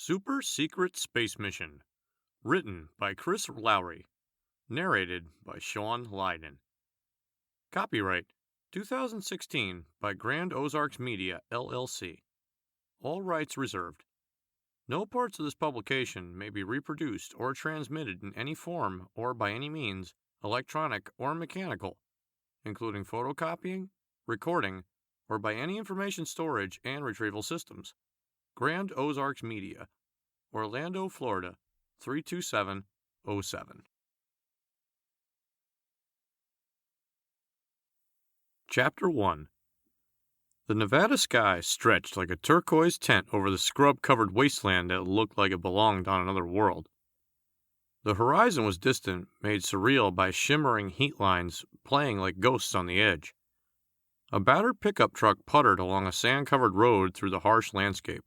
Super Secret Space Mission. Written by Chris Lowry. Narrated by Sean Lyden. Copyright 2016 by Grand Ozarks Media, LLC. All rights reserved. No parts of this publication may be reproduced or transmitted in any form or by any means, electronic or mechanical, including photocopying, recording, or by any information storage and retrieval systems. Grand Ozarks Media, Orlando, Florida, 32707. Chapter 1. The Nevada sky stretched like a turquoise tent over the scrub-covered wasteland that looked like it belonged on another world. The horizon was distant, made surreal by shimmering heat lines playing like ghosts on the edge. A battered pickup truck puttered along a sand-covered road through the harsh landscape.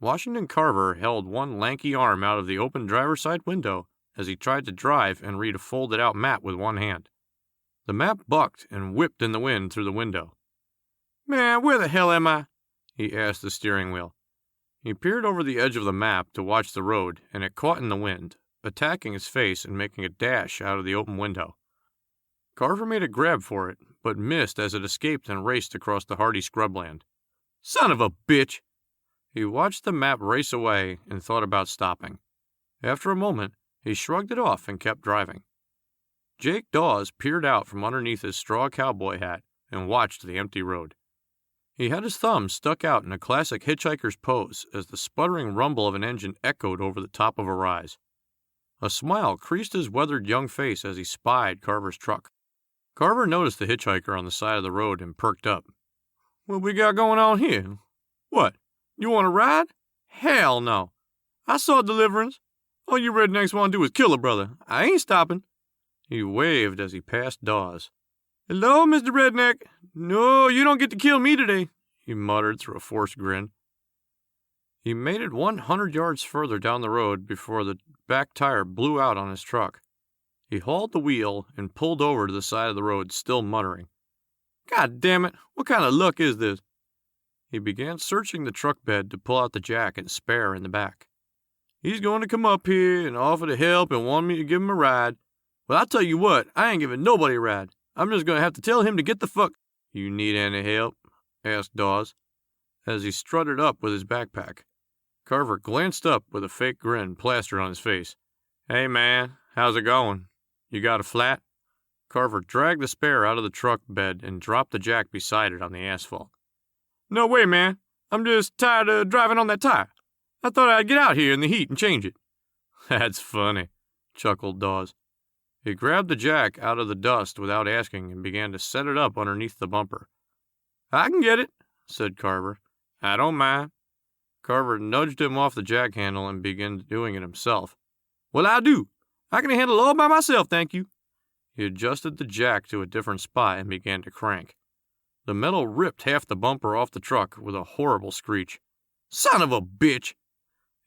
Washington Carver held one lanky arm out of the open driver's side window as he tried to drive and read a folded-out map with one hand. The map bucked and whipped in the wind through the window. "Man, where the hell am I?" he asked the steering wheel. He peered over the edge of the map to watch the road, and it caught in the wind, attacking his face and making a dash out of the open window. Carver made a grab for it, but missed as it escaped and raced across the hardy scrubland. "Son of a bitch!" He watched the map race away and thought about stopping. After a moment, he shrugged it off and kept driving. Jake Dawes peered out from underneath his straw cowboy hat and watched the empty road. He had his thumb stuck out in a classic hitchhiker's pose as the sputtering rumble of an engine echoed over the top of a rise. A smile creased his weathered young face as he spied Carver's truck. Carver noticed the hitchhiker on the side of the road and perked up. "What we got going on here? What? You want to ride? Hell no. I saw Deliverance. All you rednecks want to do is kill a brother. I ain't stopping." He waved as he passed Dawes. "Hello, Mr. Redneck. No, you don't get to kill me today," he muttered through a forced grin. He made it 100 yards further down the road before the back tire blew out on his truck. He hauled the wheel and pulled over to the side of the road, still muttering. "God damn it, what kind of luck is this?" He began searching the truck bed to pull out the jack and spare in the back. "He's going to come up here and offer to help and want me to give him a ride. Well, I'll tell you what, I ain't giving nobody a ride. I'm just going to have to tell him to get the fuck—" "You need any help?" asked Dawes, as he strutted up with his backpack. Carver glanced up with a fake grin plastered on his face. "Hey, man, how's it going? You got a flat?" Carver dragged the spare out of the truck bed and dropped the jack beside it on the asphalt. "No way, man. I'm just tired of driving on that tire. I thought I'd get out here in the heat and change it." "That's funny," chuckled Dawes. He grabbed the jack out of the dust without asking and began to set it up underneath the bumper. "I can get it," said Carver. "I don't mind." Carver nudged him off the jack handle and began doing it himself. "Well, I do. I can handle it all by myself, thank you." He adjusted the jack to a different spot and began to crank. The metal ripped half the bumper off the truck with a horrible screech. "Son of a bitch!"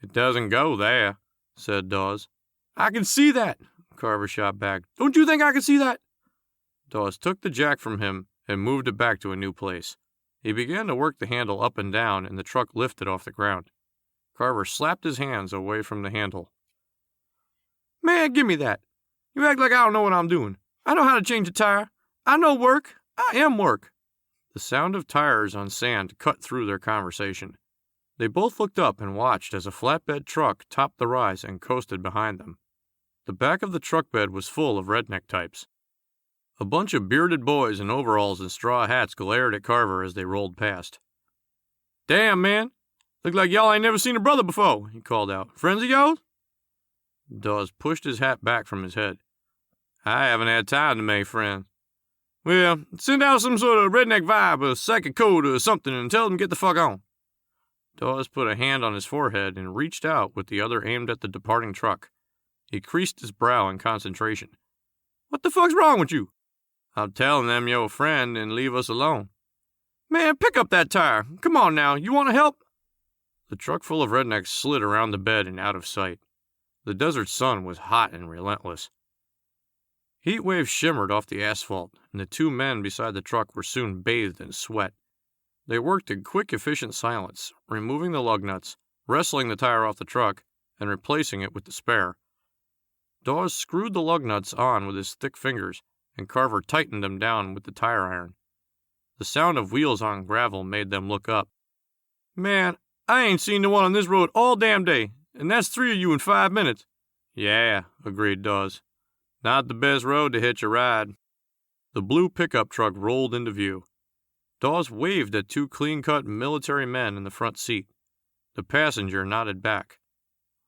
"It doesn't go there," said Dawes. "I can see that," Carver shot back. "Don't you think I can see that?" Dawes took the jack from him and moved it back to a new place. He began to work the handle up and down, and the truck lifted off the ground. Carver slapped his hands away from the handle. "Man, give me that. You act like I don't know what I'm doing. I know how to change a tire. I know work. I am work." The sound of tires on sand cut through their conversation. They both looked up and watched as a flatbed truck topped the rise and coasted behind them. The back of the truck bed was full of redneck types. A bunch of bearded boys in overalls and straw hats glared at Carver as they rolled past. "Damn, man. Look like y'all ain't never seen a brother before," he called out. "Friends of yours?" Dawes pushed his hat back from his head. "I haven't had time to make friends." "Well, send out some sort of redneck vibe, a psychic code or something, and tell them to get the fuck on." Dawes put a hand on his forehead and reached out with the other aimed at the departing truck. He creased his brow in concentration. "What the fuck's wrong with you?" "I'm telling them you're a friend and leave us alone." "Man, pick up that tire. Come on now, you want to help?" The truck full of rednecks slid around the bed and out of sight. The desert sun was hot and relentless. Heat waves shimmered off the asphalt, and the two men beside the truck were soon bathed in sweat. They worked in quick, efficient silence, removing the lug nuts, wrestling the tire off the truck and replacing it with the spare. Dawes screwed the lug nuts on with his thick fingers, and Carver tightened them down with the tire iron. The sound of wheels on gravel made them look up. "Man, I ain't seen no one on this road all damn day, and that's 3 of you in 5 minutes. "Yeah," agreed Dawes. "Not the best road to hitch a ride." The blue pickup truck rolled into view. Dawes waved at 2 clean-cut military men in the front seat. The passenger nodded back.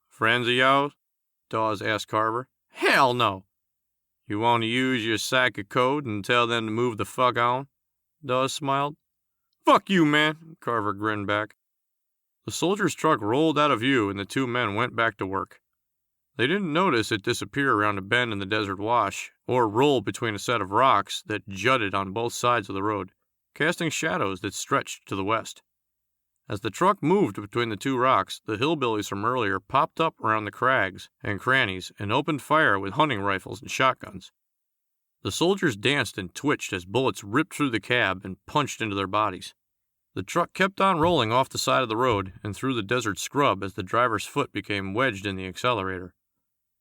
"Friends of yours?" Dawes asked Carver. "Hell no." "You want to use your psychic code and tell them to move the fuck on?" Dawes smiled. "Fuck you, man," Carver grinned back. The soldier's truck rolled out of view and the 2 men went back to work. They didn't notice it disappear around a bend in the desert wash, or roll between a set of rocks that jutted on both sides of the road, casting shadows that stretched to the west. As the truck moved between the 2 rocks, the hillbillies from earlier popped up around the crags and crannies and opened fire with hunting rifles and shotguns. The soldiers danced and twitched as bullets ripped through the cab and punched into their bodies. The truck kept on rolling off the side of the road and through the desert scrub as the driver's foot became wedged in the accelerator.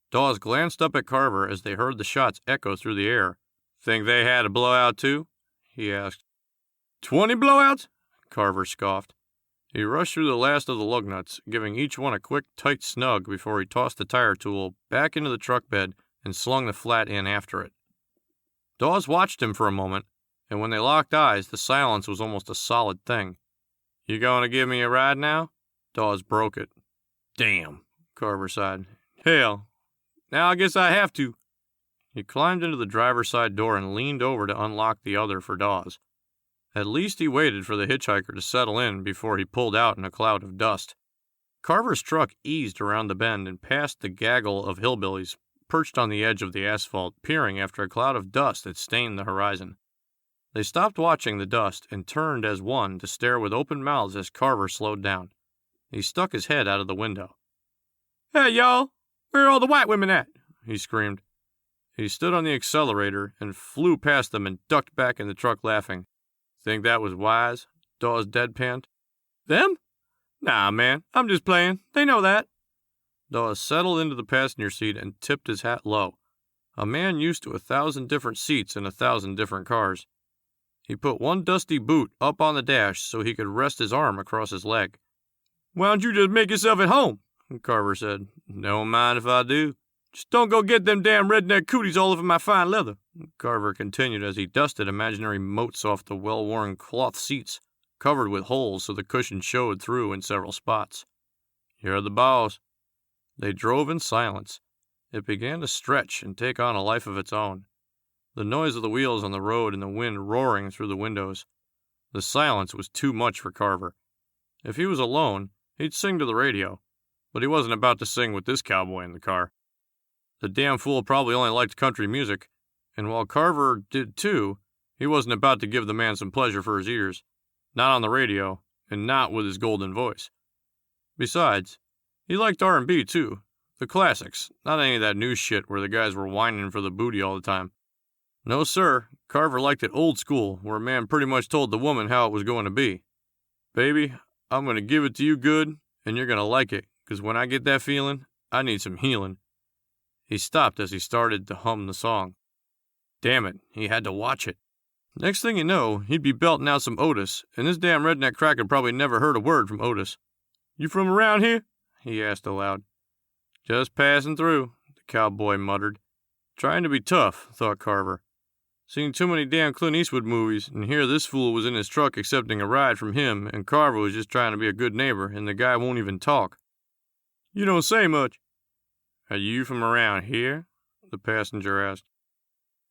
Dawes glanced up at Carver as they heard the shots echo through the air. "Think they had a blowout too?" he asked. 20 blowouts?" Carver scoffed. He rushed through the last of the lug nuts, giving each one a quick, tight snug before he tossed the tire tool back into the truck bed and slung the flat in after it. Dawes watched him for a moment, and when they locked eyes, the silence was almost a solid thing. "You going to give me a ride now?" Dawes broke it. "Damn," Carver sighed. "Hell, now I guess I have to." He climbed into the driver's side door and leaned over to unlock the other for Dawes. At least he waited for the hitchhiker to settle in before he pulled out in a cloud of dust. Carver's truck eased around the bend and past the gaggle of hillbillies perched on the edge of the asphalt, peering after a cloud of dust that stained the horizon. They stopped watching the dust and turned as one to stare with open mouths as Carver slowed down. He stuck his head out of the window. "Hey, y'all! Where are all the white women at?" he screamed. He stood on the accelerator and flew past them and ducked back in the truck laughing. "Think that was wise?" Dawes deadpanned. "Them? Nah, man, I'm just playing. They know that." Dawes settled into the passenger seat and tipped his hat low. A man used to 1,000 different seats in 1,000 different cars. He put one dusty boot up on the dash so he could rest his arm across his leg. "Why don't you just make yourself at home?" Carver said. "Don't mind if I do." "Just don't go get them damn redneck cooties all over my fine leather," Carver continued as he dusted imaginary motes off the well-worn cloth seats, covered with holes so the cushion showed through in several spots. "You're the boss." They drove in silence. It began to stretch and take on a life of its own. The noise of the wheels on the road and the wind roaring through the windows. The silence was too much for Carver. If he was alone, he'd sing to the radio, but he wasn't about to sing with this cowboy in the car. The damn fool probably only liked country music, and while Carver did too, he wasn't about to give the man some pleasure for his ears. Not on the radio, and not with his golden voice. Besides, he liked R&B too. The classics, not any of that new shit where the guys were whining for the booty all the time. No, sir, Carver liked it old school, where a man pretty much told the woman how it was going to be. "Baby, I'm going to give it to you good, and you're going to like it, 'cause when I get that feeling, I need some healing." He stopped as he started to hum the song. Damn it, he had to watch it. Next thing you know, he'd be belting out some Otis, and this damn redneck crack had probably never heard a word from Otis. "You from around here?" he asked aloud. "Just passing through," the cowboy muttered. Trying to be tough, thought Carver. Seen too many damn Clint Eastwood movies, and here this fool was in his truck accepting a ride from him, and Carver was just trying to be a good neighbor, and the guy won't even talk. "You don't say much." "Are you from around here?" the passenger asked.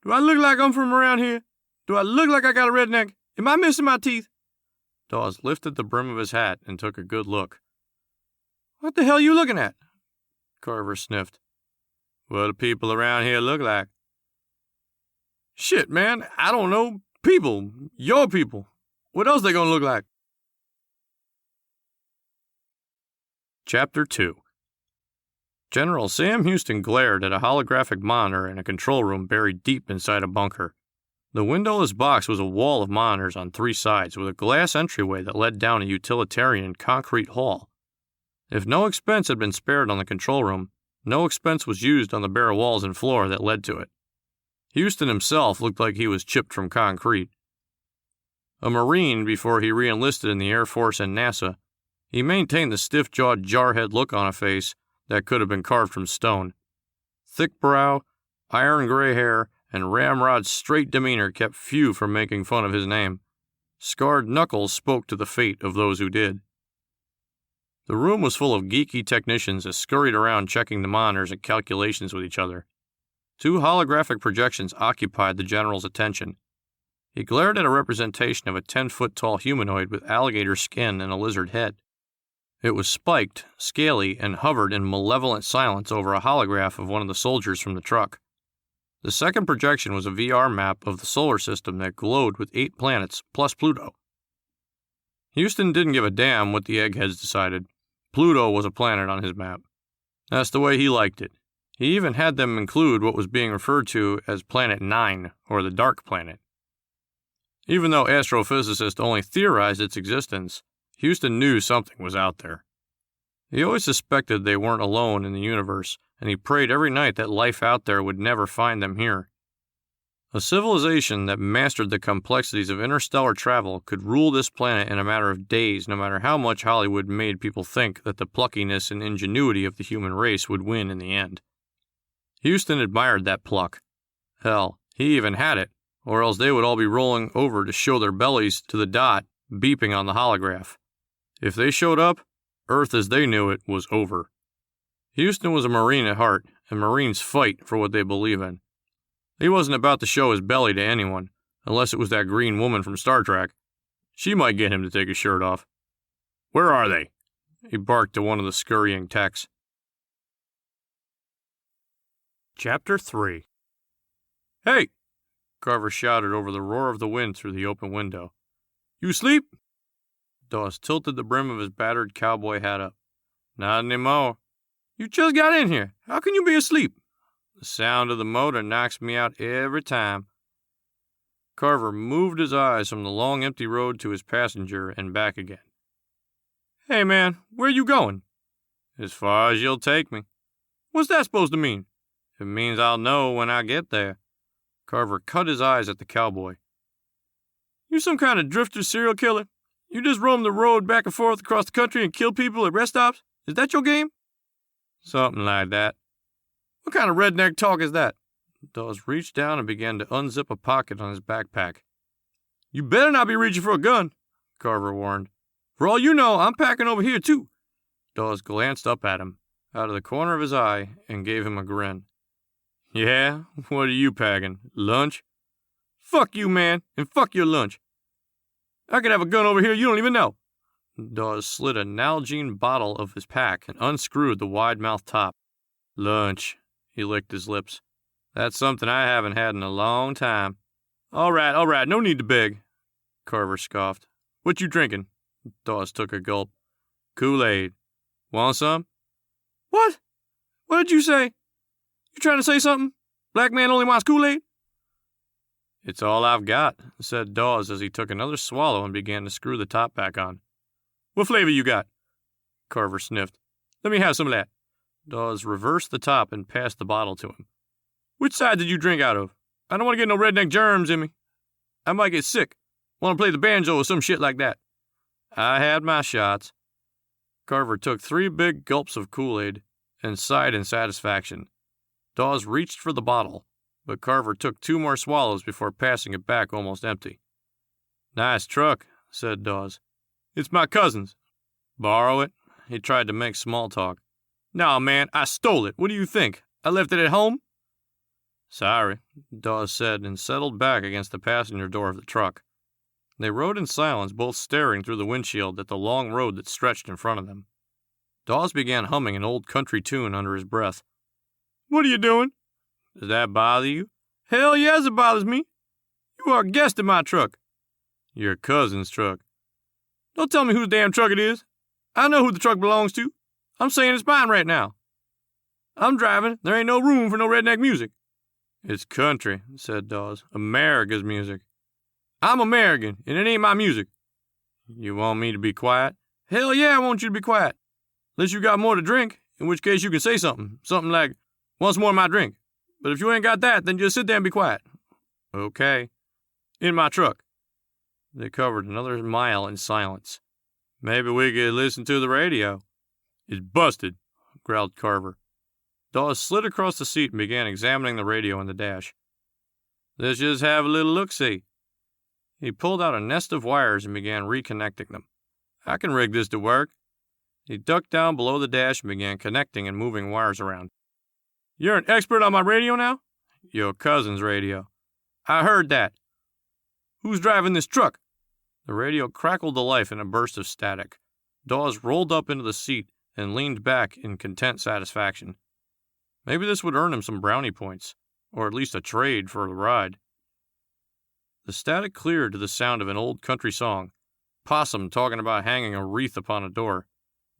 "Do I look like I'm from around here? Do I look like I got a redneck? Am I missing my teeth?" Dawes lifted the brim of his hat and took a good look. "What the hell are you looking at?" Carver sniffed. "What do people around here look like?" "Shit, man, I don't know. People. Your people. What else they gonna look like?" Chapter 2. General Sam Houston glared at a holographic monitor in a control room buried deep inside a bunker. The windowless box was a wall of monitors on 3 sides with a glass entryway that led down a utilitarian concrete hall. If no expense had been spared on the control room, no expense was used on the bare walls and floor that led to it. Houston himself looked like he was chipped from concrete. A Marine before he re-enlisted in the Air Force and NASA, he maintained the stiff-jawed jarhead look on a face that could have been carved from stone. Thick brow, iron gray hair, and Ramrod's straight demeanor kept few from making fun of his name. Scarred knuckles spoke to the fate of those who did. The room was full of geeky technicians that scurried around checking the monitors and calculations with each other. 2 holographic projections occupied the general's attention. He glared at a representation of a 10-foot-tall humanoid with alligator skin and a lizard head. It was spiked, scaly, and hovered in malevolent silence over a holograph of one of the soldiers from the truck. The second projection was a VR map of the solar system that glowed with 8 planets, plus Pluto. Houston didn't give a damn what the eggheads decided. Pluto was a planet on his map. That's the way he liked it. He even had them include what was being referred to as Planet 9, or the Dark Planet. Even though astrophysicists only theorized its existence, Houston knew something was out there. He always suspected they weren't alone in the universe, and he prayed every night that life out there would never find them here. A civilization that mastered the complexities of interstellar travel could rule this planet in a matter of days, no matter how much Hollywood made people think that the pluckiness and ingenuity of the human race would win in the end. Houston admired that pluck. Hell, he even had it, or else they would all be rolling over to show their bellies to the dot beeping on the holograph. If they showed up, Earth as they knew it was over. Houston was a Marine at heart, and Marines fight for what they believe in. He wasn't about to show his belly to anyone, unless it was that green woman from Star Trek. She might get him to take his shirt off. "Where are they?" he barked to one of the scurrying techs. Chapter 3. "Hey!" Carver shouted over the roar of the wind through the open window. "You asleep?" Dawes tilted the brim of his battered cowboy hat up. "Not anymore." "You just got in here. How can you be asleep?" "The sound of the motor knocks me out every time." Carver moved his eyes from the long empty road to his passenger and back again. "Hey man, where you going?" "As far as you'll take me." "What's that supposed to mean?" "It means I'll know when I get there." Carver cut his eyes at the cowboy. "You some kind of drifter serial killer? You just roam the road back and forth across the country and kill people at rest stops? Is that your game?" "Something like that." "What kind of redneck talk is that?" Dawes reached down and began to unzip a pocket on his backpack. "You better not be reaching for a gun," Carver warned. "For all you know, I'm packing over here, too." Dawes glanced up at him, out of the corner of his eye, and gave him a grin. "Yeah? What are you packing? Lunch?" "Fuck you, man, and fuck your lunch. I could have a gun over here you don't even know." Dawes slid a Nalgene bottle of his pack and unscrewed the wide-mouthed top. "Lunch." He licked his lips. "That's something I haven't had in a long time." All right, no need to beg," Carver scoffed. "What you drinking?" Dawes took a gulp. "Kool-Aid. Want some?" "What? What did you say? You trying to say something? Black man only wants Kool-Aid?" "It's all I've got," said Dawes as he took another swallow and began to screw the top back on. "What flavor you got?" Carver sniffed. "Let me have some of that." Dawes reversed the top and passed the bottle to him. "Which side did you drink out of? I don't want to get no redneck germs in me. I might get sick. Want to play the banjo or some shit like that." "I had my shots." Carver took 3 big gulps of Kool-Aid and sighed in satisfaction. Dawes reached for the bottle, but Carver took 2 more swallows before passing it back almost empty. "Nice truck," said Dawes. "It's my cousin's." "Borrow it?" He tried to make small talk. "Nah, man, I stole it. What do you think? I left it at home?" "Sorry," Dawes said and settled back against the passenger door of the truck. They rode in silence, both staring through the windshield at the long road that stretched in front of them. Dawes began humming an old country tune under his breath. "What are you doing?" "Does that bother you?" "Hell yes, it bothers me. You are a guest in my truck." "Your cousin's truck." "Don't tell me whose damn truck it is. I know who the truck belongs to. I'm saying it's mine right now. I'm driving. There ain't no room for no redneck music." "It's country," said Dawes. "America's music." "I'm American, and it ain't my music." "You want me to be quiet?" "Hell yeah, I want you to be quiet. Unless you got more to drink, in which case you can say something. Something like, "Once more my drink." But if you ain't got that, then just sit there and be quiet. Okay. In my truck. They covered another mile in silence. Maybe we could listen to the radio. It's busted, growled Carver. Dawes slid across the seat and began examining the radio in the dash. Let's just have a little look-see. He pulled out a nest of wires and began reconnecting them. I can rig this to work. He ducked down below the dash and began connecting and moving wires around. You're an expert on my radio now? Your cousin's radio. I heard that. Who's driving this truck? The radio crackled to life in a burst of static. Dawes rolled up into the seat and leaned back in content satisfaction. Maybe this would earn him some brownie points, or at least a trade for the ride. The static cleared to the sound of an old country song. Possum talking about hanging a wreath upon a door.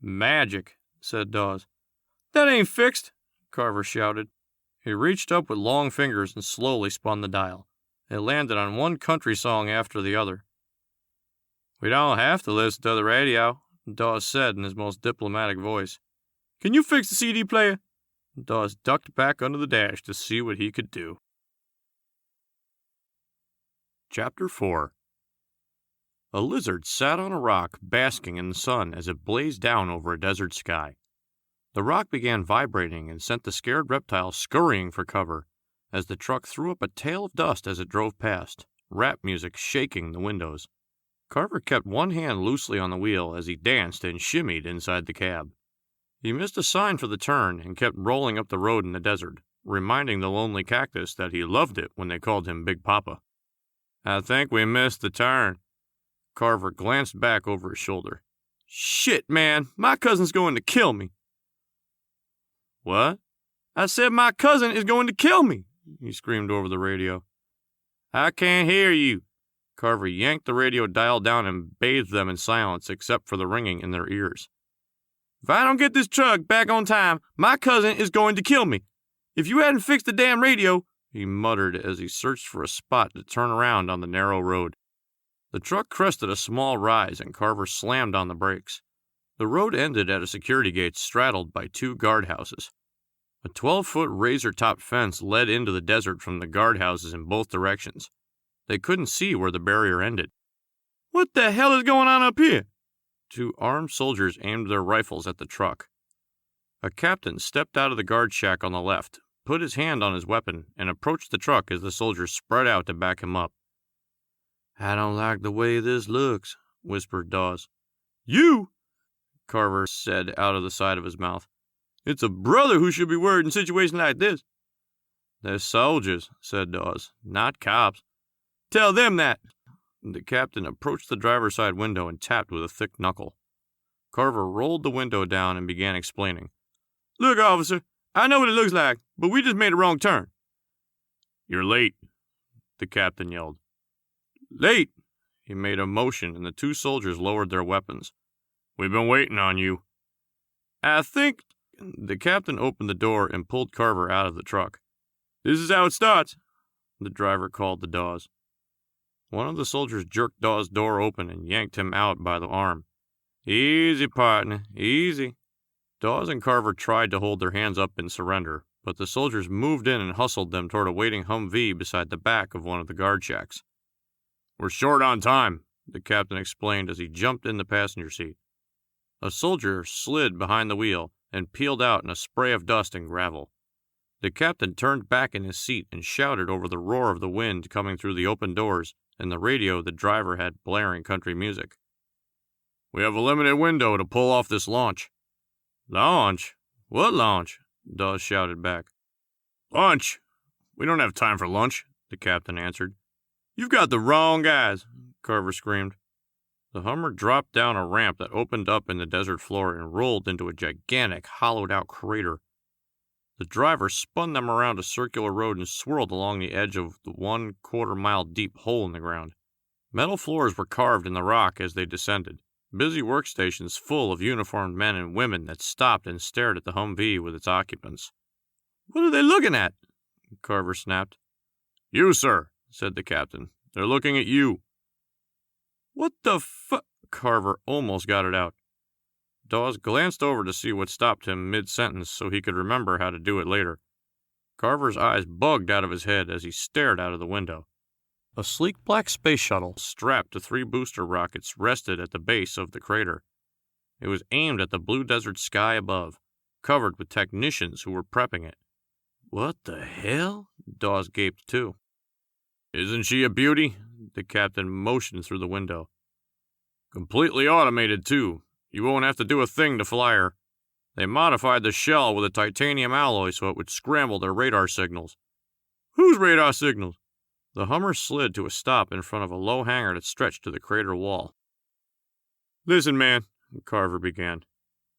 Magic, said Dawes. That ain't fixed, Carver shouted. He reached up with long fingers and slowly spun the dial. It landed on one country song after the other. We don't have to listen to the radio, Dawes said in his most diplomatic voice. Can you fix the CD player? Dawes ducked back under the dash to see what he could do. Chapter 4. A lizard sat on a rock, basking in the sun as it blazed down over a desert sky. The rock began vibrating and sent the scared reptile scurrying for cover as the truck threw up a tail of dust as it drove past, rap music shaking the windows. Carver kept one hand loosely on the wheel as he danced and shimmied inside the cab. He missed a sign for the turn and kept rolling up the road in the desert, reminding the lonely cactus that he loved it when they called him Big Papa. I think we missed the turn. Carver glanced back over his shoulder. Shit, man, my cousin's going to kill me. What? I said my cousin is going to kill me, he screamed over the radio. I can't hear you. Carver yanked the radio dial down and bathed them in silence except for the ringing in their ears. If I don't get this truck back on time, my cousin is going to kill me. If you hadn't fixed the damn radio, he muttered as he searched for a spot to turn around on the narrow road. The truck crested a small rise and Carver slammed on the brakes. The road ended at a security gate straddled by two guardhouses. A 12-foot razor-topped fence led into the desert from the guardhouses in both directions. They couldn't see where the barrier ended. What the hell is going on up here? Two armed soldiers aimed their rifles at the truck. A captain stepped out of the guard shack on the left, put his hand on his weapon, and approached the truck as the soldiers spread out to back him up. I don't like the way this looks, whispered Dawes. You? Carver said out of the side of his mouth. It's a brother who should be worried in situations like this. They're soldiers, said Dawes, not cops. Tell them that. The captain approached the driver's side window and tapped with a thick knuckle. Carver rolled the window down and began explaining. Look, officer, I know what it looks like, but we just made a wrong turn. You're late, the captain yelled. Late! He made a motion and the two soldiers lowered their weapons. We've been waiting on you. I think... The captain opened the door and pulled Carver out of the truck. This is how it starts, the driver called to Dawes. One of the soldiers jerked Dawes' door open and yanked him out by the arm. Easy, partner, easy. Dawes and Carver tried to hold their hands up in surrender, but the soldiers moved in and hustled them toward a waiting Humvee beside the back of one of the guard shacks. We're short on time, the captain explained as he jumped in the passenger seat. A soldier slid behind the wheel and peeled out in a spray of dust and gravel. The captain turned back in his seat and shouted over the roar of the wind coming through the open doors and the radio the driver had blaring country music. We have a limited window to pull off this launch. Launch? What launch? Dawes shouted back. Lunch! We don't have time for lunch, the captain answered. You've got the wrong guys, Carver screamed. The Hummer dropped down a ramp that opened up in the desert floor and rolled into a gigantic, hollowed-out crater. The driver spun them around a circular road and swirled along the edge of the 1/4-mile deep hole in the ground. Metal floors were carved in the rock as they descended, busy workstations full of uniformed men and women that stopped and stared at the Humvee with its occupants. What are they looking at? Carver snapped. You, sir, said the captain. They're looking at you. What the fu... Carver almost got it out. Dawes glanced over to see what stopped him mid-sentence so he could remember how to do it later. Carver's eyes bugged out of his head as he stared out of the window. A sleek black space shuttle strapped to 3 booster rockets rested at the base of the crater. It was aimed at the blue desert sky above, covered with technicians who were prepping it. What the hell? Dawes gaped too. Isn't she a beauty? The captain motioned through the window. Completely automated too. You won't have to do a thing to fly her. They modified the shell with a titanium alloy so it would scramble their radar signals. Whose radar signals? The Hummer slid to a stop in front of a low hangar that stretched to the crater wall. Listen, man, Carver began.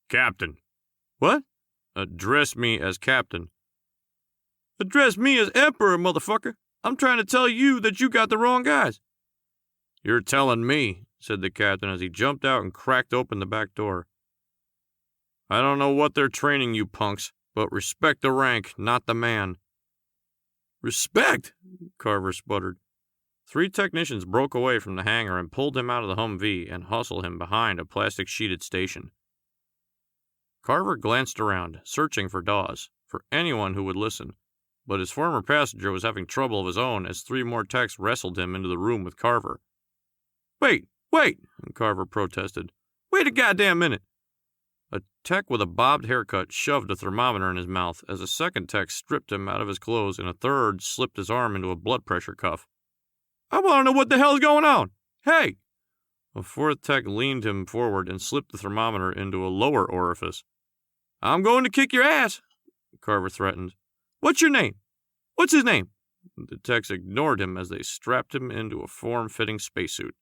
Captain. What? Address me as captain. Address me as emperor, motherfucker. I'm trying to tell you that you got the wrong guys. You're telling me, said the captain as he jumped out and cracked open the back door. I don't know what they're training you punks, but respect the rank, not the man. Respect? Carver sputtered. 3 technicians broke away from the hangar and pulled him out of the Humvee and hustled him behind a plastic-sheeted station. Carver glanced around, searching for Dawes, for anyone who would listen, but his former passenger was having trouble of his own as 3 more techs wrestled him into the room with Carver. Wait! Carver protested. Wait a goddamn minute! A tech with a bobbed haircut shoved a thermometer in his mouth as a second tech stripped him out of his clothes and a third slipped his arm into a blood pressure cuff. I want to know what the hell's going on! Hey! A 4th tech leaned him forward and slipped the thermometer into a lower orifice. I'm going to kick your ass, Carver threatened. What's your name? What's his name? The techs ignored him as they strapped him into a form-fitting spacesuit.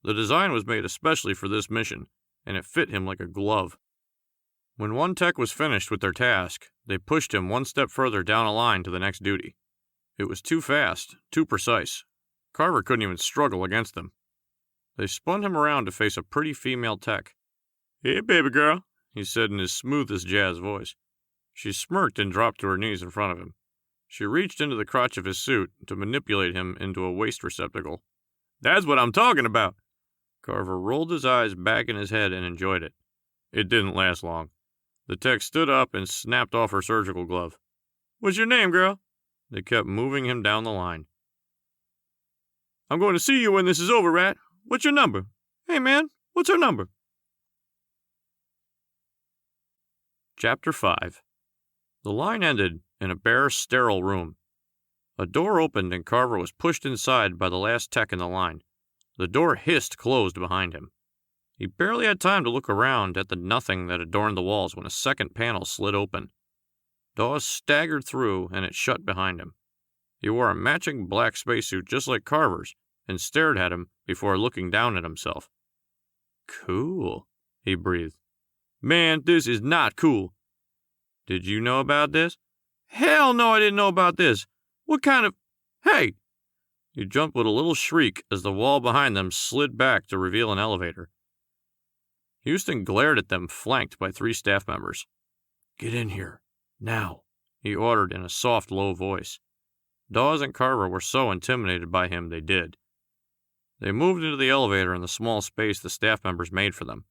The design was made especially for this mission, and it fit him like a glove. When one tech was finished with their task, they pushed him 1 step further down a line to the next duty. It was too fast, too precise. Carver couldn't even struggle against them. They spun him around to face a pretty female tech. Hey, baby girl, he said in his smoothest jazz voice. She smirked and dropped to her knees in front of him. She reached into the crotch of his suit to manipulate him into a waste receptacle. That's what I'm talking about. Carver rolled his eyes back in his head and enjoyed it. It didn't last long. The tech stood up and snapped off her surgical glove. What's your name, girl? They kept moving him down the line. I'm going to see you when this is over, Rat. What's your number? Hey, man, what's her number? Chapter 5. The line ended in a bare, sterile room. A door opened and Carver was pushed inside by the last tech in the line. The door hissed closed behind him. He barely had time to look around at the nothing that adorned the walls when a second panel slid open. Dawes staggered through and it shut behind him. He wore a matching black spacesuit just like Carver's and stared at him before looking down at himself. Cool, he breathed. Man, this is not cool. Did you know about this? Hell no, I didn't know about this. What kind of... Hey! He jumped with a little shriek as the wall behind them slid back to reveal an elevator. Houston glared at them, flanked by 3 staff members. Get in here, now, he ordered in a soft, low voice. Dawes and Carver were so intimidated by him they did. They moved into the elevator in the small space the staff members made for them.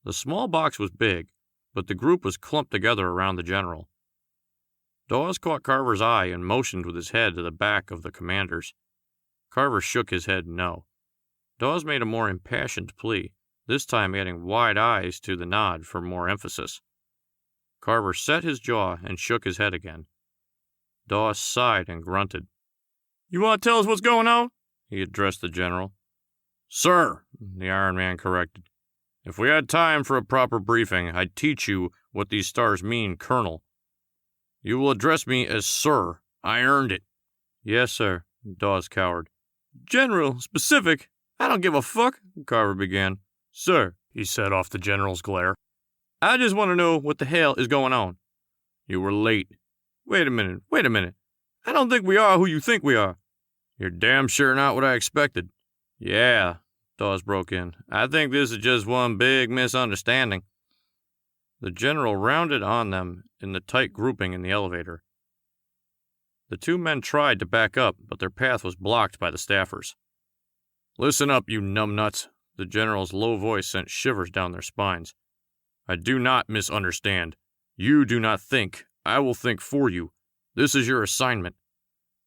The small box was big, but the group was clumped together around the general. Dawes caught Carver's eye and motioned with his head to the back of the commander's. Carver shook his head no. Dawes made a more impassioned plea, this time adding wide eyes to the nod for more emphasis. Carver set his jaw and shook his head again. Dawes sighed and grunted. You want to tell us what's going on? He addressed the general. Sir, the Iron Man corrected. If we had time for a proper briefing, I'd teach you what these stars mean, Colonel. You will address me as Sir. I earned it. Yes, sir, Dawes cowered. General, specific. I don't give a fuck, Carver began. Sir, he said off the general's glare. I just want to know what the hell is going on. You were late. Wait a minute. I don't think we are who you think we are. You're damn sure not what I expected. Yeah, Dawes broke in. I think this is just one big misunderstanding. The general rounded on them in the tight grouping in the elevator. The 2 men tried to back up, but their path was blocked by the staffers. Listen up, you numbnuts. The general's low voice sent shivers down their spines. "I do not misunderstand. You do not think. I will think for you. This is your assignment."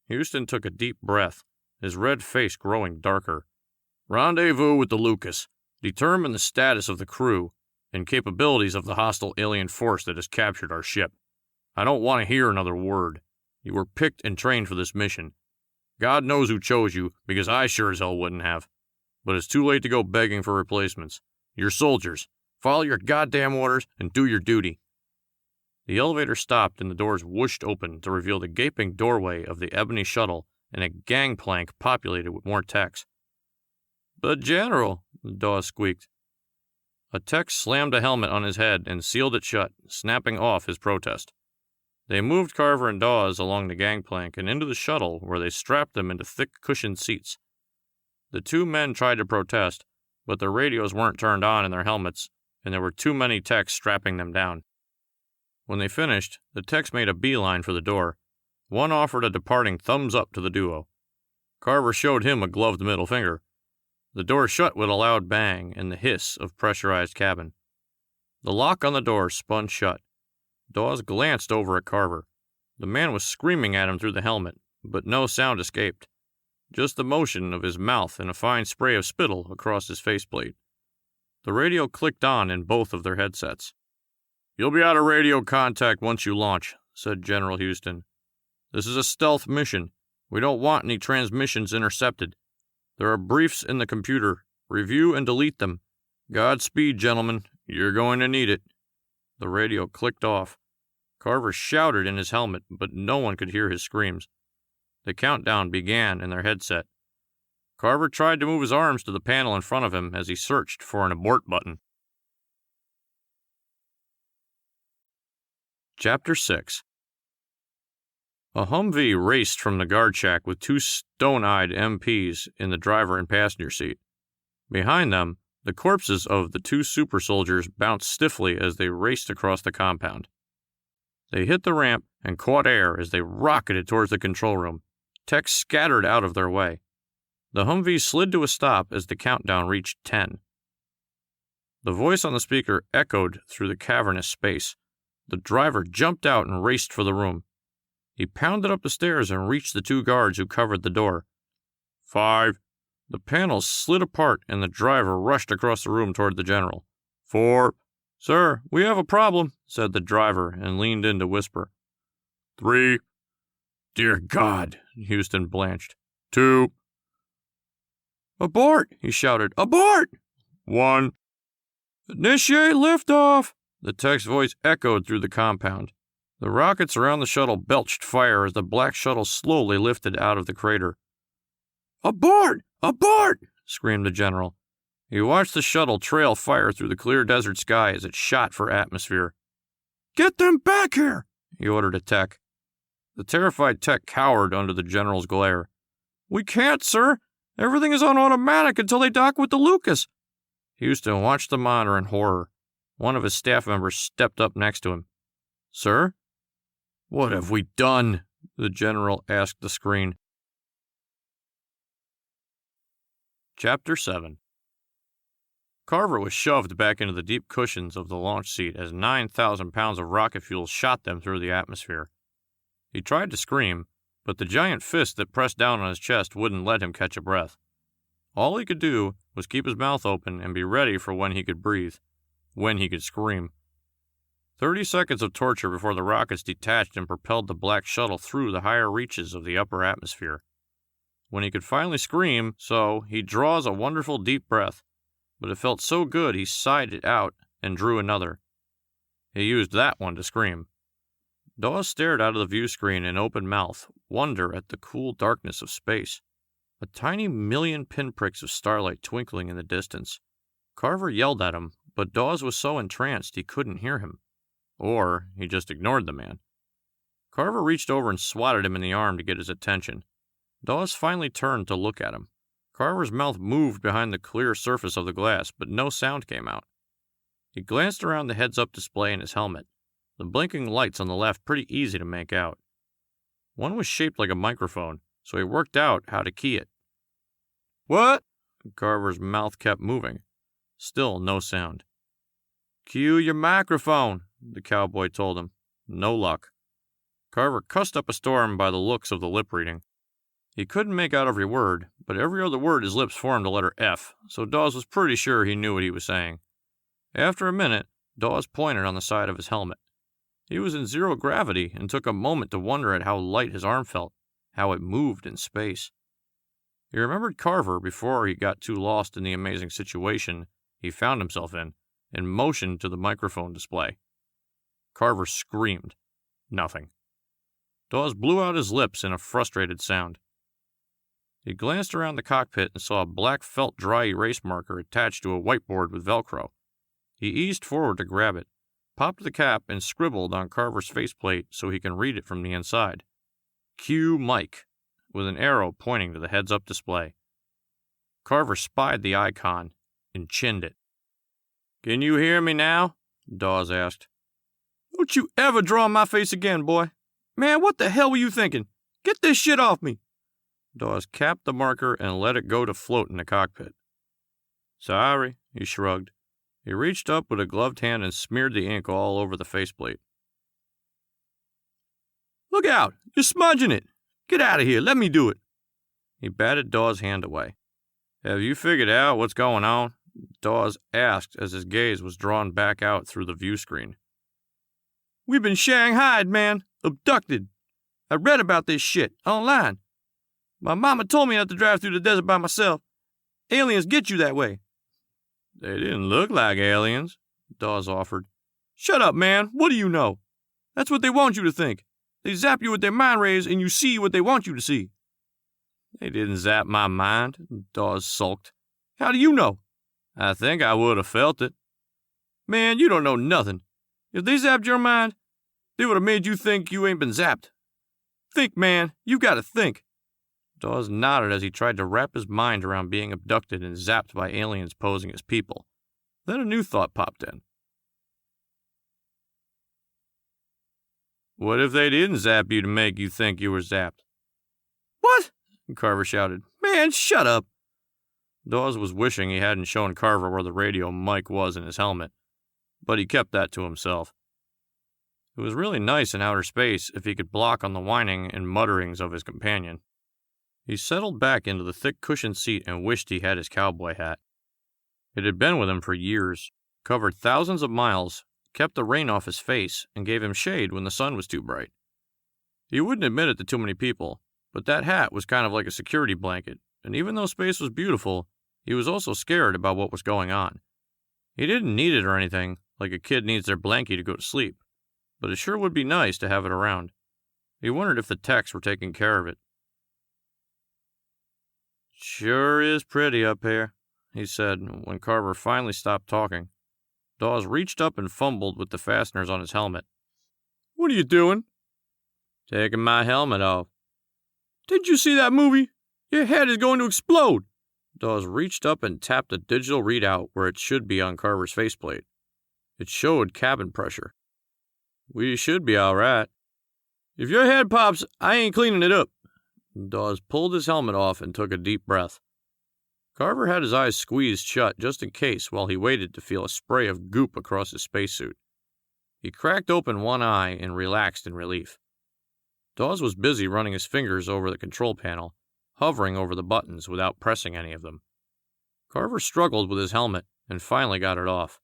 Houston took a deep breath, his red face growing darker. "Rendezvous with the Lucas. Determine the status of the crew and capabilities of the hostile alien force that has captured our ship. I don't want to hear another word. You were picked and trained for this mission. God knows who chose you, because I sure as hell wouldn't have. But it's too late to go begging for replacements. You're soldiers. Follow your goddamn orders and do your duty." The elevator stopped and the doors whooshed open to reveal the gaping doorway of the ebony shuttle and a gangplank populated with more techs. "But General," Dawes squeaked. A tech slammed a helmet on his head and sealed it shut, snapping off his protest. They moved Carver and Dawes along the gangplank and into the shuttle, where they strapped them into thick cushioned seats. The two men tried to protest, but their radios weren't turned on in their helmets, and there were too many techs strapping them down. When they finished, the techs made a beeline for the door. One offered a departing thumbs up to the duo. Carver showed him a gloved middle finger. The door shut with a loud bang and the hiss of pressurized cabin. The lock on the door spun shut. Dawes glanced over at Carver. The man was screaming at him through the helmet, but no sound escaped. Just the motion of his mouth and a fine spray of spittle across his faceplate. The radio clicked on in both of their headsets. "You'll be out of radio contact once you launch," said General Houston. "This is a stealth mission. We don't want any transmissions intercepted. There are briefs in the computer. Review and delete them. Godspeed, gentlemen. You're going to need it." The radio clicked off. Carver shouted in his helmet, but no one could hear his screams. The countdown began in their headset. Carver tried to move his arms to the panel in front of him as he searched for an abort button. Chapter 6. A Humvee raced from the guard shack with two stone-eyed MPs in the driver and passenger seat. Behind them, the corpses of the two super soldiers bounced stiffly as they raced across the compound. They hit the ramp and caught air as they rocketed towards the control room. Techs scattered out of their way. The Humvee slid to a stop as the countdown reached 10. The voice on the speaker echoed through the cavernous space. The driver jumped out and raced for the room. He pounded up the stairs and reached the two guards who covered the door. 5. The panels slid apart and the driver rushed across the room toward the general. 4. "Sir, we have a problem," said the driver and leaned in to whisper. 3. "Dear God," Houston blanched. 2. "Abort," he shouted. "Abort!" 1. "Initiate liftoff!" The tech's voice echoed through the compound. The rockets around the shuttle belched fire as the black shuttle slowly lifted out of the crater. "Abort! Abort!" screamed the general. He watched the shuttle trail fire through the clear desert sky as it shot for atmosphere. "Get them back here!" he ordered a tech. The terrified tech cowered under the general's glare. "We can't, sir. Everything is on automatic until they dock with the Lucas." Houston watched the monitor in horror. One of his staff members stepped up next to him. "Sir?" "What have we done?" the general asked the screen. Chapter 7. Carver was shoved back into the deep cushions of the launch seat as 9,000 pounds of rocket fuel shot them through the atmosphere. He tried to scream, but the giant fist that pressed down on his chest wouldn't let him catch a breath. All he could do was keep his mouth open and be ready for when he could breathe, when he could scream. 30 seconds of torture before the rockets detached and propelled the black shuttle through the higher reaches of the upper atmosphere. When he could finally scream, he draws a wonderful deep breath, but it felt so good he sighed it out and drew another. He used that one to scream. Dawes stared out of the view screen in open mouth, wonder at the cool darkness of space. A tiny million pinpricks of starlight twinkling in the distance. Carver yelled at him, but Dawes was so entranced he couldn't hear him. Or he just ignored the man. Carver reached over and swatted him in the arm to get his attention. Dawes finally turned to look at him. Carver's mouth moved behind the clear surface of the glass, but no sound came out. He glanced around the heads-up display in his helmet. The blinking lights on the left pretty easy to make out. One was shaped like a microphone, so he worked out how to key it. "What?" Carver's mouth kept moving. Still no sound. "Cue your microphone," the cowboy told him. No luck. Carver cussed up a storm by the looks of the lip reading. He couldn't make out every word, but every other word his lips formed the letter F, so Dawes was pretty sure he knew what he was saying. After a minute, Dawes pointed on the side of his helmet. He was in zero gravity and took a moment to wonder at how light his arm felt, how it moved in space. He remembered Carver before he got too lost in the amazing situation he found himself in, and motioned to the microphone display. Carver screamed. Nothing. Dawes blew out his lips in a frustrated sound. He glanced around the cockpit and saw a black felt dry erase marker attached to a whiteboard with Velcro. He eased forward to grab it, popped the cap, and scribbled on Carver's faceplate so he can read it from the inside. Cue Mike, with an arrow pointing to the heads-up display. Carver spied the icon and chinned it. "Can you hear me now?" Dawes asked. "Don't you ever draw on my face again, boy. Man, what the hell were you thinking? Get this shit off me." Dawes capped the marker and let it go to float in the cockpit. "Sorry," he shrugged. He reached up with a gloved hand and smeared the ink all over the faceplate. "Look out! You're smudging it! Get out of here! Let me do it!" He batted Dawes' hand away. "Have you figured out what's going on?" Dawes asked as his gaze was drawn back out through the view screen. "We've been shanghaied, man. Abducted. I read about this shit online. My mama told me not to drive through the desert by myself. Aliens get you that way." "They didn't look like aliens," Dawes offered. "Shut up, man. What do you know? That's what they want you to think. They zap you with their mind rays and you see what they want you to see." "They didn't zap my mind," Dawes sulked. "How do you know?" "I think I would have felt it." "Man, you don't know nothing. If they zapped your mind, they would have made you think you ain't been zapped. Think, man. You gotta think." Dawes nodded as he tried to wrap his mind around being abducted and zapped by aliens posing as people. Then a new thought popped in. "What if they didn't zap you to make you think you were zapped?" "What?" Carver shouted. "Man, shut up." Dawes was wishing he hadn't shown Carver where the radio mic was in his helmet, but he kept that to himself. It was really nice in outer space if he could block on the whining and mutterings of his companion. He settled back into the thick cushioned seat and wished he had his cowboy hat. It had been with him for years, covered thousands of miles, kept the rain off his face, and gave him shade when the sun was too bright. He wouldn't admit it to too many people, but that hat was kind of like a security blanket, and even though space was beautiful, he was also scared about what was going on. He didn't need it or anything, like a kid needs their blankie to go to sleep, but it sure would be nice to have it around. He wondered if the techs were taking care of it. "Sure is pretty up here," he said when Carver finally stopped talking. Dawes reached up and fumbled with the fasteners on his helmet. "What are you doing?" "Taking my helmet off." "Did you see that movie? Your head is going to explode." Dawes reached up and tapped a digital readout where it should be on Carver's faceplate. It showed cabin pressure. "We should be all right." "If your head pops, I ain't cleaning it up." Dawes pulled his helmet off and took a deep breath. Carver had his eyes squeezed shut just in case while he waited to feel a spray of goop across his spacesuit. He cracked open one eye and relaxed in relief. Dawes was busy running his fingers over the control panel, hovering over the buttons without pressing any of them. Carver struggled with his helmet and finally got it off.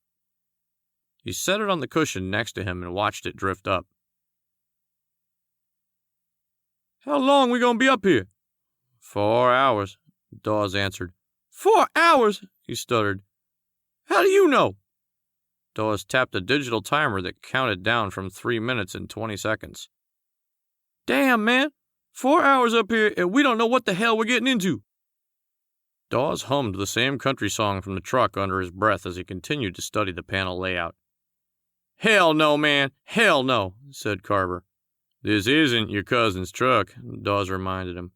He set it on the cushion next to him and watched it drift up. "How long we gonna be up here?" 4 hours, Dawes answered. 4 hours? He stuttered. "How do you know?" Dawes tapped a digital timer that counted down from 3 minutes and 20 seconds. "Damn, man. 4 hours up here and we don't know what the hell we're getting into." Dawes hummed the same country song from the truck under his breath as he continued to study the panel layout. "Hell no, man. Hell no," said Carver. "This isn't your cousin's truck," Dawes reminded him.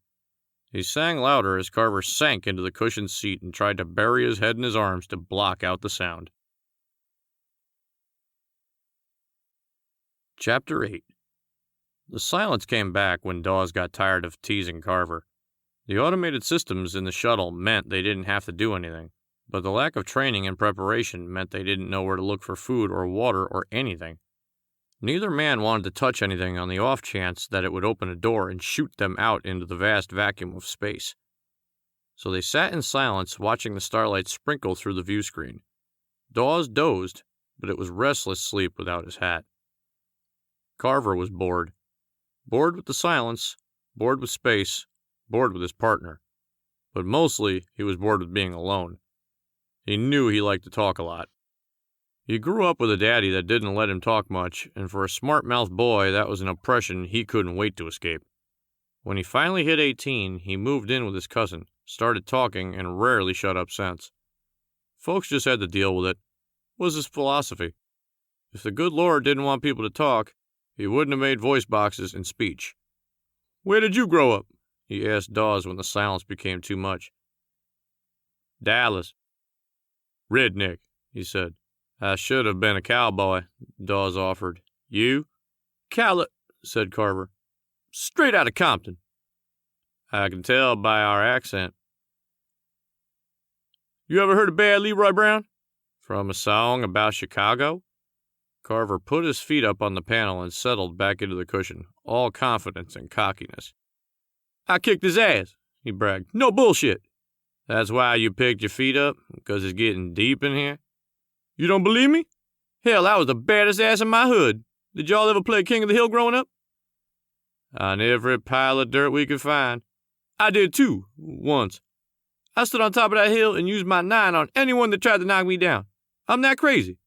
He sang louder as Carver sank into the cushioned seat and tried to bury his head in his arms to block out the sound. Chapter 8. The silence came back when Dawes got tired of teasing Carver. The automated systems in the shuttle meant they didn't have to do anything, but the lack of training and preparation meant they didn't know where to look for food or water or anything. Neither man wanted to touch anything on the off chance that it would open a door and shoot them out into the vast vacuum of space. So they sat in silence, watching the starlight sprinkle through the view screen. Dawes dozed, but it was restless sleep without his hat. Carver was bored. Bored with the silence, bored with space, bored with his partner. But mostly, he was bored with being alone. He knew he liked to talk a lot. He grew up with a daddy that didn't let him talk much, and for a smart-mouthed boy, that was an oppression he couldn't wait to escape. When he finally hit 18, he moved in with his cousin, started talking, and rarely shut up since. Folks just had to deal with it. Was his philosophy. If the good Lord didn't want people to talk, he wouldn't have made voice boxes and speech. "Where did you grow up?" he asked Dawes when the silence became too much. "Dallas." "Redneck," he said. "I should have been a cowboy," Dawes offered. "You?" said Carver. "Straight out of Compton." "I can tell by our accent." "You ever heard of Bad Leroy Brown?" "From a song about Chicago?" Carver put his feet up on the panel and settled back into the cushion, all confidence and cockiness. "I kicked his ass," he bragged. "No bullshit." "That's why you picked your feet up? Because it's getting deep in here?" "You don't believe me? Hell, I was the baddest ass in my hood. Did y'all ever play King of the Hill growing up?" "On every pile of dirt we could find." "I did too, once. I stood on top of that hill and used my 9 on anyone that tried to knock me down. I'm that crazy.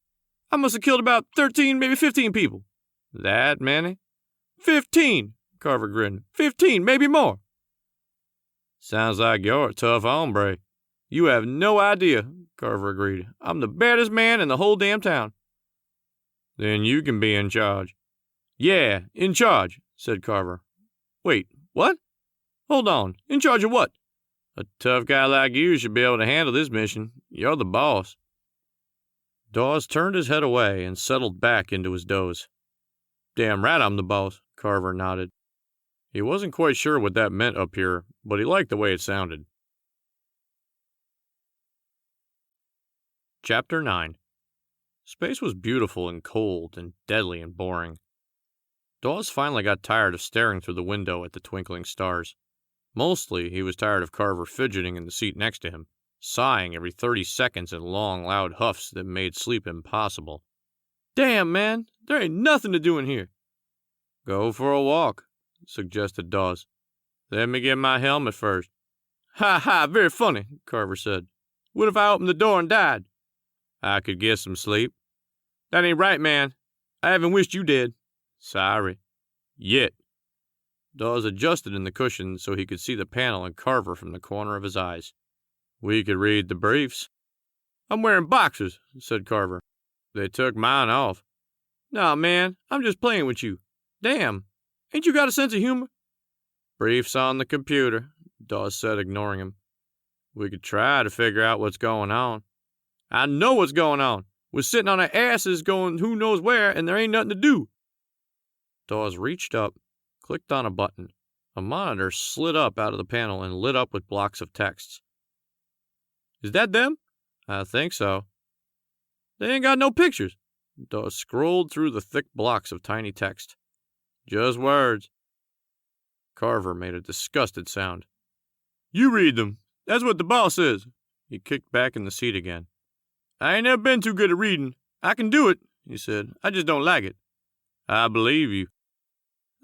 I must have killed about 13, maybe 15 people." "That many?" 15, Carver grinned. 15, maybe more. "Sounds like you're a tough hombre." "You have no idea," Carver agreed. "I'm the baddest man in the whole damn town." "Then you can be in charge." "Yeah, in charge," said Carver. "Wait, what? Hold on, in charge of what?" "A tough guy like you should be able to handle this mission. You're the boss." Dawes turned his head away and settled back into his doze. "Damn right I'm the boss," Carver nodded. He wasn't quite sure what that meant up here, but he liked the way it sounded. Chapter 9. Space was beautiful and cold and deadly and boring. Dawes finally got tired of staring through the window at the twinkling stars. Mostly, he was tired of Carver fidgeting in the seat next to him, sighing every 30 seconds in long, loud huffs that made sleep impossible. "Damn, man, there ain't nothing to do in here." "Go for a walk," suggested Dawes. "Let me get my helmet first." "Ha ha, very funny," Carver said. "What if I opened the door and died?" "I could get some sleep." "That ain't right, man. I haven't wished you dead." "Sorry." "Yet." Dawes adjusted in the cushion so he could see the panel and Carver from the corner of his eyes. "We could read the briefs." "I'm wearing boxers," said Carver. "They took mine off." "Nah, man, I'm just playing with you. Damn, ain't you got a sense of humor?" "Briefs on the computer," Dawes said, ignoring him. "We could try to figure out what's going on." "I know what's going on. We're sitting on our asses going who knows where, and there ain't nothing to do." Dawes reached up, clicked on a button. A monitor slid up out of the panel and lit up with blocks of text. "Is that them?" "I think so." "They ain't got no pictures." Dawes scrolled through the thick blocks of tiny text. "Just words." Carver made a disgusted sound. "You read them. That's what the boss says." He kicked back in the seat again. "I ain't never been too good at reading. I can do it," he said. "I just don't like it." "I believe you."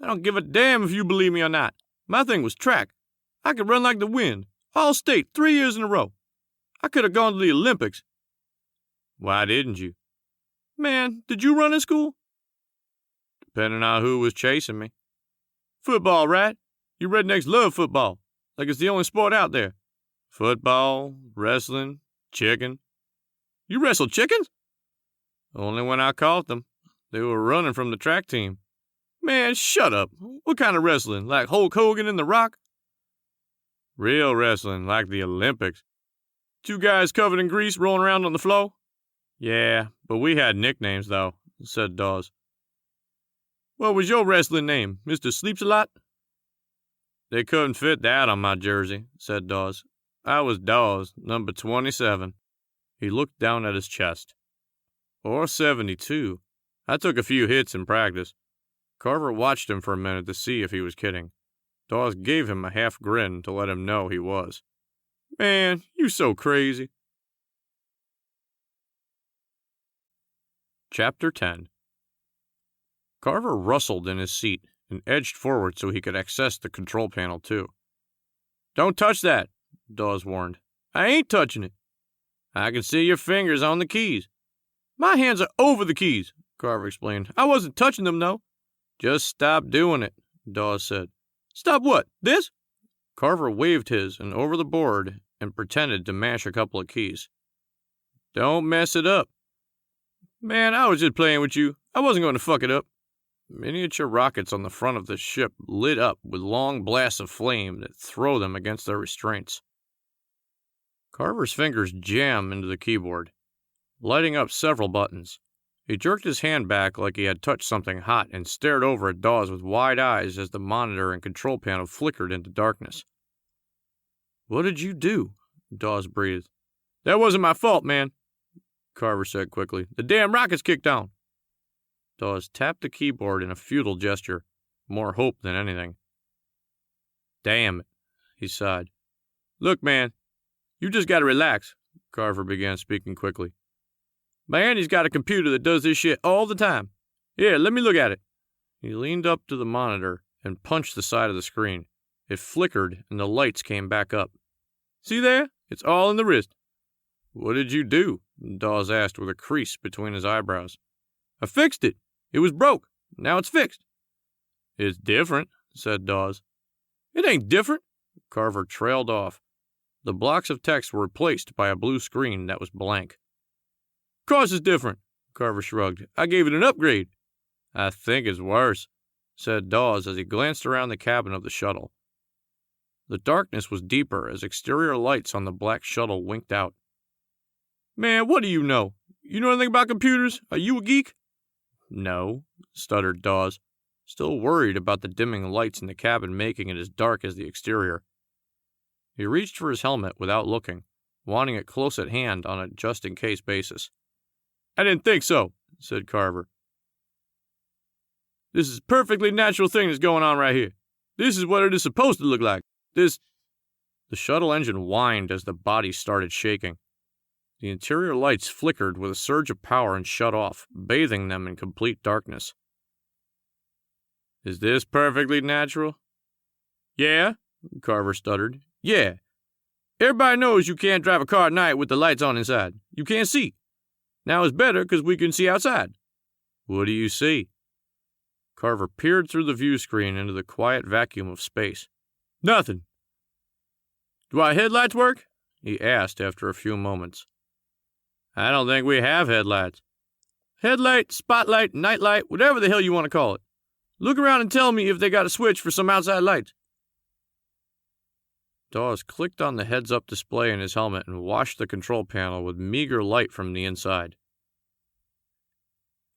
"I don't give a damn if you believe me or not. My thing was track. I could run like the wind. All state 3 years in a row. I could have gone to the Olympics." "Why didn't you?" "Man, did you run in school?" "Depending on who was chasing me." "Football, right? You rednecks love football. Like it's the only sport out there." "Football, wrestling, chicken." "You wrestled chickens?" "Only when I caught them. They were running from the track team." "Man, shut up. What kind of wrestling? Like Hulk Hogan and The Rock?" "Real wrestling, like the Olympics." "Two guys covered in grease rolling around on the floor?" "Yeah, but we had nicknames, though," said Dawes. "What was your wrestling name? Mr. Sleeps-A-Lot?" They couldn't fit that on my jersey, said Dawes. I was Dawes, number 27. He looked down at his chest. Or 72. I took a few hits in practice. Carver watched him for a minute to see if he was kidding. Dawes gave him a half grin to let him know he was. Man, you so crazy. Chapter 10. Carver rustled in his seat and edged forward so he could access the control panel too. Don't touch that, Dawes warned. I ain't touching it. I can see your fingers on the keys. My hands are over the keys, Carver explained. I wasn't touching them, though. Just stop doing it, Dawes said. Stop what? This? Carver waved his and over the board and pretended to mash a couple of keys. Don't mess it up. Man, I was just playing with you. I wasn't going to fuck it up. Miniature rockets on the front of the ship lit up with long blasts of flame that throw them against their restraints. Carver's fingers jammed into the keyboard, lighting up several buttons. He jerked his hand back like he had touched something hot and stared over at Dawes with wide eyes as the monitor and control panel flickered into darkness. What did you do? Dawes breathed. That wasn't my fault, man, Carver said quickly. The damn rockets kicked on. Dawes tapped the keyboard in a futile gesture, more hope than anything. Damn it, he sighed. Look, man, you just got to relax, Carver began speaking quickly. My Andy's got a computer that does this shit all the time. Here, let me look at it. He leaned up to the monitor and punched the side of the screen. It flickered and the lights came back up. See there? It's all in the wrist. What did you do? Dawes asked with a crease between his eyebrows. I fixed it. It was broke. Now it's fixed. It's different, said Dawes. It ain't different. Carver trailed off. The blocks of text were replaced by a blue screen that was blank. Course it's different, Carver shrugged. I gave it an upgrade. I think it's worse, said Dawes as he glanced around the cabin of the shuttle. The darkness was deeper as exterior lights on the black shuttle winked out. Man, what do you know? You know anything about computers? Are you a geek? No, stuttered Dawes, still worried about the dimming lights in the cabin making it as dark as the exterior. He reached for his helmet without looking, wanting it close at hand on a just-in-case basis. I didn't think so, said Carver. This is a perfectly natural thing that's going on right here. This is what it is supposed to look like. The shuttle engine whined as the body started shaking. The interior lights flickered with a surge of power and shut off, bathing them in complete darkness. Is this perfectly natural? Yeah, Carver stuttered. Yeah. Everybody knows you can't drive a car at night with the lights on inside. You can't see. Now it's better because we can see outside. What do you see? Carver peered through the view screen into the quiet vacuum of space. Nothing. Do our headlights work? He asked after a few moments. I don't think we have headlights. Headlight, spotlight, nightlight, whatever the hell you want to call it. Look around and tell me if they got a switch for some outside lights. Dawes clicked on the heads-up display in his helmet and washed the control panel with meager light from the inside.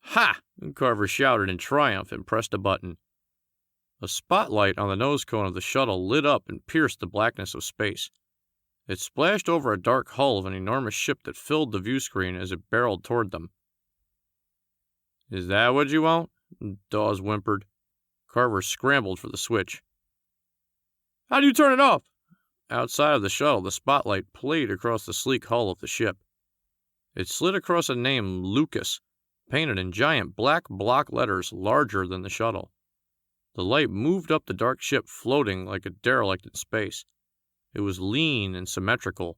Ha! Carver shouted in triumph and pressed a button. A spotlight on the nose cone of the shuttle lit up and pierced the blackness of space. It splashed over a dark hull of an enormous ship that filled the view screen as it barreled toward them. Is that what you want? Dawes whimpered. Carver scrambled for the switch. How do you turn it off? Outside of the shuttle, the spotlight played across the sleek hull of the ship. It slid across a name, Lucas, painted in giant black block letters larger than the shuttle. The light moved up the dark ship, floating like a derelict in space. It was lean and symmetrical,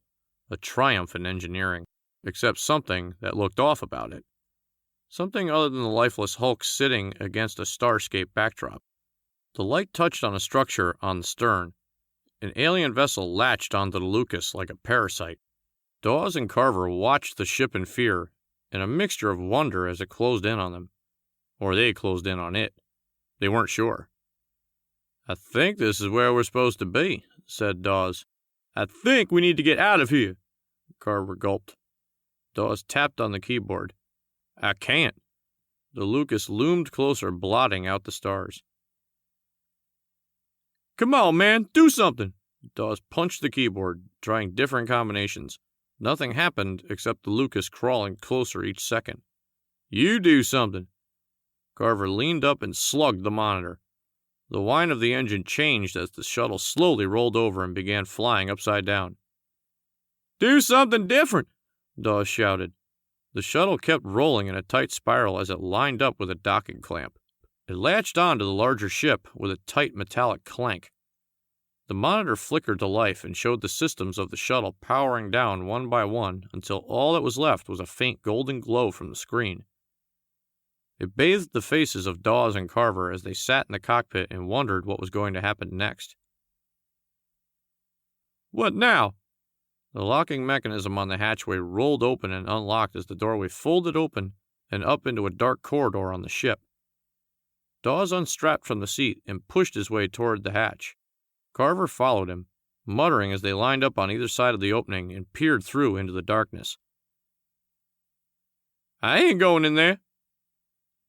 a triumph in engineering, except something that looked off about it. Something other than the lifeless hulk sitting against a starscape backdrop. The light touched on a structure on the stern. An alien vessel latched onto the Lucas like a parasite. Dawes and Carver watched the ship in fear, and a mixture of wonder as it closed in on them. Or they closed in on it. They weren't sure. I think this is where we're supposed to be, said Dawes. I think we need to get out of here. Carver gulped. Dawes tapped on the keyboard. I can't. The Lucas loomed closer, blotting out the stars. Come on, man, do something. Dawes punched the keyboard, trying different combinations. Nothing happened except the Lucas crawling closer each second. You do something. Carver leaned up and slugged the monitor. The whine of the engine changed as the shuttle slowly rolled over and began flying upside down. Do something different, Dawes shouted. The shuttle kept rolling in a tight spiral as it lined up with a docking clamp. It latched onto the larger ship with a tight metallic clank. The monitor flickered to life and showed the systems of the shuttle powering down one by one until all that was left was a faint golden glow from the screen. It bathed the faces of Dawes and Carver as they sat in the cockpit and wondered what was going to happen next. What now? The locking mechanism on the hatchway rolled open and unlocked as the doorway folded open and up into a dark corridor on the ship. Dawes unstrapped from the seat and pushed his way toward the hatch. Carver followed him, muttering as they lined up on either side of the opening and peered through into the darkness. I ain't going in there.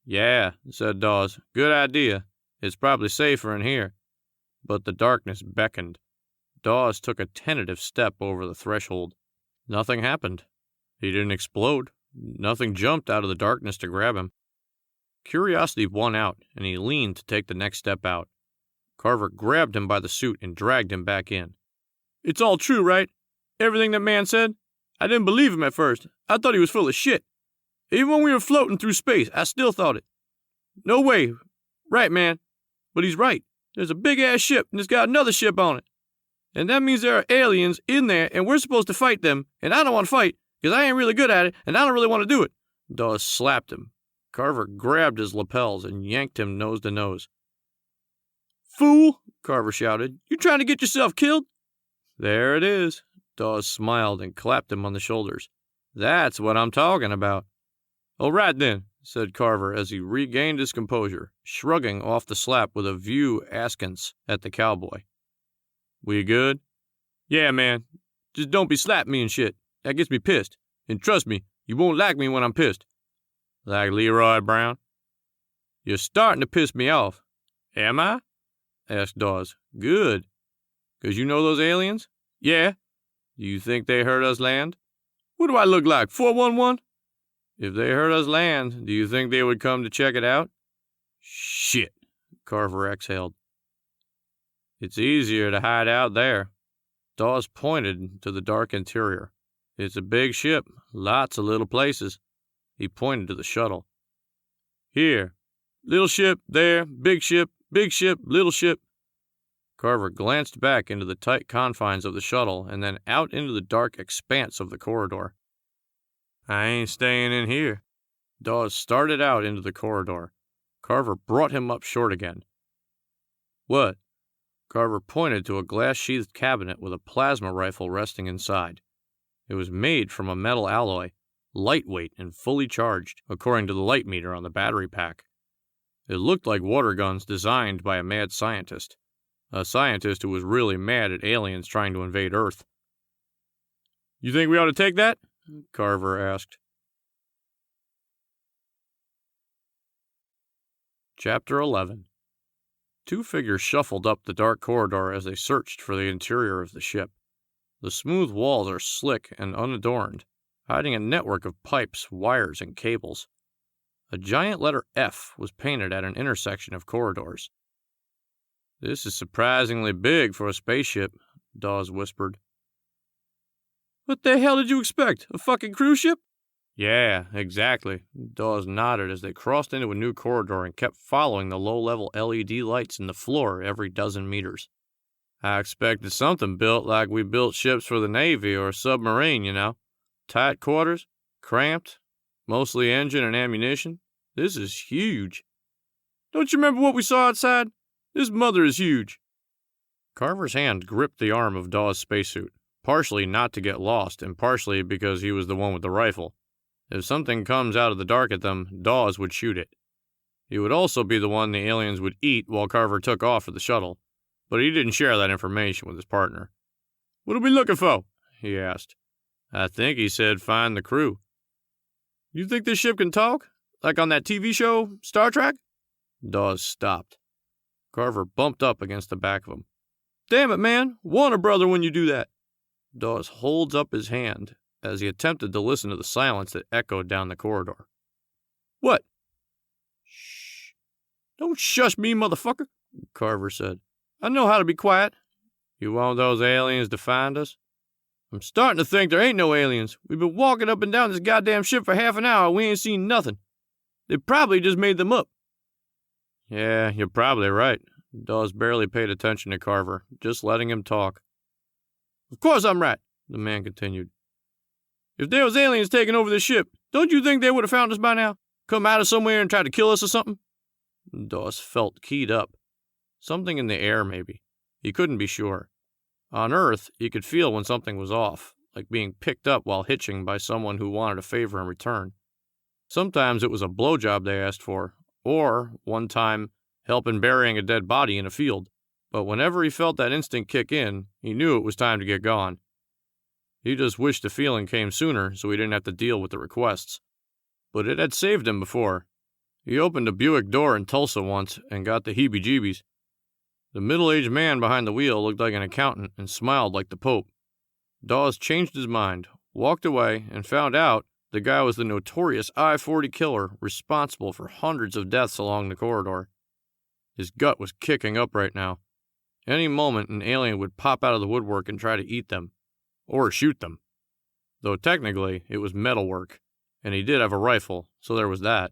Yeah, said Dawes. Good idea. It's probably safer in here. But the darkness beckoned. Dawes took a tentative step over the threshold. Nothing happened. He didn't explode. Nothing jumped out of the darkness to grab him. Curiosity won out, and he leaned to take the next step out. Carver grabbed him by the suit and dragged him back in. It's all true, right? Everything that man said? I didn't believe him at first. I thought he was full of shit. Even when we were floating through space, I still thought it. No way. Right, man. But he's right. There's a big-ass ship, and it's got another ship on it. And that means there are aliens in there, and we're supposed to fight them, and I don't want to fight, because I ain't really good at it, and I don't really want to do it. Dawes slapped him. Carver grabbed his lapels and yanked him nose to nose. Fool, Carver shouted. You trying to get yourself killed? There it is. Dawes smiled and clapped him on the shoulders. That's what I'm talking about. All right then, said Carver as he regained his composure, shrugging off the slap with a view askance at the cowboy. We good? Yeah, man. Just don't be slapping me and shit. That gets me pissed. And trust me, you won't like me when I'm pissed. Like Leroy Brown? You're starting to piss me off. Am I? Asked Dawes. Good. 'Cause you know those aliens? Yeah. Do you think they heard us land? What do I look like, 411? If they heard us land, do you think they would come to check it out? Shit, Carver exhaled. It's easier to hide out there. Dawes pointed to the dark interior. It's a big ship, lots of little places. He pointed to the shuttle. Here, little ship, there, big ship, little ship. Carver glanced back into the tight confines of the shuttle and then out into the dark expanse of the corridor. I ain't staying in here. Dawes started out into the corridor. Carver brought him up short again. What? Carver pointed to a glass-sheathed cabinet with a plasma rifle resting inside. It was made from a metal alloy, lightweight and fully charged, according to the light meter on the battery pack. It looked like water guns designed by a mad scientist. A scientist who was really mad at aliens trying to invade Earth. You think we ought to take that? Carver asked. Chapter 11. Two figures shuffled up the dark corridor as they searched for the interior of the ship. The smooth walls are slick and unadorned, hiding a network of pipes, wires, and cables. A giant letter F was painted at an intersection of corridors. This is surprisingly big for a spaceship, Dawes whispered. What the hell did you expect? A fucking cruise ship? Yeah, exactly. Dawes nodded as they crossed into a new corridor and kept following the low-level LED lights in the floor every dozen meters. I expected something built like we built ships for the Navy or a submarine, you know. Tight quarters, cramped, mostly engine and ammunition. This is huge. Don't you remember what we saw outside? This mother is huge. Carver's hand gripped the arm of Dawes' spacesuit, partially not to get lost and partially because he was the one with the rifle. If something comes out of the dark at them, Dawes would shoot it. He would also be the one the aliens would eat while Carver took off for the shuttle, but he didn't share that information with his partner. What are we looking for? He asked. I think he said find the crew. You think this ship can talk? Like on that TV show, Star Trek? Dawes stopped. Carver bumped up against the back of him. Damn it, man. Warn a brother when you do that. Dawes holds up his hand as he attempted to listen to the silence that echoed down the corridor. What? Shh. Don't shush me, motherfucker, Carver said. I know how to be quiet. You want those aliens to find us? I'm starting to think there ain't no aliens. We've been walking up and down this goddamn ship for half an hour and we ain't seen nothing. They probably just made them up. Yeah, you're probably right. Dawes barely paid attention to Carver, just letting him talk. Of course I'm right, the man continued. If there was aliens taking over this ship, don't you think they would have found us by now? Come out of somewhere and try to kill us or something? Dawes felt keyed up. Something in the air, maybe. He couldn't be sure. On Earth, he could feel when something was off, like being picked up while hitching by someone who wanted a favor in return. Sometimes it was a blowjob they asked for, or, one time, help in burying a dead body in a field. But whenever he felt that instinct kick in, he knew it was time to get gone. He just wished the feeling came sooner so he didn't have to deal with the requests. But it had saved him before. He opened a Buick door in Tulsa once and got the heebie-jeebies. The middle-aged man behind the wheel looked like an accountant and smiled like the Pope. Dawes changed his mind, walked away, and found out the guy was the notorious I-40 killer responsible for hundreds of deaths along the corridor. His gut was kicking up right now. Any moment an alien would pop out of the woodwork and try to eat them. Or shoot them. Though technically it was metalwork, and he did have a rifle, so there was that.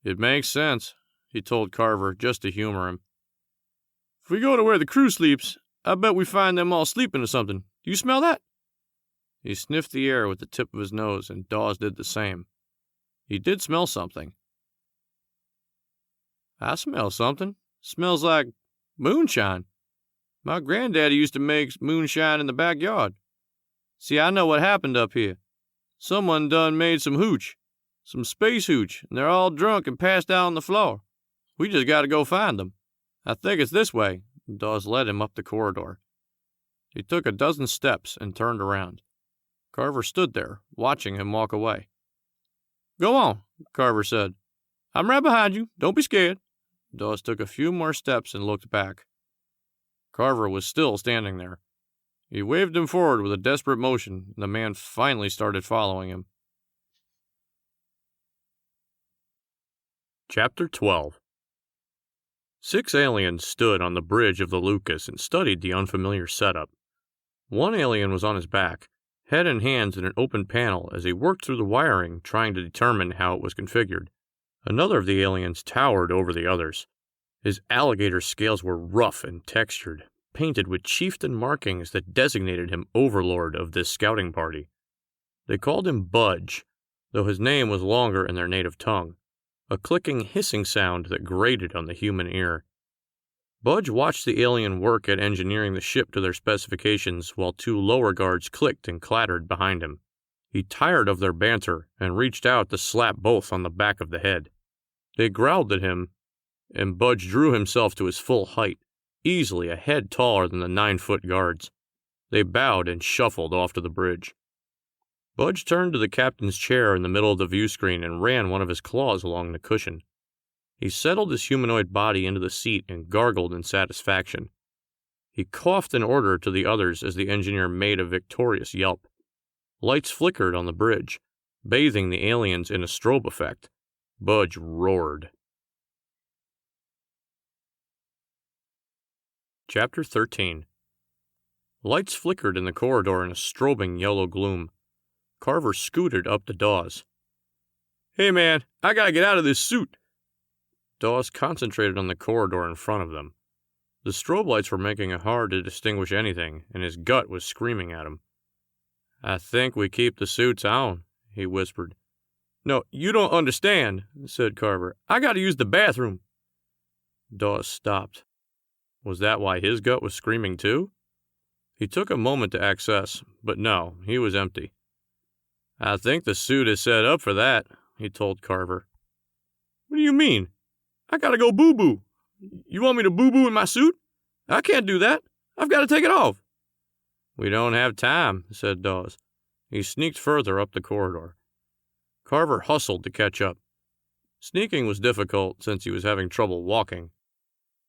It makes sense, he told Carver just to humor him. If we go to where the crew sleeps, I bet we find them all sleeping or something. Do you smell that? He sniffed the air with the tip of his nose, and Dawes did the same. He did smell something. I smell something. Smells like moonshine. My granddaddy used to make moonshine in the backyard. See, I know what happened up here. Someone done made some hooch. Some space hooch, and they're all drunk and passed out on the floor. We just gotta go find them. I think it's this way. Dawes led him up the corridor. He took a dozen steps and turned around. Carver stood there, watching him walk away. Go on, Carver said. I'm right behind you. Don't be scared. Dawes took a few more steps and looked back. Carver was still standing there. He waved him forward with a desperate motion, and the man finally started following him. Chapter 12. 6 aliens stood on the bridge of the Lucas and studied the unfamiliar setup. One alien was on his back, head and hands in an open panel as he worked through the wiring, trying to determine how it was configured. Another of the aliens towered over the others. His alligator scales were rough and textured, painted with chieftain markings that designated him overlord of this scouting party. They called him Budge, though his name was longer in their native tongue, a clicking, hissing sound that grated on the human ear. Budge watched the alien work at engineering the ship to their specifications while 2 lower guards clicked and clattered behind him. He tired of their banter and reached out to slap both on the back of the head. They growled at him, and Budge drew himself to his full height, easily a head taller than the 9-foot guards. They bowed and shuffled off to the bridge. Budge turned to the captain's chair in the middle of the view screen and ran one of his claws along the cushion. He settled his humanoid body into the seat and gargled in satisfaction. He coughed an order to the others as the engineer made a victorious yelp. Lights flickered on the bridge, bathing the aliens in a strobe effect. Budge roared. Chapter 13. Lights flickered in the corridor in a strobing yellow gloom. Carver scooted up to Dawes. Hey man, I gotta get out of this suit. Dawes concentrated on the corridor in front of them. The strobe lights were making it hard to distinguish anything, and his gut was screaming at him. I think we keep the suits on, he whispered. No, you don't understand, said Carver. I gotta use the bathroom. Dawes stopped. Was that why his gut was screaming too? He took a moment to access, but no, he was empty. I think the suit is set up for that, he told Carver. What do you mean? I gotta go boo-boo. You want me to boo-boo in my suit? I can't do that. I've got to take it off. We don't have time, said Dawes. He sneaked further up the corridor. Carver hustled to catch up. Sneaking was difficult since he was having trouble walking.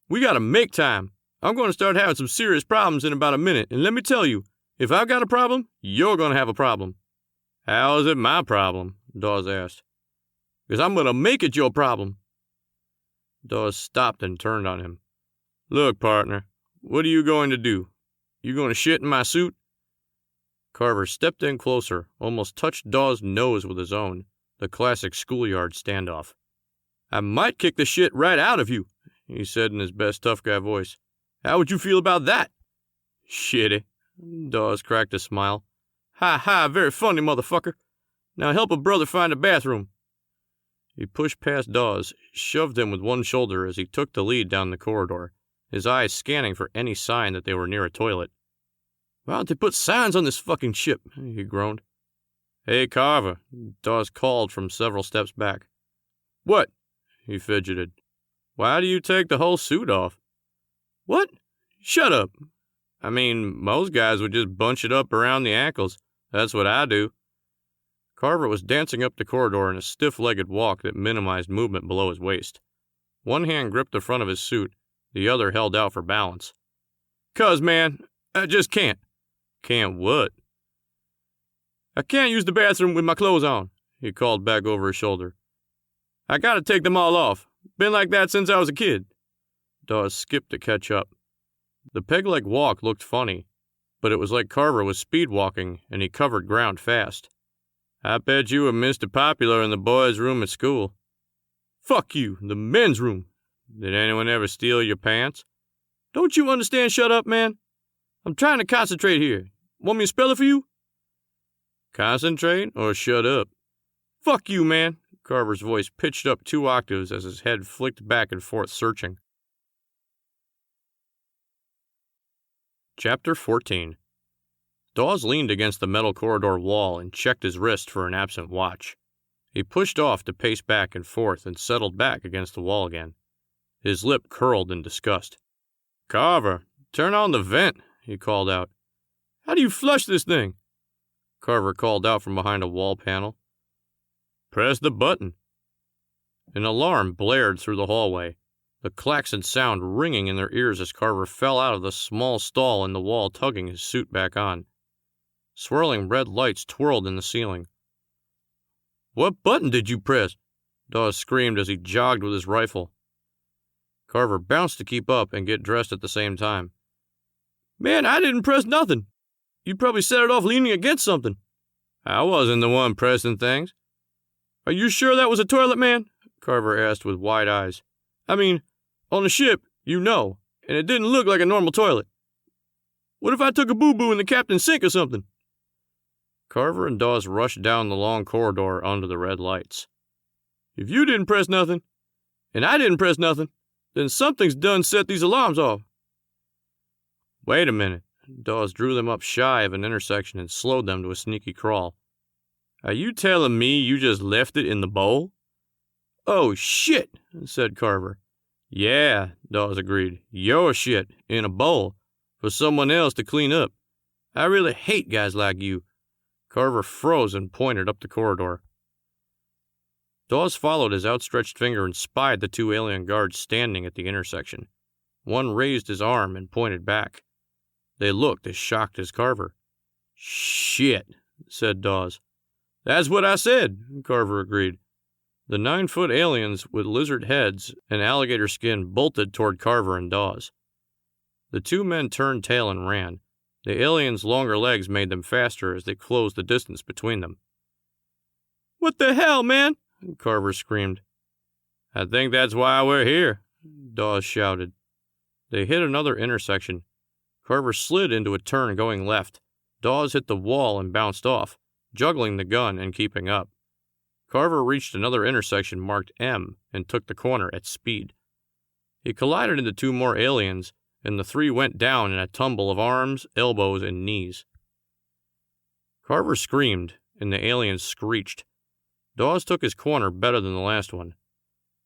We gotta make time. I'm going to start having some serious problems in about a minute, and let me tell you, if I've got a problem, you're going to have a problem." "How is it my problem?" Dawes asked. "Because I'm going to make it your problem." Dawes stopped and turned on him. "Look, partner, what are you going to do? You going to shit in my suit?" Carver stepped in closer, almost touched Dawes' nose with his own, the classic schoolyard standoff. "I might kick the shit right out of you," he said in his best tough guy voice. "How would you feel about that?" "Shitty." Dawes cracked a smile. "Ha ha, very funny, motherfucker. Now help a brother find a bathroom." He pushed past Dawes, shoved him with one shoulder as he took the lead down the corridor, his eyes scanning for any sign that they were near a toilet. "Why don't they put signs on this fucking ship?" he groaned. "Hey, Carver," Dawes called from several steps back. "What?" he fidgeted. "Why do you take the whole suit off?" "What? Shut up. I mean, most guys would just bunch it up around the ankles. That's what I do." Carver was dancing up the corridor in a stiff-legged walk that minimized movement below his waist. One hand gripped the front of his suit, the other held out for balance. "'Cause, man, I just can't." "Can't what?" "I can't use the bathroom with my clothes on," he called back over his shoulder. "I gotta take them all off. Been like that since I was a kid." Dawes skipped to catch up. The peg-leg walk looked funny, but it was like Carver was speed-walking, and he covered ground fast. "I bet you were Mr. Popular in the boys' room at school." "Fuck you, the men's room." "Did anyone ever steal your pants?" "Don't you understand? Shut up, man. I'm trying to concentrate here. Want me to spell it for you?" "Concentrate or shut up?" "Fuck you, man." Carver's voice pitched up 2 octaves as his head flicked back and forth searching. Chapter 14. Dawes leaned against the metal corridor wall and checked his wrist for an absent watch. He pushed off to pace back and forth and settled back against the wall again. His lip curled in disgust. "Carver, turn on the vent," he called out. "How do you flush this thing?" Carver called out from behind a wall panel. "Press the button." An alarm blared through the hallway, the klaxon sound ringing in their ears as Carver fell out of the small stall in the wall, tugging his suit back on. Swirling red lights twirled in the ceiling. "What button did you press?" Dawes screamed as he jogged with his rifle. Carver bounced to keep up and get dressed at the same time. "Man, I didn't press nothing. You probably set it off leaning against something." "I wasn't the one pressing things." "Are you sure that was a toilet, man?" Carver asked with wide eyes. "I mean, on the ship, you know, and it didn't look like a normal toilet. What if I took a boo-boo in the captain's sink or something?" Carver and Dawes rushed down the long corridor under the red lights. "If you didn't press nothing, and I didn't press nothing, then something's done set these alarms off." "Wait a minute." Dawes drew them up shy of an intersection and slowed them to a sneaky crawl. "Are you telling me you just left it in the bowl?" "Oh, shit," said Carver. "Yeah," Dawes agreed. "Your shit, in a bowl, for someone else to clean up. I really hate guys like you." Carver froze and pointed up the corridor. Dawes followed his outstretched finger and spied the 2 alien guards standing at the intersection. One raised his arm and pointed back. They looked as shocked as Carver. "Shit," said Dawes. "That's what I said," Carver agreed. The 9-foot aliens with lizard heads and alligator skin bolted toward Carver and Dawes. The 2 men turned tail and ran. The aliens' longer legs made them faster as they closed the distance between them. "What the hell, man?" Carver screamed. "I think that's why we're here," Dawes shouted. They hit another intersection. Carver slid into a turn going left. Dawes hit the wall and bounced off, juggling the gun and keeping up. Carver reached another intersection marked M and took the corner at speed. He collided into 2 more aliens, and the 3 went down in a tumble of arms, elbows, and knees. Carver screamed, and the aliens screeched. Dawes took his corner better than the last one.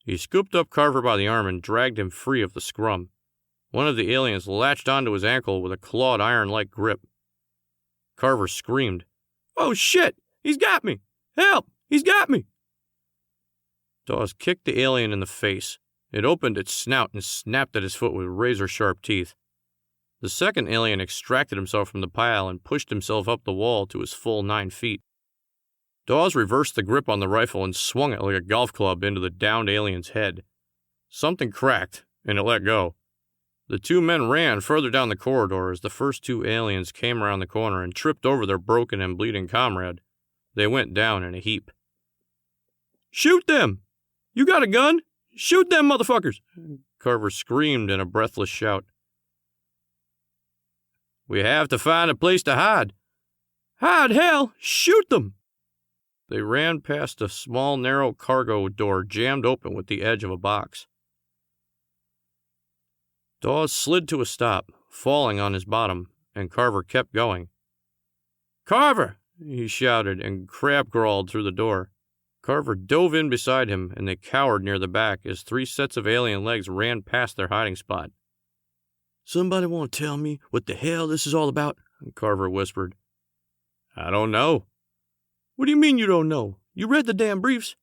He scooped up Carver by the arm and dragged him free of the scrum. One of the aliens latched onto his ankle with a clawed iron-like grip. Carver screamed. "Oh, shit! He's got me! Help! He's got me!" Dawes kicked the alien in the face. It opened its snout and snapped at his foot with razor-sharp teeth. The second alien extracted himself from the pile and pushed himself up the wall to his full 9 feet. Dawes reversed the grip on the rifle and swung it like a golf club into the downed alien's head. Something cracked, and it let go. The two men ran further down the corridor as the first 2 aliens came around the corner and tripped over their broken and bleeding comrade. They went down in a heap. "Shoot them! You got a gun? Shoot them motherfuckers!" Carver screamed in a breathless shout. "We have to find a place to hide." "Hide, hell! Shoot them!" They ran past a small, narrow cargo door jammed open with the edge of a box. Dawes slid to a stop, falling on his bottom, and Carver kept going. "Carver!" he shouted, and crab-crawled through the door. Carver dove in beside him, and they cowered near the back as 3 sets of alien legs ran past their hiding spot. "Somebody want to tell me what the hell this is all about?" Carver whispered. "I don't know." "What do you mean you don't know? You read the damn briefs."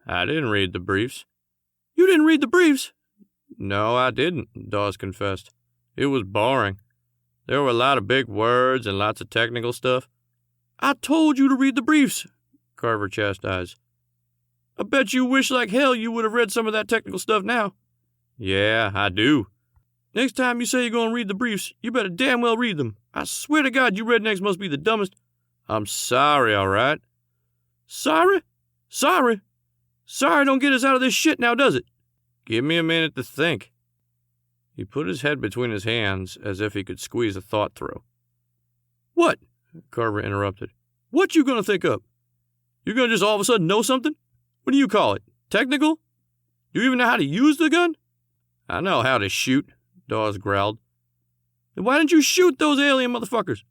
"I didn't read the briefs." "You didn't read the briefs?" "No, I didn't," Dawes confessed. "It was boring. There were a lot of big words and lots of technical stuff." "I told you to read the briefs," Carver chastised. "I bet you wish like hell you would have read some of that technical stuff now." "Yeah, I do." "Next time you say you're going to read the briefs, you better damn well read them. I swear to God, you rednecks must be the dumbest." "I'm sorry, all right." "Sorry? Sorry? Sorry don't get us out of this shit now, does it?" "Give me a minute to think." He put his head between his hands as if he could squeeze a thought through. "What?" Carver interrupted. "What you gonna think up? You're gonna just all of a sudden know something? What do you call it? Technical? Do you even know how to use the gun?" "I know how to shoot," Dawes growled. "Then why didn't you shoot those alien motherfuckers?"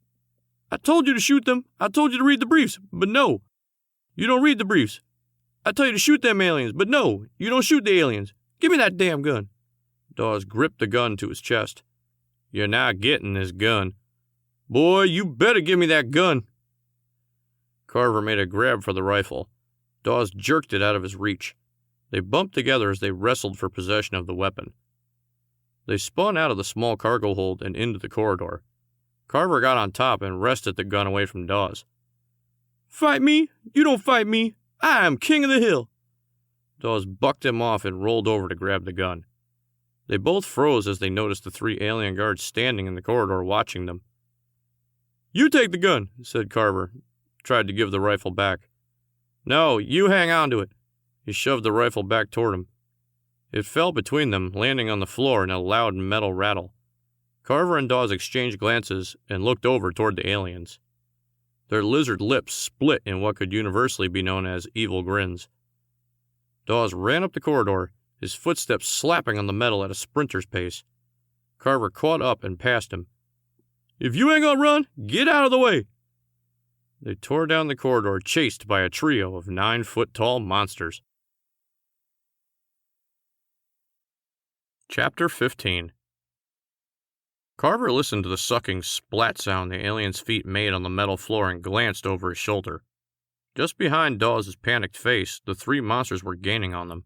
"I told you to shoot them. I told you to read the briefs, but no. You don't read the briefs. I tell you to shoot them aliens, but no, you don't shoot the aliens. Give me that damn gun." Dawes gripped the gun to his chest. "You're not getting this gun." "Boy, you better give me that gun." Carver made a grab for the rifle. Dawes jerked it out of his reach. They bumped together as they wrestled for possession of the weapon. They spun out of the small cargo hold and into the corridor. Carver got on top and wrested the gun away from Dawes. "Fight me? You don't fight me. I am king of the hill." Dawes bucked him off and rolled over to grab the gun. They both froze as they noticed the 3 alien guards standing in the corridor watching them. "You take the gun," said Carver. Tried to give the rifle back. "No, you hang on to it." He shoved the rifle back toward him. It fell between them, landing on the floor in a loud metal rattle. Carver and Dawes exchanged glances and looked over toward the aliens. Their lizard lips split in what could universally be known as evil grins. Dawes ran up the corridor, his footsteps slapping on the metal at a sprinter's pace. Carver caught up and passed him. "If you ain't gonna run, get out of the way." They tore down the corridor, chased by a trio of 9-foot-tall monsters. Chapter 15. Carver listened to the sucking splat sound the alien's feet made on the metal floor and glanced over his shoulder. Just behind Dawes' panicked face, the 3 monsters were gaining on them.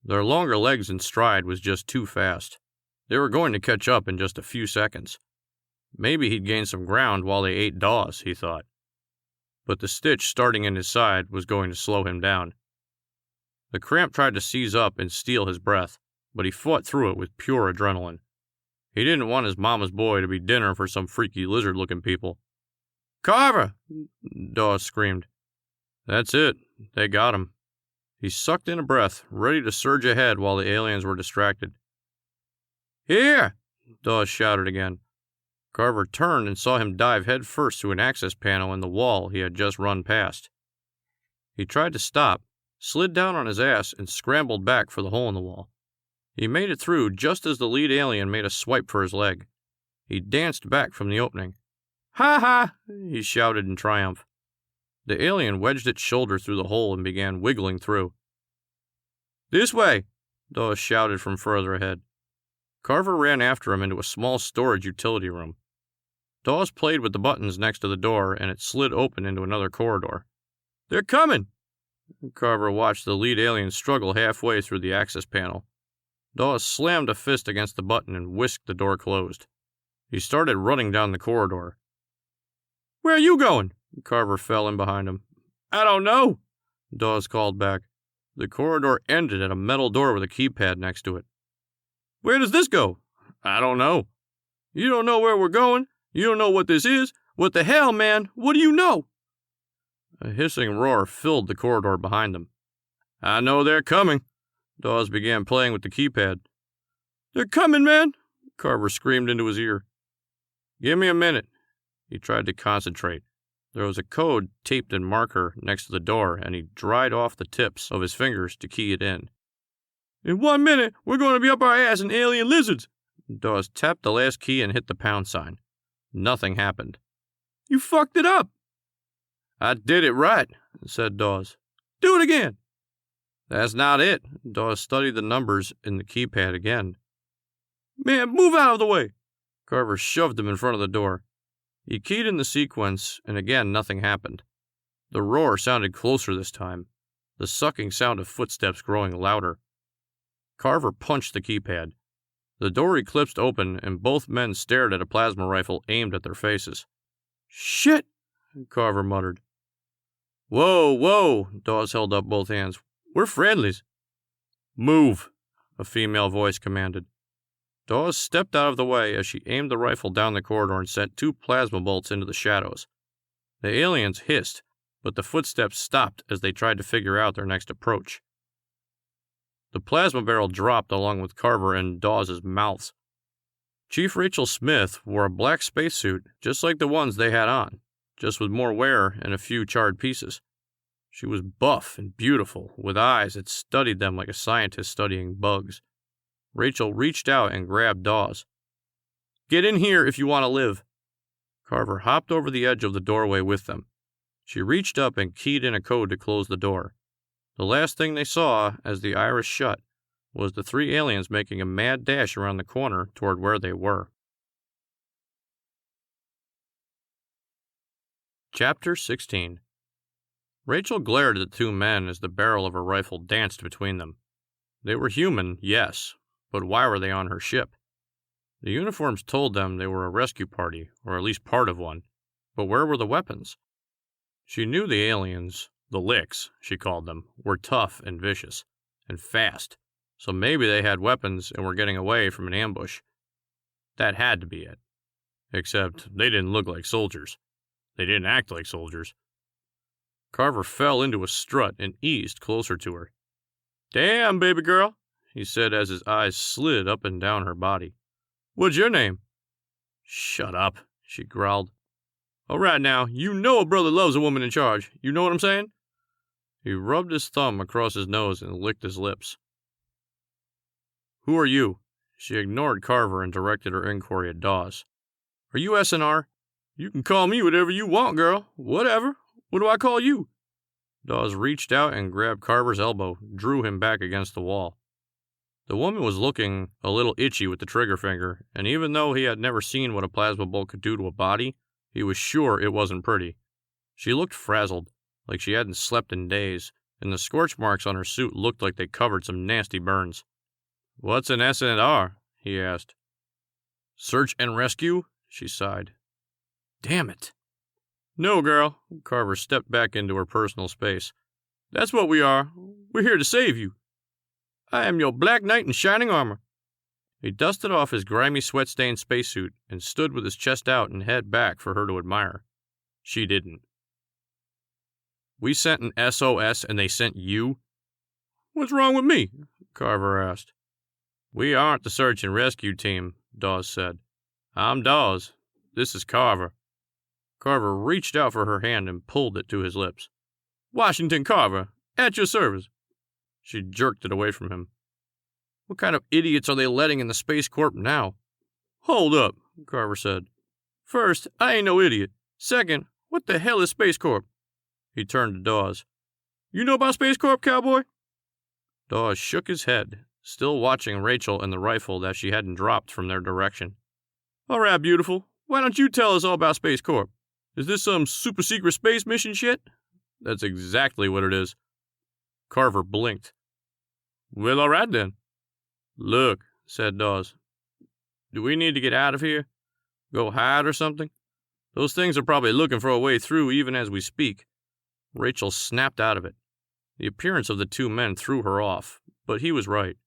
Their longer legs and stride was just too fast. They were going to catch up in just a few seconds. Maybe he'd gain some ground while they ate Dawes, he thought. But the stitch starting in his side was going to slow him down. The cramp tried to seize up and steal his breath, but he fought through it with pure adrenaline. He didn't want his mama's boy to be dinner for some freaky lizard-looking people. "Carver!" Dawes screamed. That's it. They got him. He sucked in a breath, ready to surge ahead while the aliens were distracted. "Here!" Dawes shouted again. Carver turned and saw him dive headfirst through an access panel in the wall he had just run past. He tried to stop, slid down on his ass, and scrambled back for the hole in the wall. He made it through just as the lead alien made a swipe for his leg. He danced back from the opening. "Ha ha!" he shouted in triumph. The alien wedged its shoulder through the hole and began wiggling through. "This way!" Dawes shouted from further ahead. Carver ran after him into a small storage utility room. Dawes played with the buttons next to the door, and it slid open into another corridor. "They're coming!" Carver watched the lead alien struggle halfway through the access panel. Dawes slammed a fist against the button and whisked the door closed. He started running down the corridor. "Where are you going?" Carver fell in behind him. "I don't know," Dawes called back. The corridor ended at a metal door with a keypad next to it. "Where does this go?" "I don't know." "You don't know where we're going? You don't know what this is? What the hell, man? What do you know?" A hissing roar filled the corridor behind them. "I know they're coming." Dawes began playing with the keypad. "They're coming, man!" Carver screamed into his ear. "Give me a minute." He tried to concentrate. There was a code taped in marker next to the door, and he dried off the tips of his fingers to key it in. "In 1 minute, we're going to be up our ass in alien lizards." Dawes tapped the last key and hit the pound sign. Nothing happened. "You fucked it up." "I did it right," said Dawes. "Do it again." "That's not it." Dawes studied the numbers in the keypad again. "Man, move out of the way." Carver shoved him in front of the door. He keyed in the sequence, and again nothing happened. The roar sounded closer this time, the sucking sound of footsteps growing louder. Carver punched the keypad. The door eclipsed open, and both men stared at a plasma rifle aimed at their faces. "Shit!" Carver muttered. "Whoa, whoa!" Dawes held up both hands. "We're friendlies." "Move!" a female voice commanded. Dawes stepped out of the way as she aimed the rifle down the corridor and sent 2 plasma bolts into the shadows. The aliens hissed, but the footsteps stopped as they tried to figure out their next approach. The plasma barrel dropped along with Carver and Dawes' mouths. Chief Rachel Smith wore a black spacesuit just like the ones they had on, just with more wear and a few charred pieces. She was buff and beautiful, with eyes that studied them like a scientist studying bugs. Rachel reached out and grabbed Dawes. "Get in here if you want to live." Carver hopped over the edge of the doorway with them. She reached up and keyed in a code to close the door. The last thing they saw, as the iris shut, was the 3 aliens making a mad dash around the corner toward where they were. Chapter 16. Rachel glared at the 2 men as the barrel of her rifle danced between them. They were human, yes, but why were they on her ship? The uniforms told them they were a rescue party, or at least part of one, but where were the weapons? She knew the aliens, the licks, she called them, were tough and vicious, and fast, so maybe they had weapons and were getting away from an ambush. That had to be it. Except they didn't look like soldiers. They didn't act like soldiers. Carver fell into a strut and eased closer to her. "Damn, baby girl," he said as his eyes slid up and down her body. "What's your name?" "Shut up," she growled. "All right now, you know a brother loves a woman in charge. You know what I'm saying?" He rubbed his thumb across his nose and licked his lips. "Who are you?" She ignored Carver and directed her inquiry at Dawes. "Are you SNR?" "You can call me whatever you want, girl. Whatever. What do I call you?" Dawes reached out and grabbed Carver's elbow, drew him back against the wall. The woman was looking a little itchy with the trigger finger, and even though he had never seen what a plasma bolt could do to a body, he was sure it wasn't pretty. She looked frazzled, like she hadn't slept in days, and the scorch marks on her suit looked like they covered some nasty burns. "What's an S&R?" he asked. "Search and rescue?" she sighed. "Damn it." "No, girl." Carver stepped back into her personal space. "That's what we are. We're here to save you. I am your Black Knight in shining armor." He dusted off his grimy, sweat-stained spacesuit and stood with his chest out and head back for her to admire. She didn't. "We sent an SOS and they sent you?" "What's wrong with me?" Carver asked. "We aren't the search and rescue team," Dawes said. "I'm Dawes. This is Carver." Carver reached out for her hand and pulled it to his lips. "Washington Carver, at your service." She jerked it away from him. "What kind of idiots are they letting in the Space Corp now?" "Hold up," Carver said. "First, I ain't no idiot. Second, what the hell is Space Corp?" He turned to Dawes. "You know about Space Corp, cowboy?" Dawes shook his head, still watching Rachel and the rifle that she hadn't dropped from their direction. "All right, beautiful. Why don't you tell us all about Space Corp? Is this some super-secret space mission shit?" "That's exactly what it is." Carver blinked. "Well, all right then." "Look," said Dawes. "Do we need to get out of here?" Go hide or something? Those things are probably looking for a way through even as we speak." Rachel snapped out of it. The appearance of the two men threw her off, but he was right.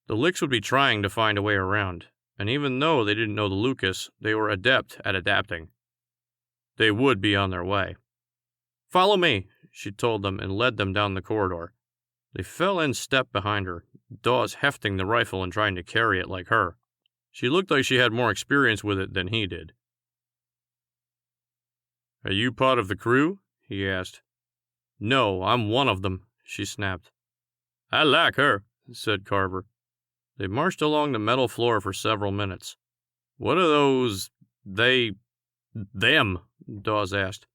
The Licks would be trying to find a way around, and even though they didn't know the Lucas, they were adept at adapting. They would be on their way. "Follow me," she told them and led them down the corridor. They fell in step behind her, Dawes hefting the rifle and trying to carry it like her. She looked like she had more experience with it than he did. "Are you part of the crew?" he asked. "No, I'm one of them," she snapped. "I like her," said Carver. They marched along the metal floor for several minutes. "What are those, them?" Dawes asked.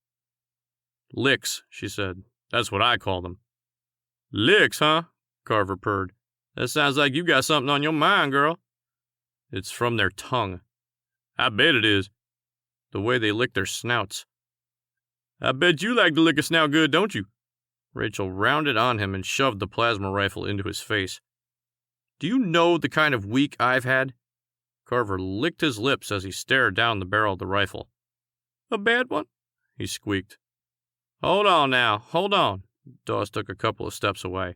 "Licks," she said. "That's what I call them." "Licks, huh?" Carver purred. "That sounds like you got something on your mind, girl." "It's from their tongue." "I bet it is." "The way they lick their snouts." "I bet you like to lick a snout good, don't you?" Rachel rounded on him and shoved the plasma rifle into his face. "Do you know the kind of week I've had?" Carver licked his lips as he stared down the barrel of the rifle. "A bad one?" he squeaked. "Hold on now, hold on." Dawes took a couple of steps away.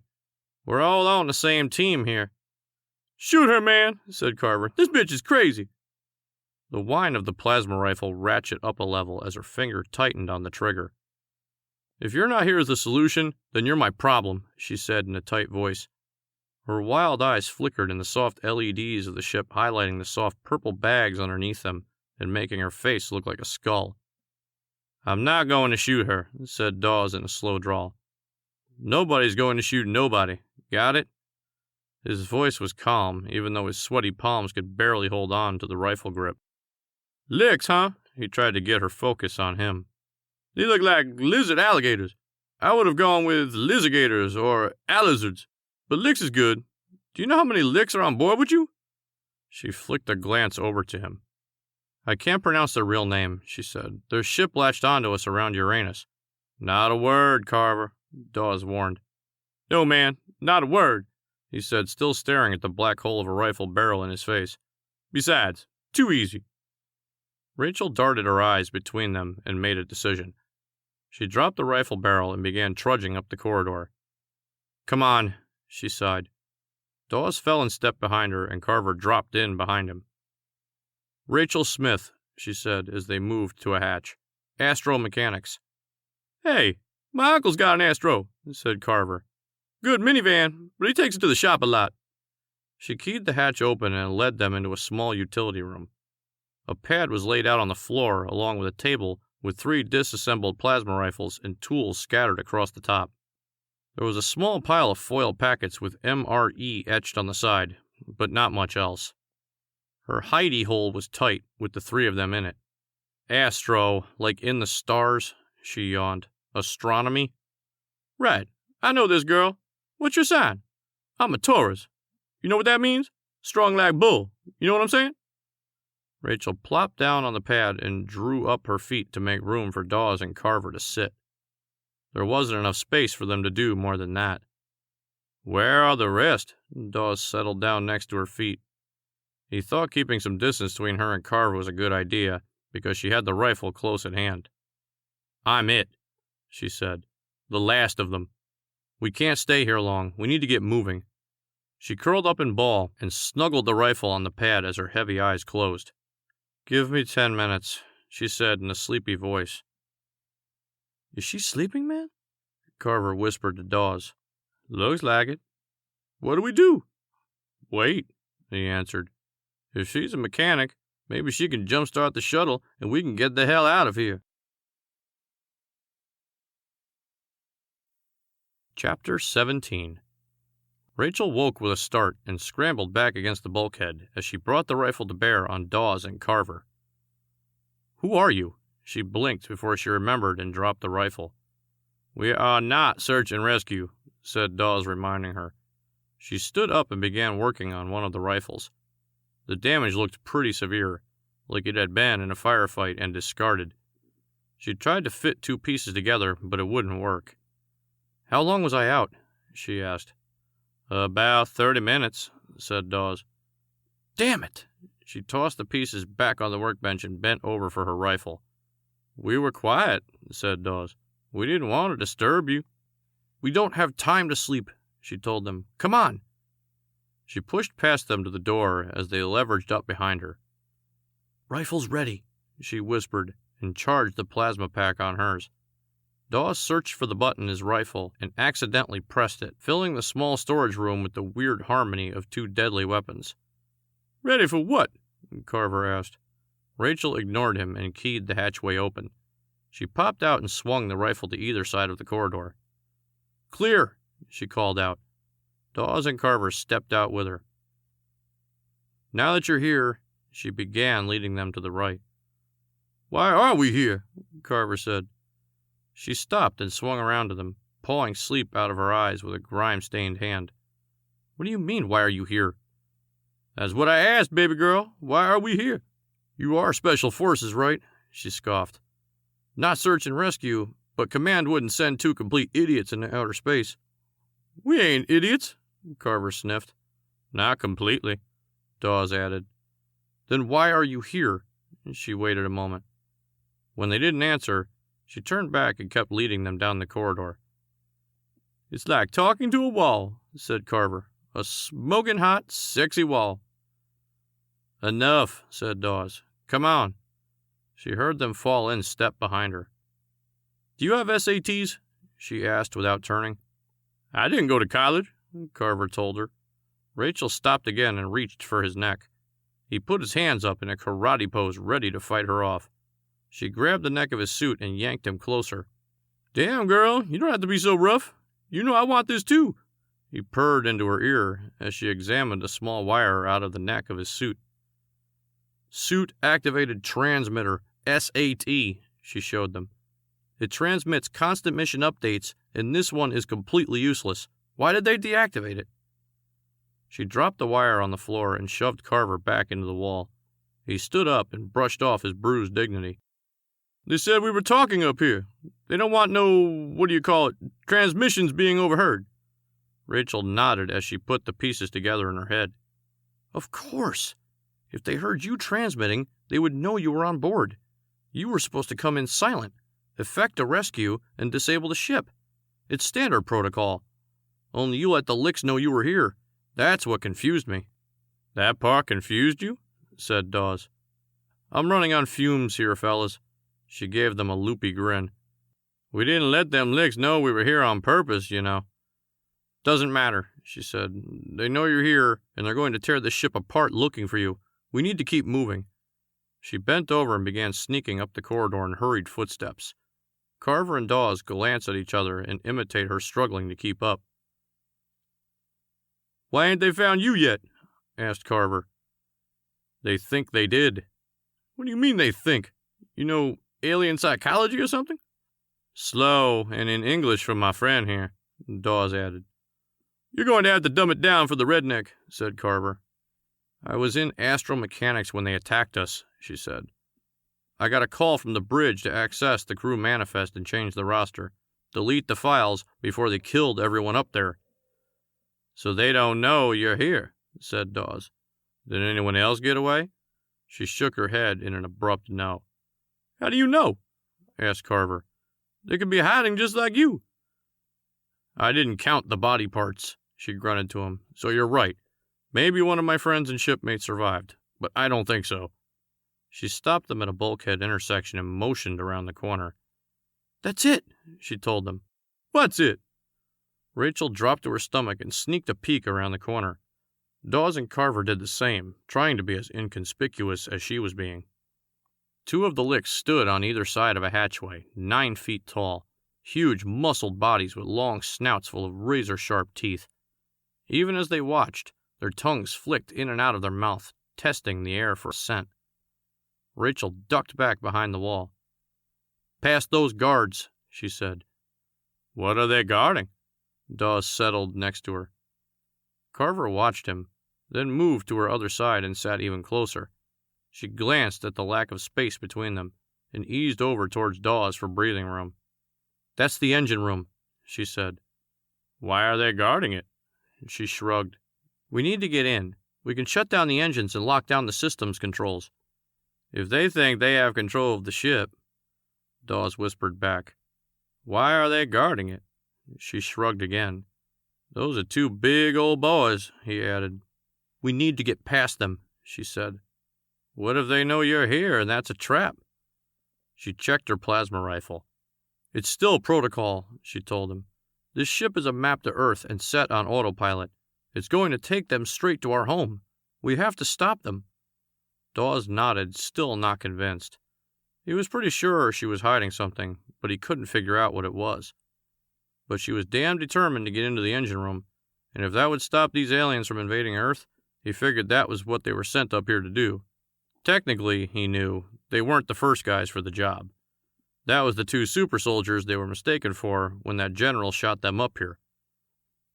"We're all on the same team here." "Shoot her, man," said Carver. "This bitch is crazy." The whine of the plasma rifle ratcheted up a level as her finger tightened on the trigger. "If you're not here as the solution, then you're my problem," she said in a tight voice. Her wild eyes flickered in the soft LEDs of the ship, highlighting the soft purple bags underneath them and making her face look like a skull. "I'm not going to shoot her," said Dawes in a slow drawl. "Nobody's going to shoot nobody. Got it?" His voice was calm, even though his sweaty palms could barely hold on to the rifle grip. "Licks, huh?" He tried to get her focus on him. "They look like lizard alligators. I would have gone with lizargators or alizards, but licks is good. Do you know how many licks are on board with you?" She flicked a glance over to him. "I can't pronounce their real name," she said. "Their ship latched onto us around Uranus." "Not a word, Carver," Dawes warned. "No, man, not a word," he said, still staring at the black hole of a rifle barrel in his face. "Besides, too easy." Rachel darted her eyes between them and made a decision. She dropped the rifle barrel and began trudging up the corridor. "Come on," she sighed. Dawes fell in step behind her, and Carver dropped in behind him. "Rachel Smith," she said as they moved to a hatch. "Astro Mechanics." "Hey, my uncle's got an Astro," said Carver. "Good minivan, but he takes it to the shop a lot." She keyed the hatch open and led them into a small utility room. A pad was laid out on the floor, along with a table with 3 disassembled plasma rifles and tools scattered across the top. There was a small pile of foil packets with MRE etched on the side, but not much else. Her hidey hole was tight, with the 3 of them in it. "Astro, like in the stars," she yawned. "Astronomy?" "Right. I know this girl. What's your sign?" "I'm a Taurus. You know what that means? Strong like bull. You know what I'm saying?" Rachel plopped down on the pad and drew up her feet to make room for Dawes and Carver to sit. There wasn't enough space for them to do more than that. "Where are the rest?" Dawes settled down next to her feet. He thought keeping some distance between her and Carver was a good idea, because she had the rifle close at hand. "I'm it," she said. "The last of them. We can't stay here long. We need to get moving." She curled up in ball and snuggled the rifle on the pad as her heavy eyes closed. "Give me 10 minutes, she said in a sleepy voice. "Is she sleeping, man?" Carver whispered to Dawes. "Looks like it." "What do we do?" "Wait," he answered. "If she's a mechanic, maybe she can jumpstart the shuttle and we can get the hell out of here." Chapter 17. Rachel woke with a start and scrambled back against the bulkhead as she brought the rifle to bear on Dawes and Carver. "Who are you?" She blinked before she remembered and dropped the rifle. "We are not search and rescue," said Dawes, reminding her. She stood up and began working on one of the rifles. The damage looked pretty severe, like it had been in a firefight and discarded. She tried to fit 2 pieces together, but it wouldn't work. "How long was I out?" she asked. "About 30 minutes, said Dawes. "Damn it!" She tossed the pieces back on the workbench and bent over for her rifle. "We were quiet," said Dawes. "We didn't want to disturb you." "We don't have time to sleep," she told them. "Come on." She pushed past them to the door as they leveraged up behind her. "Rifle's ready," she whispered, and charged the plasma pack on hers. Dawes searched for the button in his rifle and accidentally pressed it, filling the small storage room with the weird harmony of two deadly weapons. "Ready for what?" Carver asked. Rachel ignored him and keyed the hatchway open. She popped out and swung the rifle to either side of the corridor. "Clear," she called out. Dawes and Carver stepped out with her. "Now that you're here," she began, leading them to the right. "Why are we here?" Carver said. She stopped and swung around to them, pawing sleep out of her eyes with a grime-stained hand. "What do you mean, why are you here?" "That's what I asked, baby girl. Why are we here?" "You are Special Forces, right?" she scoffed. "Not search and rescue, but Command wouldn't send two complete idiots into outer space." "We ain't idiots," Carver sniffed. "Not completely," Dawes added. "Then why are you here?" She waited a moment. When they didn't answer, she turned back and kept leading them down the corridor. "It's like talking to a wall," said Carver. "A smoking hot, sexy wall." "Enough," said Dawes. "Come on." She heard them fall in step behind her. "Do you have SATs?" she asked without turning. "I didn't go to college," Carver told her. Rachel stopped again and reached for his neck. He put his hands up in a karate pose, ready to fight her off. She grabbed the neck of his suit and yanked him closer. "Damn, girl, you don't have to be so rough. You know I want this too." He purred into her ear as she examined a small wire out of the neck of his suit. "Suit-activated transmitter, SAT," she showed them. "It transmits constant mission updates, and this one is completely useless. Why did they deactivate it?" She dropped the wire on the floor and shoved Carver back into the wall. He stood up and brushed off his bruised dignity. "They said we were talking up here. They don't want no, transmissions being overheard." Rachel nodded as she put the pieces together in her head. "Of course. If they heard you transmitting, they would know you were on board. You were supposed to come in silent, effect a rescue, and disable the ship. It's standard protocol. Only you let the licks know you were here. That's what confused me." "That part confused you?" said Dawes. "I'm running on fumes here, fellas." She gave them a loopy grin. "We didn't let them licks know we were here on purpose, you know." "Doesn't matter," she said. "They know you're here, and they're going to tear this ship apart looking for you. We need to keep moving." She bent over and began sneaking up the corridor in hurried footsteps. Carver and Dawes glanced at each other and imitate her struggling to keep up. "Why ain't they found you yet?" asked Carver. "They think they did." "What do you mean they think? You know, alien psychology or something?" "Slow, and in English from my friend here," Dawes added. "You're going to have to dumb it down for the redneck," said Carver. "I was in astral mechanics when they attacked us," she said. "I got a call from the bridge to access the crew manifest and change the roster, delete the files before they killed everyone up there." "So they don't know you're here," said Dawes. "Did anyone else get away?" She shook her head in an abrupt no. "How do you know?" asked Carver. "They could be hiding just like you." "I didn't count the body parts," she grunted to him. "So you're right. Maybe one of my friends and shipmates survived, but I don't think so." She stopped them at a bulkhead intersection and motioned around the corner. "That's it," she told them. "What's it?" Rachel dropped to her stomach and sneaked a peek around the corner. Dawes and Carver did the same, trying to be as inconspicuous as she was being. Two of the licks stood on either side of a hatchway, 9 feet tall, huge muscled bodies with long snouts full of razor-sharp teeth. Even as they watched, their tongues flicked in and out of their mouth, testing the air for scent. Rachel ducked back behind the wall. "Past those guards," she said. "What are they guarding?" Dawes settled next to her. Carver watched him, then moved to her other side and sat even closer. She glanced at the lack of space between them and eased over towards Dawes for breathing room. "That's the engine room," she said. "Why are they guarding it?" She shrugged. "We need to get in. We can shut down the engines and lock down the system's controls." "If they think they have control of the ship," Dawes whispered back, "why are they guarding it?" She shrugged again. "Those are two big old boys," he added. "We need to get past them," she said. "What if they know you're here and that's a trap?" She checked her plasma rifle. "It's still protocol," she told him. "This ship is a map to Earth and set on autopilot. It's going to take them straight to our home. We have to stop them." Dawes nodded, still not convinced. He was pretty sure she was hiding something, but he couldn't figure out what it was. But she was damn determined to get into the engine room, and if that would stop these aliens from invading Earth, he figured that was what they were sent up here to do. Technically, he knew, they weren't the first guys for the job. That was the two super soldiers they were mistaken for when that general shot them up here.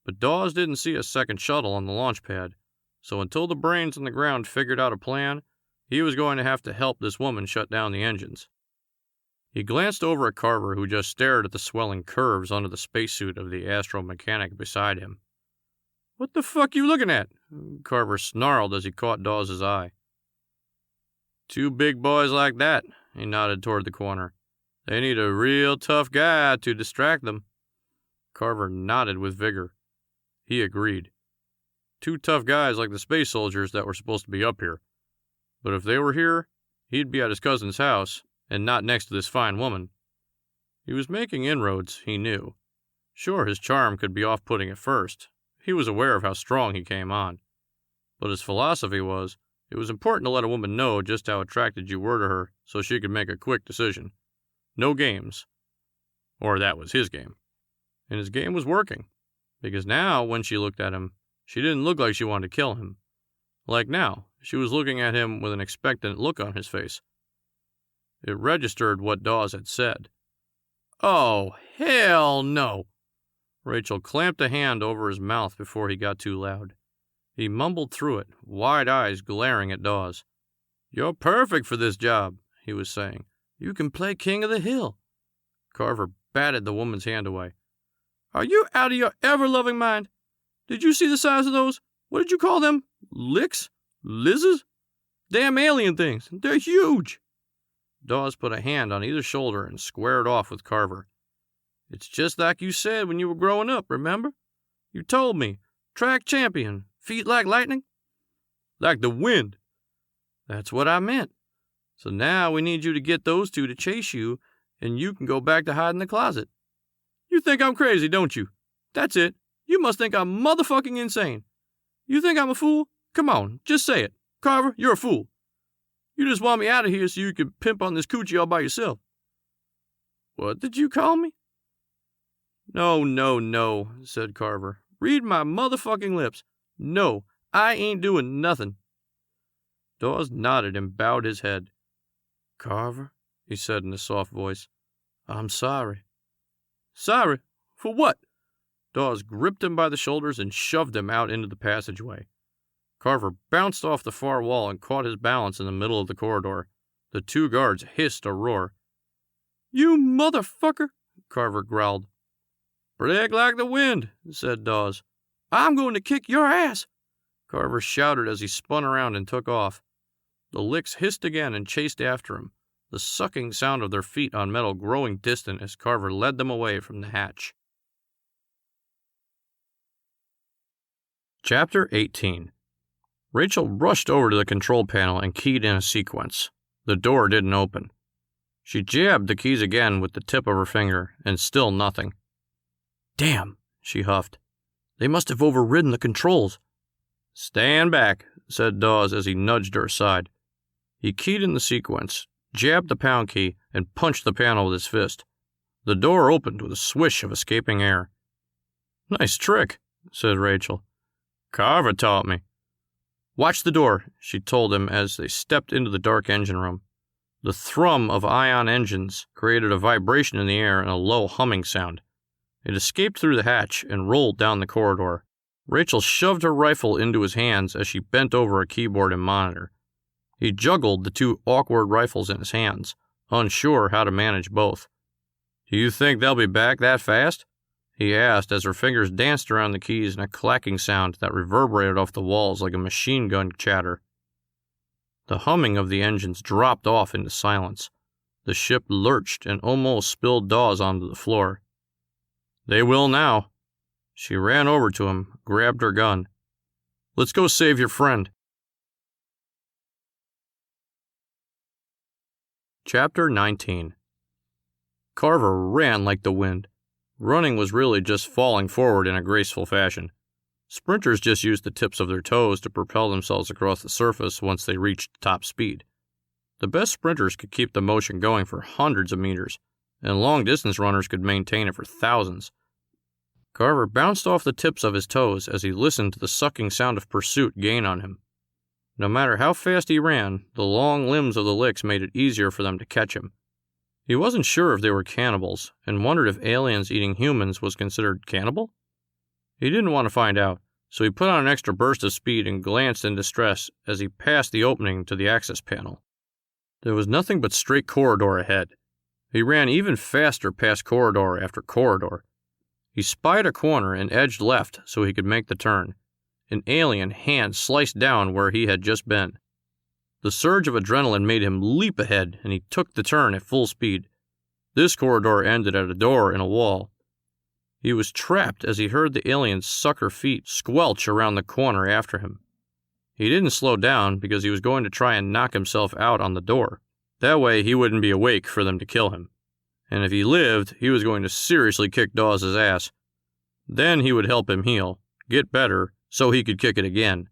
But Dawes didn't see a second shuttle on the launch pad, so until the brains on the ground figured out a plan, he was going to have to help this woman shut down the engines. He glanced over at Carver, who just stared at the swelling curves under the spacesuit of the astromechanic beside him. "What the fuck you looking at?" Carver snarled as he caught Dawes' eye. "Two big boys like that," he nodded toward the corner. "They need a real tough guy to distract them." Carver nodded with vigor. He agreed. Two tough guys like the space soldiers that were supposed to be up here. But if they were here, he'd be at his cousin's house, and not next to this fine woman. He was making inroads, he knew. Sure, his charm could be off-putting at first. He was aware of how strong he came on. But his philosophy was, it was important to let a woman know just how attracted you were to her so she could make a quick decision. No games. Or that was his game. And his game was working. Because now, when she looked at him, she didn't look like she wanted to kill him. Like now, she was looking at him with an expectant look on his face. It registered what Dawes had said. "Oh, hell no!" Rachel clamped a hand over his mouth before he got too loud. He mumbled through it, wide eyes glaring at Dawes. "You're perfect for this job," he was saying. "You can play king of the hill." Carver batted the woman's hand away. "Are you out of your ever-loving mind? Did you see the size of those? What did you call them? Licks? Lizards? Damn alien things. They're huge." Dawes put a hand on either shoulder and squared off with Carver. "It's just like you said when you were growing up, remember? You told me, track champion, feet like lightning." "Like the wind." "That's what I meant. So now we need you to get those two to chase you, and you can go back to hide in the closet." "You think I'm crazy, don't you? That's it. You must think I'm motherfucking insane. You think I'm a fool? Come on, just say it. Carver, you're a fool. You just want me out of here so you can pimp on this coochie all by yourself." "What did you call me?" No, said Carver. "Read my motherfucking lips. No, I ain't doing nothing." Dawes nodded and bowed his head. "Carver," he said in a soft voice, "I'm sorry." "Sorry? For what?" Dawes gripped him by the shoulders and shoved him out into the passageway. Carver bounced off the far wall and caught his balance in the middle of the corridor. The two guards hissed a roar. "You motherfucker," Carver growled. "Break like the wind," said Dawes. "I'm going to kick your ass," Carver shouted as he spun around and took off. The licks hissed again and chased after him, the sucking sound of their feet on metal growing distant as Carver led them away from the hatch. Chapter 18. Rachel rushed over to the control panel and keyed in a sequence. The door didn't open. She jabbed the keys again with the tip of her finger, and still nothing. "Damn," she huffed. "They must have overridden the controls." "Stand back," said Dawes as he nudged her aside. He keyed in the sequence, jabbed the pound key, and punched the panel with his fist. The door opened with a swish of escaping air. "Nice trick," said Rachel. "Carver taught me." "Watch the door," she told him as they stepped into the dark engine room. The thrum of ion engines created a vibration in the air and a low humming sound. It escaped through the hatch and rolled down the corridor. Rachel shoved her rifle into his hands as she bent over a keyboard and monitor. He juggled the two awkward rifles in his hands, unsure how to manage both. "Do you think they'll be back that fast?" he asked as her fingers danced around the keys in a clacking sound that reverberated off the walls like a machine gun chatter. The humming of the engines dropped off into silence. The ship lurched and almost spilled Dawes onto the floor. "They will now." She ran over to him, grabbed her gun. "Let's go save your friend." Chapter 19. Carver ran like the wind. Running was really just falling forward in a graceful fashion. Sprinters just used the tips of their toes to propel themselves across the surface once they reached top speed. The best sprinters could keep the motion going for hundreds of meters, and long-distance runners could maintain it for thousands. Carver bounced off the tips of his toes as he listened to the sucking sound of pursuit gain on him. No matter how fast he ran, the long limbs of the licks made it easier for them to catch him. He wasn't sure if they were cannibals, and wondered if aliens eating humans was considered cannibal. He didn't want to find out, so he put on an extra burst of speed and glanced in distress as he passed the opening to the access panel. There was nothing but straight corridor ahead. He ran even faster past corridor after corridor. He spied a corner and edged left so he could make the turn. An alien hand sliced down where he had just been. The surge of adrenaline made him leap ahead, and he took the turn at full speed. This corridor ended at a door in a wall. He was trapped as he heard the alien's sucker feet squelch around the corner after him. He didn't slow down because he was going to try and knock himself out on the door. That way he wouldn't be awake for them to kill him. And if he lived, he was going to seriously kick Dawes' ass. Then he would help him heal, get better, so he could kick it again.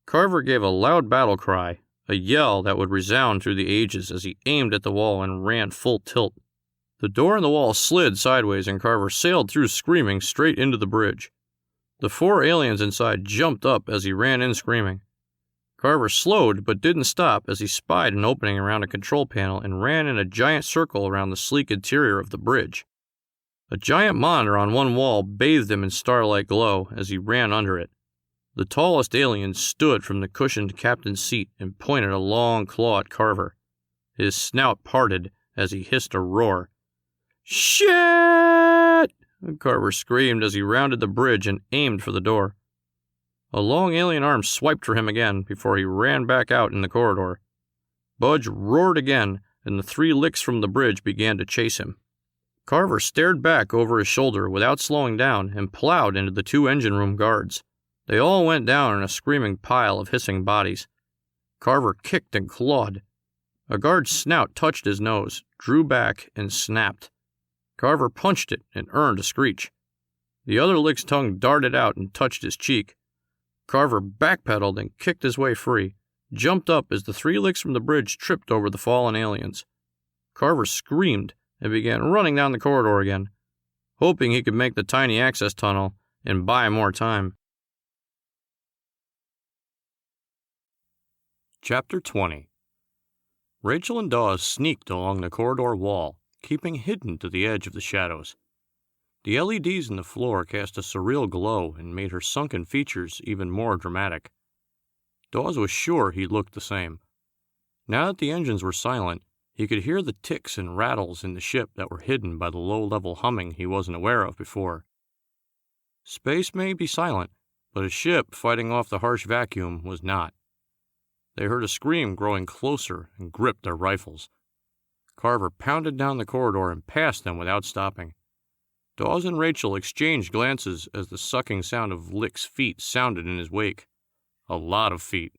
Carver gave a loud battle cry, a yell that would resound through the ages as he aimed at the wall and ran full tilt. The door in the wall slid sideways and Carver sailed through screaming straight into the bridge. The 4 aliens inside jumped up as he ran in screaming. Carver slowed but didn't stop as he spied an opening around a control panel and ran in a giant circle around the sleek interior of the bridge. A giant monitor on one wall bathed him in starlight glow as he ran under it. The tallest alien stood from the cushioned captain's seat and pointed a long claw at Carver. His snout parted as he hissed a roar. "Shit!" Carver screamed as he rounded the bridge and aimed for the door. A long alien arm swiped for him again before he ran back out in the corridor. Budge roared again, and the 3 licks from the bridge began to chase him. Carver stared back over his shoulder without slowing down and plowed into the 2 engine room guards. They all went down in a screaming pile of hissing bodies. Carver kicked and clawed. A guard's snout touched his nose, drew back, and snapped. Carver punched it and earned a screech. The other lick's tongue darted out and touched his cheek. Carver backpedaled and kicked his way free, jumped up as the 3 licks from the bridge tripped over the fallen aliens. Carver screamed and began running down the corridor again, hoping he could make the tiny access tunnel and buy more time. Chapter 20. Rachel and Dawes sneaked along the corridor wall, keeping hidden to the edge of the shadows. The LEDs in the floor cast a surreal glow and made her sunken features even more dramatic. Dawes was sure he looked the same. Now that the engines were silent, he could hear the ticks and rattles in the ship that were hidden by the low-level humming he wasn't aware of before. Space may be silent, but a ship fighting off the harsh vacuum was not. They heard a scream growing closer and gripped their rifles. Carver pounded down the corridor and passed them without stopping. Dawes and Rachel exchanged glances as the sucking sound of Lick's feet sounded in his wake. A lot of feet.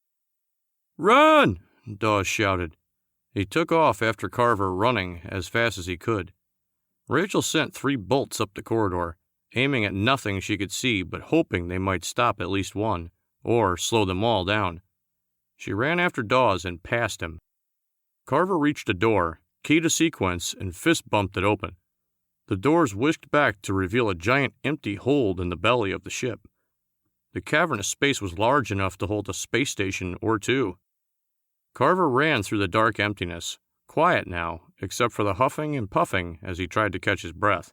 "Run!" Dawes shouted. He took off after Carver, running as fast as he could. Rachel sent 3 bolts up the corridor, aiming at nothing she could see but hoping they might stop at least one, or slow them all down. She ran after Dawes and passed him. Carver reached a door, keyed a sequence, and fist-bumped it open. The doors whisked back to reveal a giant empty hold in the belly of the ship. The cavernous space was large enough to hold a space station or 2. Carver ran through the dark emptiness, quiet now, except for the huffing and puffing as he tried to catch his breath.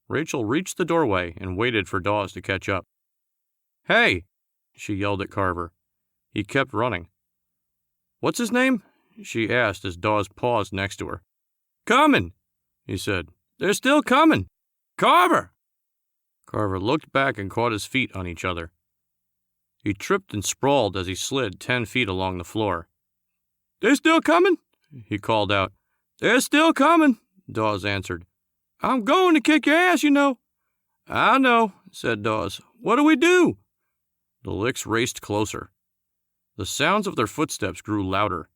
Rachel reached the doorway and waited for Dawes to catch up. "Hey!" she yelled at Carver. He kept running. "What's his name?" she asked as Dawes paused next to her. "Coming," he said. "They're still coming. Carver!" Carver looked back and caught his feet on each other. He tripped and sprawled as he slid 10 feet along the floor. "They're still coming?" he called out. "They're still coming," Dawes answered. "I'm going to kick your ass, you know." "I know," said Dawes. "What do we do?" The licks raced closer. The sounds of their footsteps grew louder.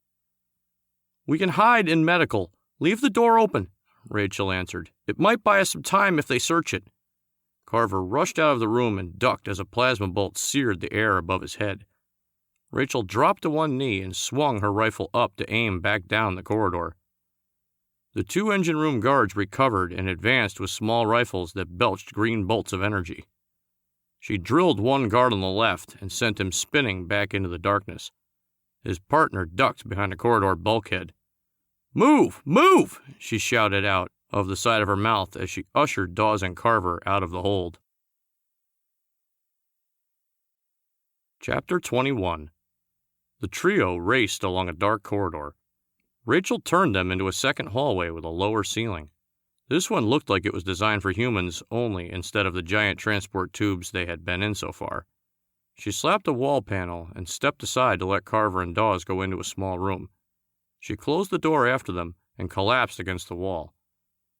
"We can hide in medical. Leave the door open," Rachel answered. "It might buy us some time if they search it." Carver rushed out of the room and ducked as a plasma bolt seared the air above his head. Rachel dropped to one knee and swung her rifle up to aim back down the corridor. The 2 engine room guards recovered and advanced with small rifles that belched green bolts of energy. She drilled one guard on the left and sent him spinning back into the darkness. His partner ducked behind a corridor bulkhead. "Move! Move!" she shouted out of the side of her mouth as she ushered Dawes and Carver out of the hold. Chapter 21. The trio raced along a dark corridor. Rachel turned them into a second hallway with a lower ceiling. This one looked like it was designed for humans only instead of the giant transport tubes they had been in so far. She slapped a wall panel and stepped aside to let Carver and Dawes go into a small room. She closed the door after them and collapsed against the wall.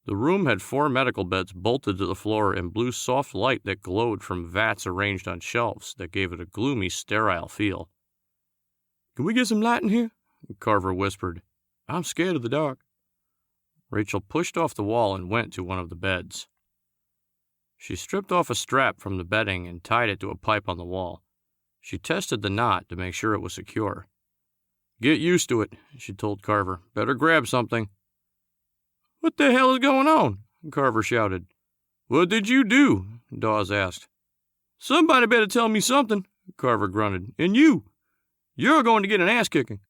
The room had 4 medical beds bolted to the floor and blew soft light that glowed from vats arranged on shelves that gave it a gloomy, sterile feel. "Can we get some light in here?" Carver whispered. "I'm scared of the dark." Rachel pushed off the wall and went to one of the beds. She stripped off a strap from the bedding and tied it to a pipe on the wall. She tested the knot to make sure it was secure. "Get used to it," she told Carver. "Better grab something." "What the hell is going on?" Carver shouted. "What did you do?" Dawes asked. "Somebody better tell me something," Carver grunted. "And you're going to get an ass-kicking."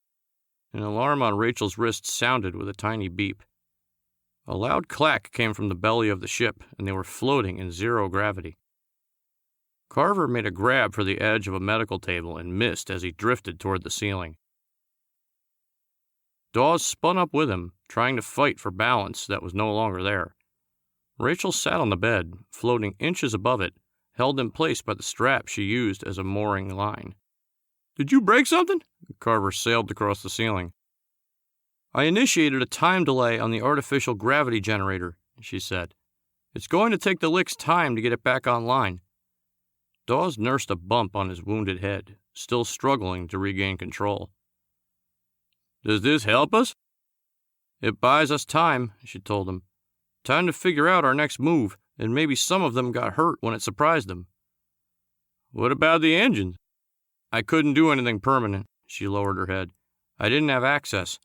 An alarm on Rachel's wrist sounded with a tiny beep. A loud clack came from the belly of the ship, and they were floating in zero gravity. Carver made a grab for the edge of a medical table and missed as he drifted toward the ceiling. Dawes spun up with him, trying to fight for balance that was no longer there. Rachel sat on the bed, floating inches above it, held in place by the strap she used as a mooring line. "Did you break something?" Carver sailed across the ceiling. "I initiated a time delay on the artificial gravity generator," she said. "It's going to take the licks time to get it back online." Dawes nursed a bump on his wounded head, still struggling to regain control. "Does this help us?" "It buys us time," she told him. "Time to figure out our next move, and maybe some of them got hurt when it surprised them." "What about the engines?" "I couldn't do anything permanent." She lowered her head. "I didn't have access.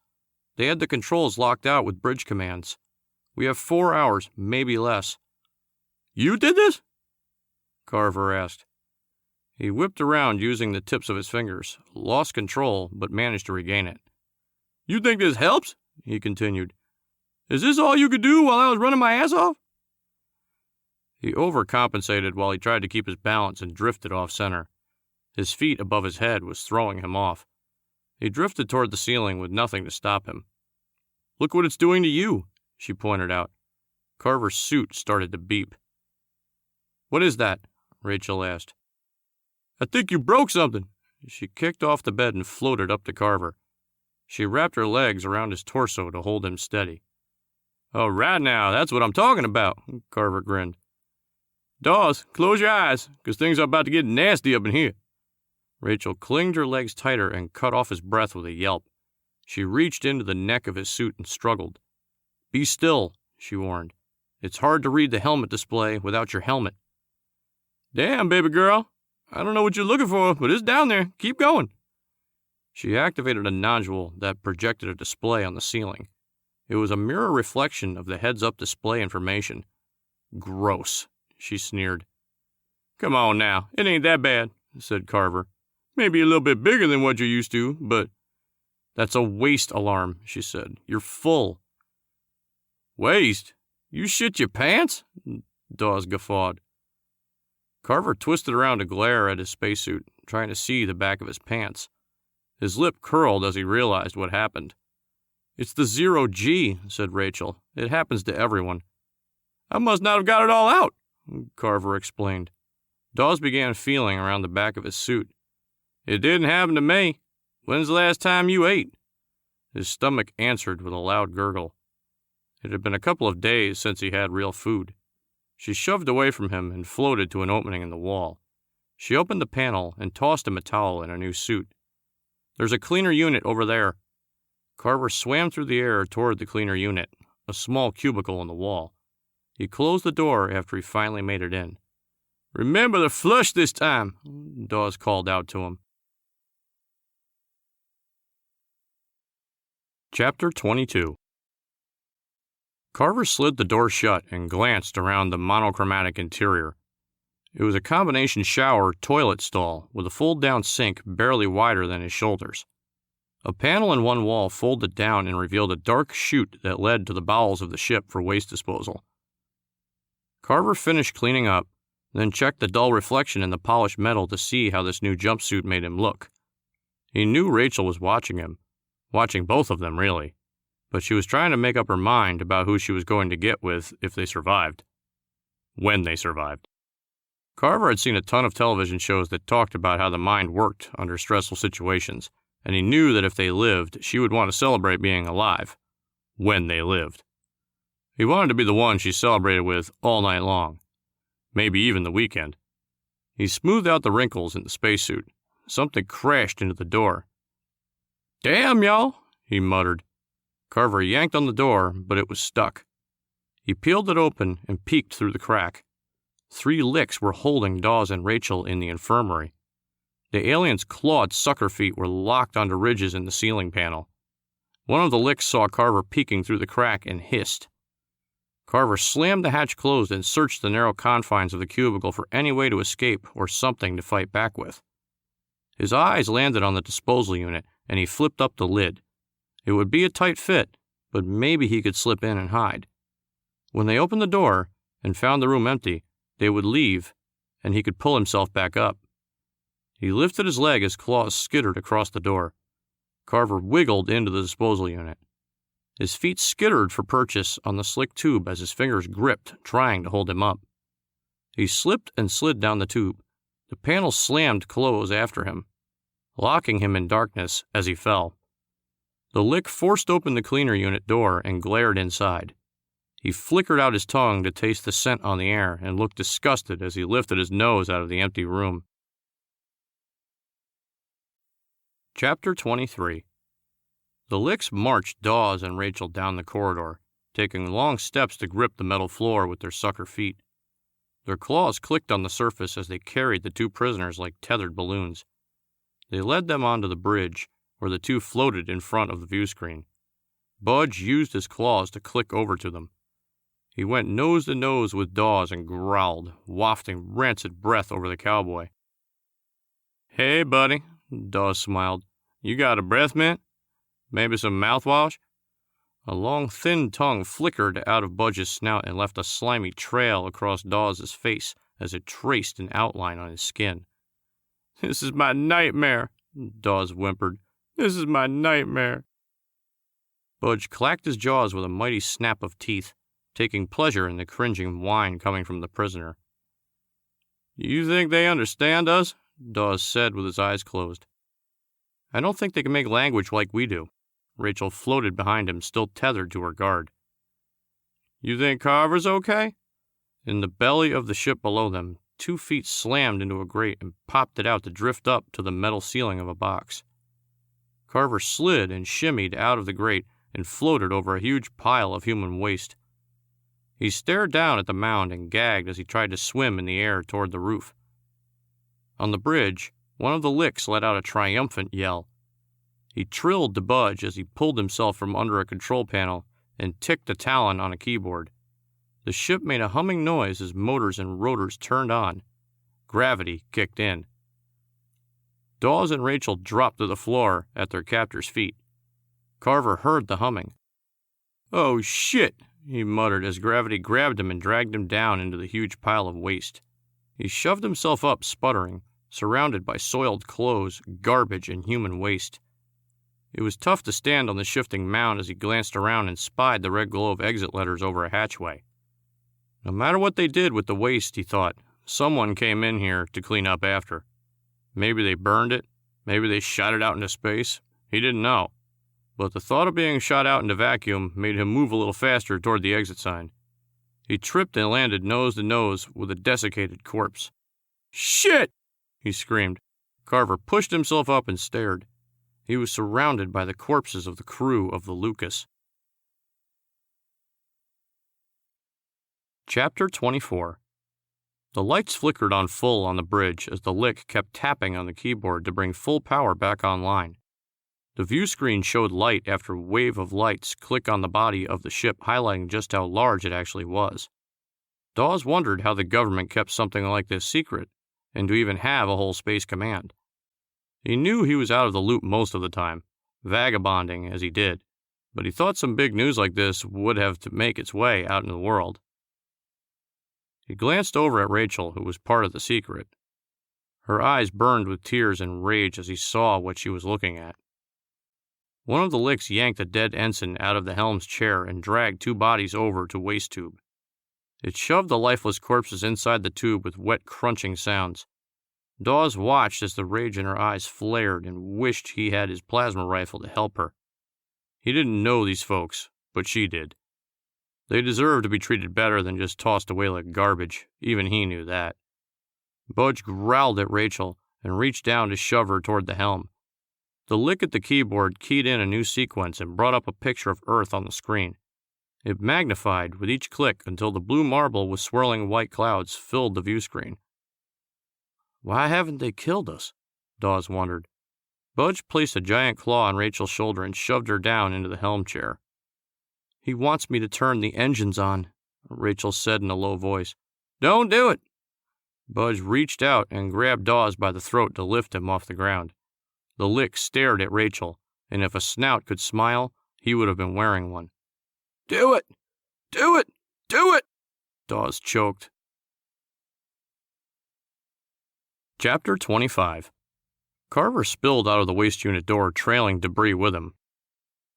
They had the controls locked out with bridge commands. We have 4 hours, maybe less." "You did this?" Carver asked. He whipped around using the tips of his fingers, lost control, but managed to regain it. "You think this helps?" he continued. "Is this all you could do while I was running my ass off?" He overcompensated while he tried to keep his balance and drifted off center. His feet above his head was throwing him off. He drifted toward the ceiling with nothing to stop him. "Look what it's doing to you," she pointed out. Carver's suit started to beep. "What is that?" Rachel asked. "I think you broke something." She kicked off the bed and floated up to Carver. She wrapped her legs around his torso to hold him steady. "All right now, that's what I'm talking about," Carver grinned. "Dawes, close your eyes, 'cause things are about to get nasty up in here." Rachel clinged her legs tighter and cut off his breath with a yelp. She reached into the neck of his suit and struggled. "Be still," she warned. "It's hard to read the helmet display without your helmet." "Damn, baby girl. I don't know what you're looking for, but it's down there. Keep going." She activated a nodule that projected a display on the ceiling. It was a mirror reflection of the heads-up display information. "Gross," she sneered. "Come on now, it ain't that bad," said Carver. "Maybe a little bit bigger than what you're used to, but—" "That's a waste alarm," she said. "You're full." "Waste? You shit your pants?" Dawes guffawed. Carver twisted around to glare at his spacesuit, trying to see the back of his pants. His lip curled as he realized what happened. "It's the 0G, said Rachel. "It happens to everyone." "I must not have got it all out," Carver explained. Dawes began feeling around the back of his suit. It didn't happen to me. When's the last time you ate? His stomach answered with a loud gurgle. It had been a couple of days since he had real food. She shoved away from him and floated to an opening in the wall. She opened the panel and tossed him a towel and a new suit. There's a cleaner unit over there. Carver swam through the air toward the cleaner unit, a small cubicle in the wall. He closed the door after he finally made it in. Remember to flush this time, Dawes called out to him. Chapter 22. Carver slid the door shut and glanced around the monochromatic interior. It was a combination shower-toilet stall with a fold-down sink barely wider than his shoulders. A panel in one wall folded down and revealed a dark chute that led to the bowels of the ship for waste disposal. Carver finished cleaning up, then checked the dull reflection in the polished metal to see how this new jumpsuit made him look. He knew Rachel was watching him, watching both of them really, but she was trying to make up her mind about who she was going to get with if they survived. When they survived. Carver had seen a ton of television shows that talked about how the mind worked under stressful situations, and he knew that if they lived, she would want to celebrate being alive. When they lived. He wanted to be the one she celebrated with all night long. Maybe even the weekend. He smoothed out the wrinkles in the spacesuit. Something crashed into the door. Damn, y'all, he muttered. Carver yanked on the door, but it was stuck. He peeled it open and peeked through the crack. 3 licks were holding Dawes and Rachel in the infirmary. The aliens' clawed sucker feet were locked onto ridges in the ceiling panel. One of the licks saw Carver peeking through the crack and hissed. Carver slammed the hatch closed and searched the narrow confines of the cubicle for any way to escape or something to fight back with. His eyes landed on the disposal unit, and he flipped up the lid. It would be a tight fit, but maybe he could slip in and hide. When they opened the door and found the room empty, they would leave, and he could pull himself back up. He lifted his leg as claws skittered across the door. Carver wiggled into the disposal unit. His feet skittered for purchase on the slick tube as his fingers gripped, trying to hold him up. He slipped and slid down the tube. The panel slammed close after him, locking him in darkness as he fell. The lick forced open the cleaner unit door and glared inside. He flickered out his tongue to taste the scent on the air and looked disgusted as he lifted his nose out of the empty room. Chapter 23. The licks marched Dawes and Rachel down the corridor, taking long steps to grip the metal floor with their sucker feet. Their claws clicked on the surface as they carried the 2 prisoners like tethered balloons. They led them onto the bridge, where the 2 floated in front of the view screen. Budge used his claws to click over to them. He went nose to nose with Dawes and growled, wafting rancid breath over the cowboy. Hey, buddy, Dawes smiled. You got a breath mint? Maybe some mouthwash? A long, thin tongue flickered out of Budge's snout and left a slimy trail across Dawes' face as it traced an outline on his skin. This is my nightmare, Dawes whimpered. This is my nightmare. Budge clacked his jaws with a mighty snap of teeth, taking pleasure in the cringing whine coming from the prisoner. You think they understand us? Dawes said with his eyes closed. I don't think they can make language like we do. Rachel floated behind him, still tethered to her guard. You think Carver's okay? In the belly of the ship below them, 2 feet slammed into a grate and popped it out to drift up to the metal ceiling of a box. Carver slid and shimmied out of the grate and floated over a huge pile of human waste. He stared down at the mound and gagged as he tried to swim in the air toward the roof. On the bridge, one of the licks let out a triumphant yell. He trilled to Budge as he pulled himself from under a control panel and ticked a talon on a keyboard. The ship made a humming noise as motors and rotors turned on. Gravity kicked in. Dawes and Rachel dropped to the floor at their captor's feet. Carver heard the humming. Oh, shit, he muttered as gravity grabbed him and dragged him down into the huge pile of waste. He shoved himself up, sputtering, surrounded by soiled clothes, garbage, and human waste. It was tough to stand on the shifting mound as he glanced around and spied the red glow of exit letters over a hatchway. No matter what they did with the waste, he thought, someone came in here to clean up after. Maybe they burned it. Maybe they shot it out into space. He didn't know. But the thought of being shot out into vacuum made him move a little faster toward the exit sign. He tripped and landed nose to nose with a desiccated corpse. "Shit!" he screamed. Carver pushed himself up and stared. He was surrounded by the corpses of the crew of the Lucas. Chapter 24. The lights flickered on full on the bridge as the Lick kept tapping on the keyboard to bring full power back online. The view screen showed light after a wave of lights click on the body of the ship, highlighting just how large it actually was. Dawes wondered how the government kept something like this secret, and to even have a whole space command. He knew he was out of the loop most of the time, vagabonding as he did, but he thought some big news like this would have to make its way out into the world. He glanced over at Rachel, who was part of the secret. Her eyes burned with tears and rage as he saw what she was looking at. One of the Licks yanked a dead ensign out of the helm's chair and dragged two bodies over to waste tube. It shoved the lifeless corpses inside the tube with wet, crunching sounds. Dawes watched as the rage in her eyes flared and wished he had his plasma rifle to help her. He didn't know these folks, but she did. They deserved to be treated better than just tossed away like garbage. Even he knew that. Budge growled at Rachel and reached down to shove her toward the helm. The Lick at the keyboard keyed in a new sequence and brought up a picture of Earth on the screen. It magnified with each click until the blue marble with swirling white clouds filled the view screen. Why haven't they killed us? Dawes wondered. Budge placed a giant claw on Rachel's shoulder and shoved her down into the helm chair. He wants me to turn the engines on, Rachel said in a low voice. Don't do it! Budge reached out and grabbed Dawes by the throat to lift him off the ground. The Lick stared at Rachel, and if a snout could smile, he would have been wearing one. Do it! Do it! Do it! Dawes choked. Chapter 25. Carver spilled out of the waste unit door, trailing debris with him.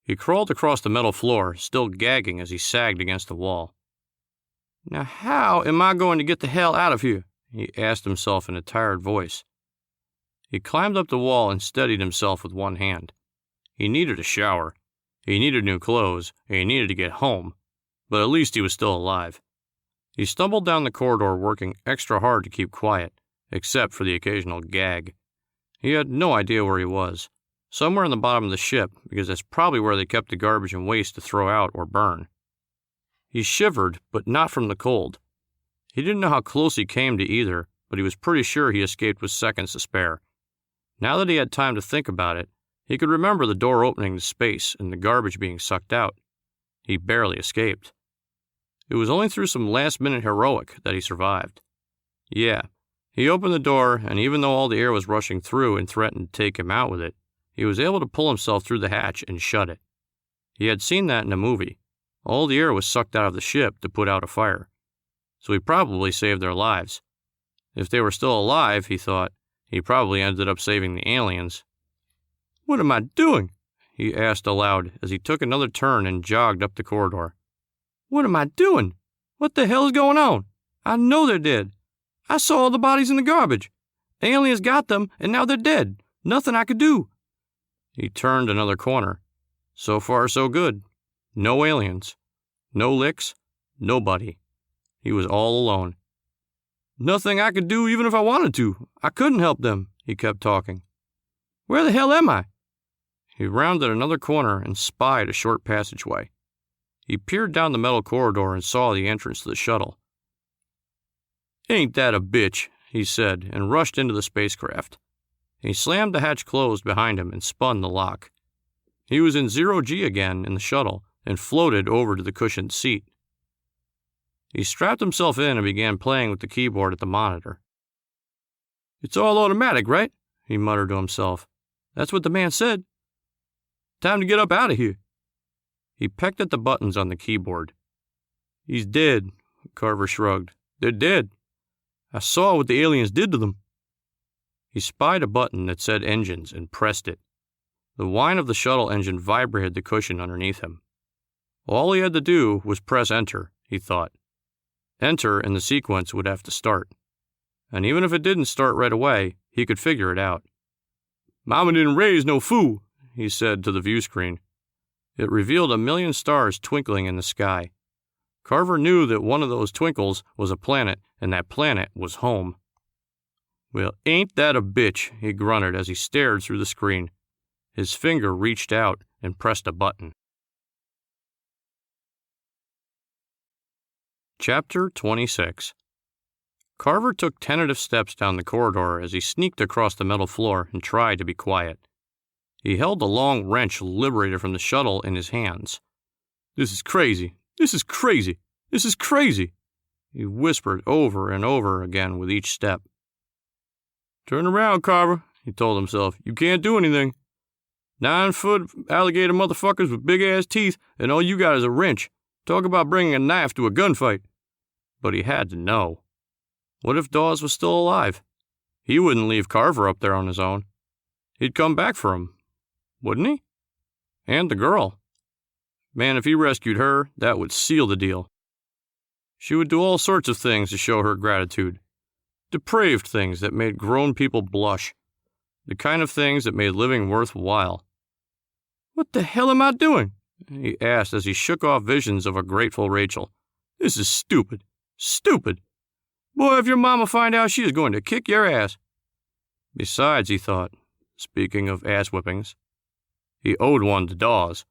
He crawled across the metal floor, still gagging as he sagged against the wall. Now how am I going to get the hell out of here? He asked himself in a tired voice. He climbed up the wall and steadied himself with one hand. He needed a shower. He needed new clothes, and he needed to get home. But at least he was still alive. He stumbled down the corridor, working extra hard to keep quiet, except for the occasional gag. He had no idea where he was. Somewhere in the bottom of the ship, because that's probably where they kept the garbage and waste to throw out or burn. He shivered, but not from the cold. He didn't know how close he came to either, but he was pretty sure he escaped with seconds to spare. Now that he had time to think about it, he could remember the door opening to space and the garbage being sucked out. He barely escaped. It was only through some last-minute heroic that he survived. Yeah, he opened the door, and even though all the air was rushing through and threatened to take him out with it, he was able to pull himself through the hatch and shut it. He had seen that in a movie. All the air was sucked out of the ship to put out a fire. So he probably saved their lives. If they were still alive, he thought, he probably ended up saving the aliens. What am I doing? He asked aloud as he took another turn and jogged up the corridor. What am I doing? What the hell is going on? I know they're dead. I saw all the bodies in the garbage. Aliens got them, and now they're dead. Nothing I could do. He turned another corner. So far, so good. No aliens. No Licks. Nobody. He was all alone. Nothing I could do even if I wanted to. I couldn't help them, he kept talking. Where the hell am I? He rounded another corner and spied a short passageway. He peered down the metal corridor and saw the entrance to the shuttle. Ain't that a bitch, he said, and rushed into the spacecraft. He slammed the hatch closed behind him and spun the lock. He was in 0G again in the shuttle and floated over to the cushioned seat. He strapped himself in and began playing with the keyboard at the monitor. It's all automatic, right? He muttered to himself. That's what the man said. Time to get up out of here. He pecked at the buttons on the keyboard. He's dead, Carver shrugged. They're dead. I saw what the aliens did to them. He spied a button that said engines and pressed it. The whine of the shuttle engine vibrated the cushion underneath him. All he had to do was press enter, he thought. Enter and the sequence would have to start. And even if it didn't start right away, he could figure it out. "Mama didn't raise no fool," he said to the view screen. It revealed 1,000,000 stars twinkling in the sky. Carver knew that one of those twinkles was a planet, and that planet was home. "Well, ain't that a bitch," he grunted as he stared through the screen. His finger reached out and pressed a button. Chapter 26. Carver took tentative steps down the corridor as he sneaked across the metal floor and tried to be quiet. He held the long wrench liberated from the shuttle in his hands. "This is crazy. This is crazy. This is crazy," he whispered over and over again with each step. "Turn around, Carver," he told himself. "You can't do anything. 9-foot alligator motherfuckers with big-ass teeth, and all you got is a wrench. Talk about bringing a knife to a gunfight." But he had to know. What if Dawes was still alive? He wouldn't leave Carver up there on his own. He'd come back for him, wouldn't he? And the girl. Man, if he rescued her, that would seal the deal. She would do all sorts of things to show her gratitude. Depraved things that made grown people blush. The kind of things that made living worthwhile. "What the hell am I doing?" he asked as he shook off visions of a grateful Rachel. "This is stupid. Stupid. Boy, if your mama find out, she is going to kick your ass." Besides, he thought, speaking of ass whippings, he owed one to Dawes.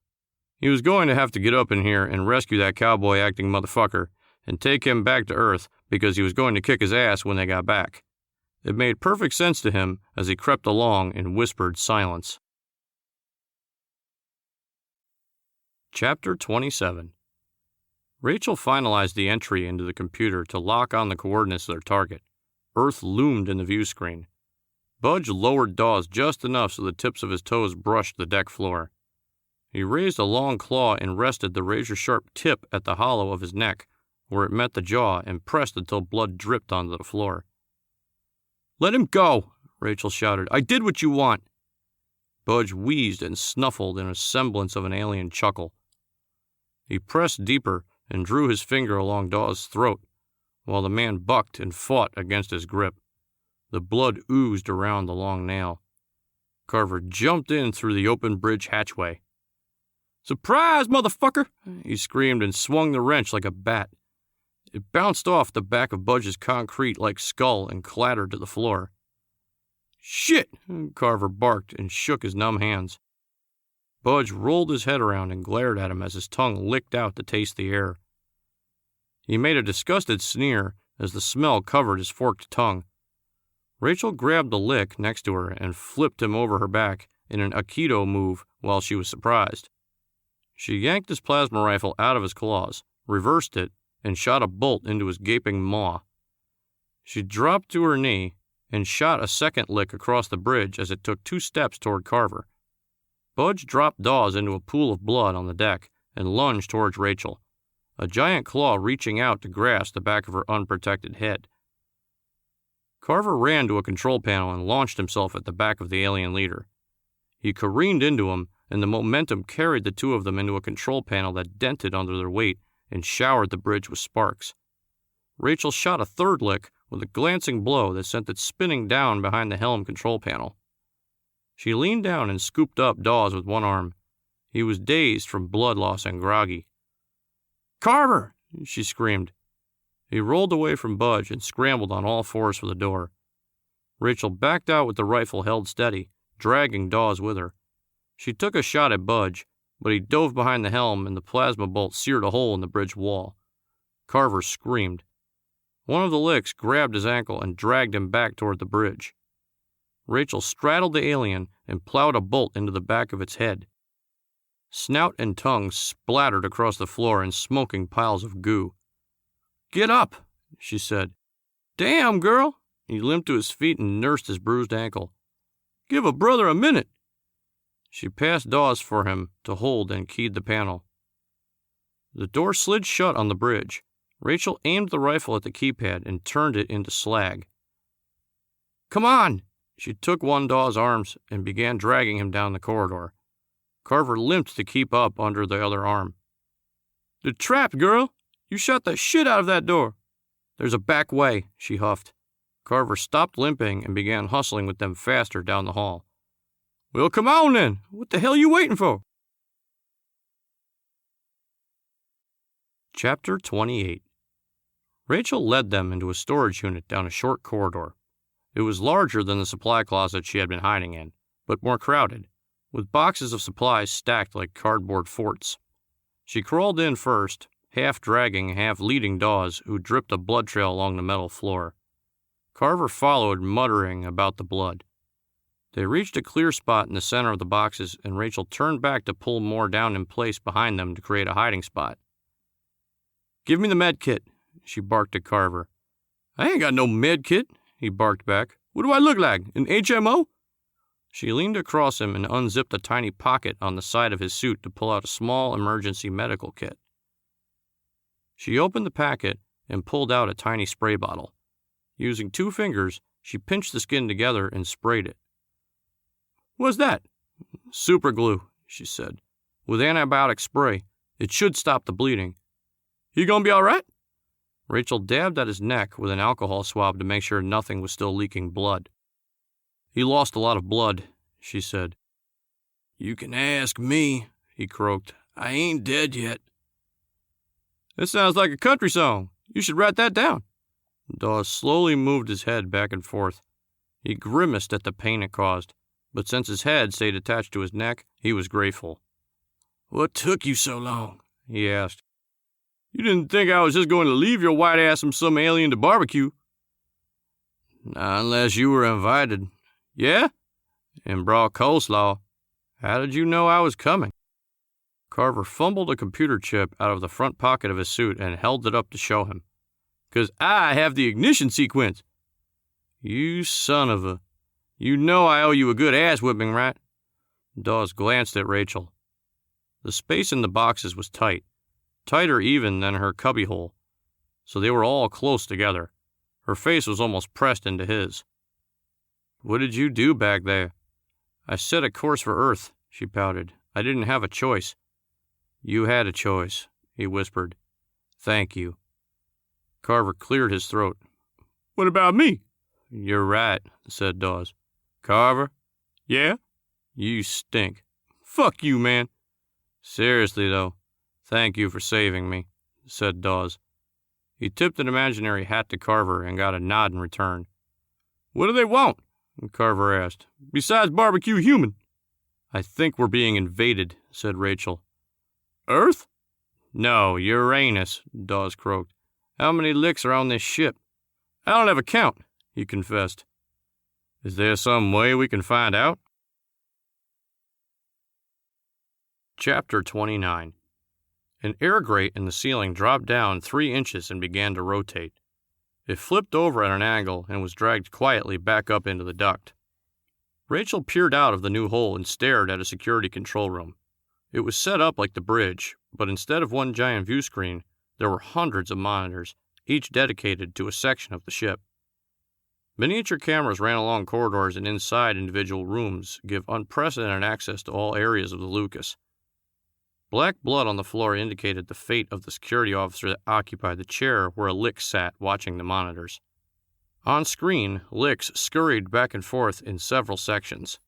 He was going to have to get up in here and rescue that cowboy-acting motherfucker and take him back to Earth because he was going to kick his ass when they got back. It made perfect sense to him as he crept along in whispered silence. Chapter 27. Rachel finalized the entry into the computer to lock on the coordinates of their target. Earth loomed in the view screen. Budge lowered Dawes just enough so the tips of his toes brushed the deck floor. He raised a long claw and rested the razor-sharp tip at the hollow of his neck, where it met the jaw, and pressed until blood dripped onto the floor. "Let him go!" Rachel shouted. "I did what you want!" Budge wheezed and snuffled in a semblance of an alien chuckle. He pressed deeper and drew his finger along Dawes' throat, while the man bucked and fought against his grip. The blood oozed around the long nail. Carver jumped in through the open bridge hatchway. "Surprise, motherfucker!" he screamed and swung the wrench like a bat. It bounced off the back of Budge's concrete-like skull and clattered to the floor. "Shit!" Carver barked and shook his numb hands. Budge rolled his head around and glared at him as his tongue licked out to taste the air. He made a disgusted sneer as the smell covered his forked tongue. Rachel grabbed the lick next to her and flipped him over her back in an Aikido move while she was surprised. She yanked his plasma rifle out of his claws, reversed it, and shot a bolt into his gaping maw. She dropped to her knee and shot a second lick across the bridge as it took 2 steps toward Carver. Budge dropped Dawes into a pool of blood on the deck and lunged towards Rachel, a giant claw reaching out to grasp the back of her unprotected head. Carver ran to a control panel and launched himself at the back of the alien leader. He careened into him, and the momentum carried the two of them into a control panel that dented under their weight and showered the bridge with sparks. Rachel shot a third lick with a glancing blow that sent it spinning down behind the helm control panel. She leaned down and scooped up Dawes with one arm. He was dazed from blood loss and groggy. "Carver!" she screamed. He rolled away from Budge and scrambled on all fours for the door. Rachel backed out with the rifle held steady, dragging Dawes with her. She took a shot at Budge, but he dove behind the helm and the plasma bolt seared a hole in the bridge wall. Carver screamed. One of the licks grabbed his ankle and dragged him back toward the bridge. Rachel straddled the alien and plowed a bolt into the back of its head. Snout and tongue splattered across the floor in smoking piles of goo. "Get up," she said. "Damn, girl!" He limped to his feet and nursed his bruised ankle. "Give a brother a minute." She passed Dawes for him to hold and keyed the panel. The door slid shut on the bridge. Rachel aimed the rifle at the keypad and turned it into slag. "Come on!" She took one Dawes' arms and began dragging him down the corridor. Carver limped to keep up under the other arm. "They're trapped, girl! You shot the shit out of that door!" There's a back way, she huffed. Carver stopped limping and began hustling with them faster down the hall. Well, come on then. What the hell are you waiting for? Chapter 28. Rachel led them into a storage unit down a short corridor. It was larger than the supply closet she had been hiding in, but more crowded, with boxes of supplies stacked like cardboard forts. She crawled in first, half dragging, half leading Dawes, who dripped a blood trail along the metal floor. Carver followed, muttering about the blood. They reached a clear spot in the center of the boxes, and Rachel turned back to pull more down in place behind them to create a hiding spot. Give me the med kit, she barked at Carver. I ain't got no med kit, he barked back. What do I look like, an HMO? She leaned across him and unzipped a tiny pocket on the side of his suit to pull out a small emergency medical kit. She opened the packet and pulled out a tiny spray bottle. Using 2 fingers, she pinched the skin together and sprayed it. What's that? Super glue, she said. With antibiotic spray. It should stop the bleeding. You gonna be all right? Rachel dabbed at his neck with an alcohol swab to make sure nothing was still leaking blood. He lost a lot of blood, she said. You can ask me, he croaked. I ain't dead yet. This sounds like a country song. You should write that down. Dawes slowly moved his head back and forth. He grimaced at the pain it caused, but since his head stayed attached to his neck, he was grateful. What took you so long? He asked. You didn't think I was just going to leave your white ass from some alien to barbecue? Not unless you were invited. Yeah? And brought coleslaw. How did you know I was coming? Carver fumbled a computer chip out of the front pocket of his suit and held it up to show him. 'Cause I have the ignition sequence. You son of a... You know I owe you a good ass whipping, right? Dawes glanced at Rachel. The space in the boxes was tight. Tighter even than her cubbyhole, so they were all close together. Her face was almost pressed into his. What did you do back there? I set a course for Earth, she pouted. I didn't have a choice. You had a choice, he whispered. Thank you. Carver cleared his throat. What about me? You're right, said Dawes. Carver? Yeah? You stink. Fuck you, man. Seriously, though. Thank you for saving me, said Dawes. He tipped an imaginary hat to Carver and got a nod in return. What do they want? Carver asked. Besides barbecue human. I think we're being invaded, said Rachel. Earth? No, Uranus, Dawes croaked. How many licks are on this ship? I don't have a count, he confessed. Is there some way we can find out? Chapter 29. An air grate in the ceiling dropped down 3 inches and began to rotate. It flipped over at an angle and was dragged quietly back up into the duct. Rachel peered out of the new hole and stared at a security control room. It was set up like the bridge, but instead of one giant view screen, there were hundreds of monitors, each dedicated to a section of the ship. Miniature cameras ran along corridors and inside individual rooms, give unprecedented access to all areas of the Lucas. Black blood on the floor indicated the fate of the security officer that occupied the chair where a Lick sat watching the monitors. On screen, Licks scurried back and forth in several sections.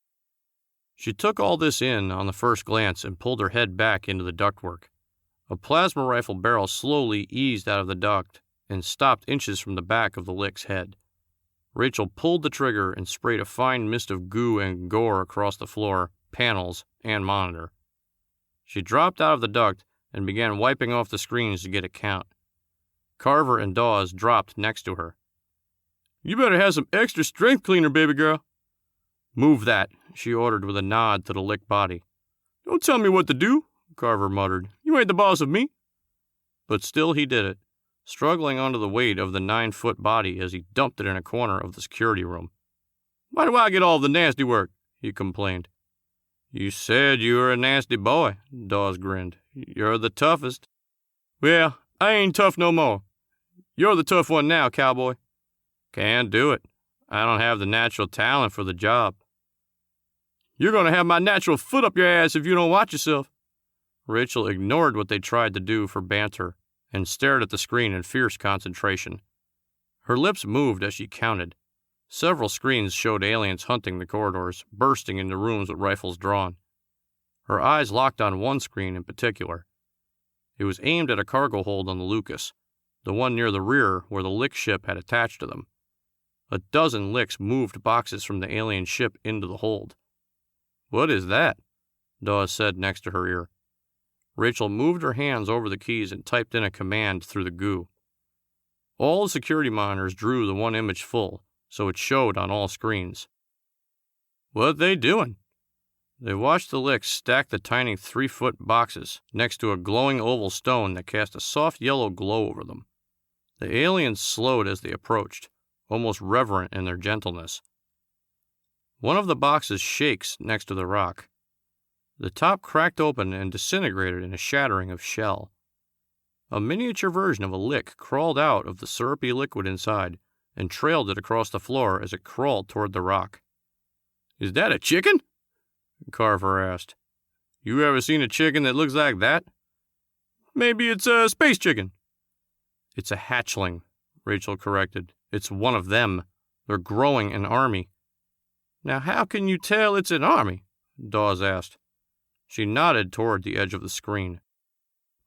She took all this in on the first glance and pulled her head back into the ductwork. A plasma rifle barrel slowly eased out of the duct and stopped inches from the back of the Lick's head. Rachel pulled the trigger and sprayed a fine mist of goo and gore across the floor, panels, and monitor. She dropped out of the duct and began wiping off the screens to get a count. Carver and Dawes dropped next to her. You better have some extra strength cleaner, baby girl. Move that, she ordered with a nod to the Lick body. Don't tell me what to do, Carver muttered. You ain't the boss of me. But still he did it, struggling under the weight of the 9-foot body as he dumped it in a corner of the security room. Why do I get all the nasty work? He complained. You said you were a nasty boy, Dawes grinned. You're the toughest. Well, I ain't tough no more. You're the tough one now, cowboy. Can't do it. I don't have the natural talent for the job. You're going to have my natural foot up your ass if you don't watch yourself. Rachel ignored what they tried to do for banter and stared at the screen in fierce concentration. Her lips moved as she counted. Several screens showed aliens hunting the corridors, bursting into rooms with rifles drawn. Her eyes locked on one screen in particular. It was aimed at a cargo hold on the Lucas, the one near the rear where the Lick ship had attached to them. A dozen Licks moved boxes from the alien ship into the hold. "What is that?" Dawes said next to her ear. Rachel moved her hands over the keys and typed in a command through the goo. All the security monitors drew the one image full, so it showed on all screens. "What they doing?" They watched the Licks stack the tiny 3-foot boxes next to a glowing oval stone that cast a soft yellow glow over them. The aliens slowed as they approached, almost reverent in their gentleness. One of the boxes shakes next to the rock. The top cracked open and disintegrated in a shattering of shell. A miniature version of a Lick crawled out of the syrupy liquid inside and trailed it across the floor as it crawled toward the rock. "Is that a chicken?" Carver asked. "You ever seen a chicken that looks like that?" "Maybe it's a space chicken." "It's a hatchling," Rachel corrected. "It's one of them. They're growing an army." "Now how can you tell it's an army?" Dawes asked. She nodded toward the edge of the screen.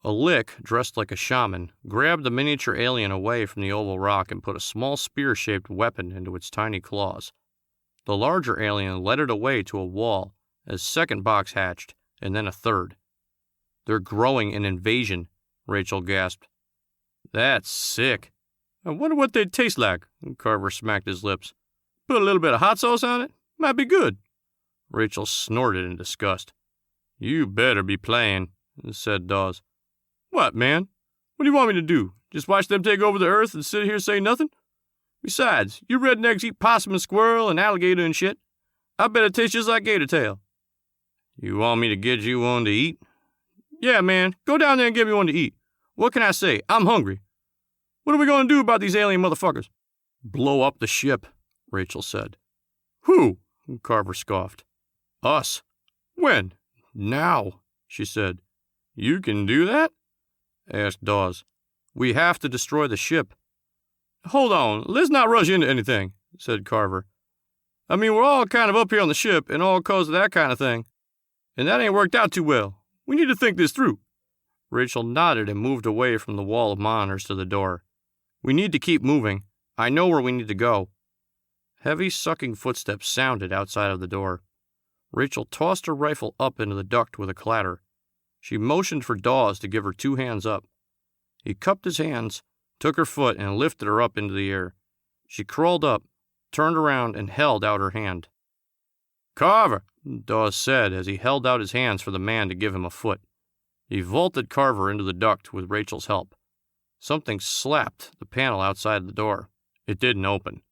A Lick, dressed like a shaman, grabbed the miniature alien away from the oval rock and put a small spear-shaped weapon into its tiny claws. The larger alien led it away to a wall as second box hatched, and then a third. "They're growing an invasion," Rachel gasped. "That's sick. I wonder what they'd taste like." Carver smacked his lips. "Put a little bit of hot sauce on it? Might be good." Rachel snorted in disgust. "You better be playing," said Dawes. "What, man? What do you want me to do? Just watch them take over the earth and sit here and say nothing? Besides, you rednecks eat possum and squirrel and alligator and shit. I bet it tastes just like gator tail." "You want me to get you one to eat?" "Yeah, man. Go down there and get me one to eat. What can I say? I'm hungry. What are we going to do about these alien motherfuckers?" "Blow up the ship," Rachel said. "Who?" Carver scoffed. "Us." "When?" "Now," she said. "You can do that?" asked Dawes. "We have to destroy the ship." "Hold on, let's not rush into anything," said Carver. "I mean, we're all kind of up here on the ship, and all cause of that kind of thing. And that ain't worked out too well. We need to think this through." Rachel nodded and moved away from the wall of monitors to the door. "We need to keep moving. I know where we need to go." Heavy, sucking footsteps sounded outside of the door. Rachel tossed her rifle up into the duct with a clatter. She motioned for Dawes to give her 2 hands up. He cupped his hands, took her foot, and lifted her up into the air. She crawled up, turned around, and held out her hand. "Carver," Dawes said as he held out his hands for the man to give him a foot. He vaulted Carver into the duct with Rachel's help. Something slapped the panel outside the door. It didn't open.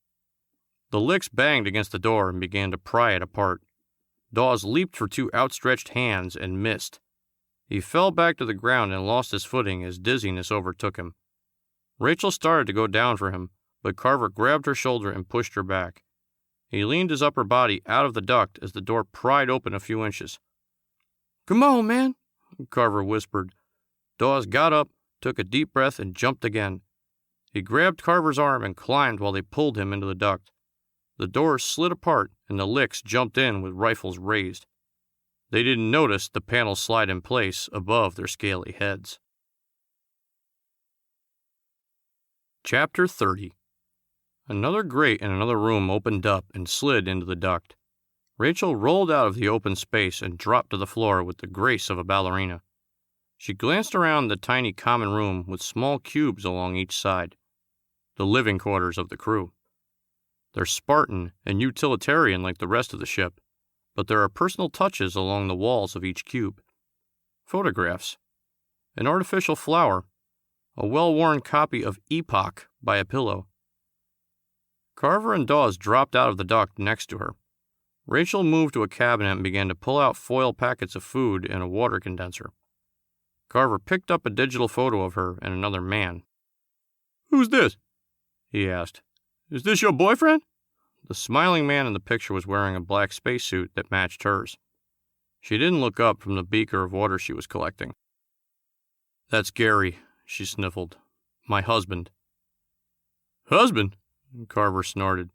The Licks banged against the door and began to pry it apart. Dawes leaped for 2 outstretched hands and missed. He fell back to the ground and lost his footing as dizziness overtook him. Rachel started to go down for him, but Carver grabbed her shoulder and pushed her back. He leaned his upper body out of the duct as the door pried open a few inches. "Come on, man," Carver whispered. Dawes got up, took a deep breath, and jumped again. He grabbed Carver's arm and climbed while they pulled him into the duct. The door slid apart, and the Licks jumped in with rifles raised. They didn't notice the panel slide in place above their scaly heads. Chapter 30. Another grate in another room opened up and slid into the duct. Rachel rolled out of the open space and dropped to the floor with the grace of a ballerina. She glanced around the tiny common room with small cubes along each side, the living quarters of the crew. They're Spartan and utilitarian like the rest of the ship, but there are personal touches along the walls of each cube. Photographs, an artificial flower, a well-worn copy of Epoch by a pillow. Carver and Dawes dropped out of the duct next to her. Rachel moved to a cabinet and began to pull out foil packets of food and a water condenser. Carver picked up a digital photo of her and another man. "Who's this?" he asked. "Is this your boyfriend?" The smiling man in the picture was wearing a black spacesuit that matched hers. She didn't look up from the beaker of water she was collecting. "That's Gary," she sniffled. "My husband." Husband? Carver snorted.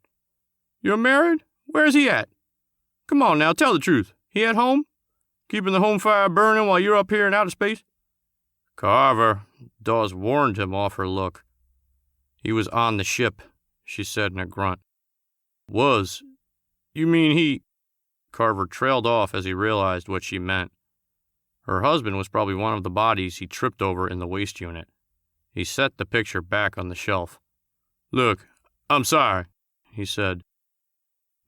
You're married? Where's he at? Come on now, tell the truth. He at home? Keeping the home fire burning while you're up here in outer space? Carver, Dawes warned him off her look. He was on the ship, she said in a grunt. Was? You mean he... Carver trailed off as he realized what she meant. Her husband was probably one of the bodies he tripped over in the waste unit. He set the picture back on the shelf. Look, I'm sorry, he said.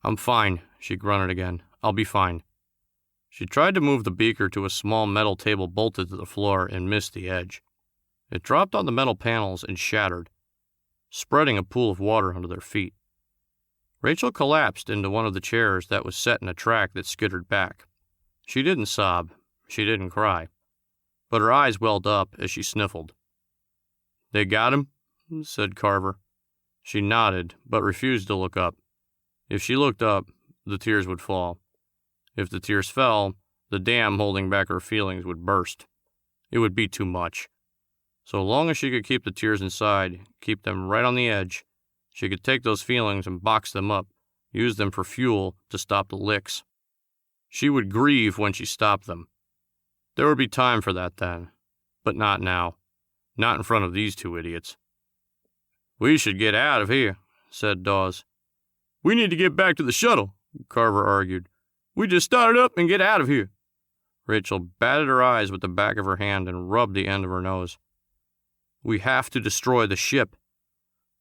I'm fine, she grunted again. I'll be fine. She tried to move the beaker to a small metal table bolted to the floor and missed the edge. It dropped on the metal panels and shattered, spreading a pool of water under their feet. Rachel collapsed into one of the chairs that was set in a track that skittered back. She didn't sob. She didn't cry. But her eyes welled up as she sniffled. They got him? Said Carver. She nodded, but refused to look up. If she looked up, the tears would fall. If the tears fell, the dam holding back her feelings would burst. It would be too much. So long as she could keep the tears inside, keep them right on the edge, she could take those feelings and box them up, use them for fuel to stop the licks. She would grieve when she stopped them. There would be time for that then, but not now. Not in front of these two idiots. We should get out of here, said Dawes. We need to get back to the shuttle, Carver argued. We just start it up and get out of here. Rachel batted her eyes with the back of her hand and rubbed the end of her nose. We have to destroy the ship.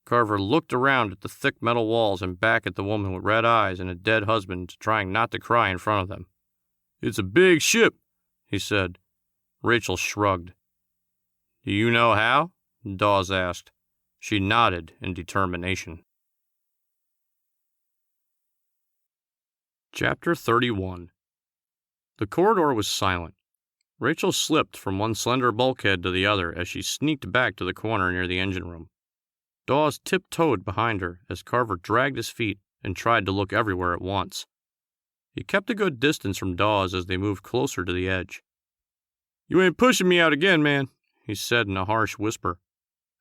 Carver looked around at the thick metal walls and back at the woman with red eyes and a dead husband, trying not to cry in front of them. It's a big ship, he said. Rachel shrugged. Do you know how? Dawes asked. She nodded in determination. Chapter 31. The corridor was silent. Rachel slipped from one slender bulkhead to the other as she sneaked back to the corner near the engine room. Dawes tiptoed behind her as Carver dragged his feet and tried to look everywhere at once. He kept a good distance from Dawes as they moved closer to the edge. You ain't pushing me out again, man, he said in a harsh whisper.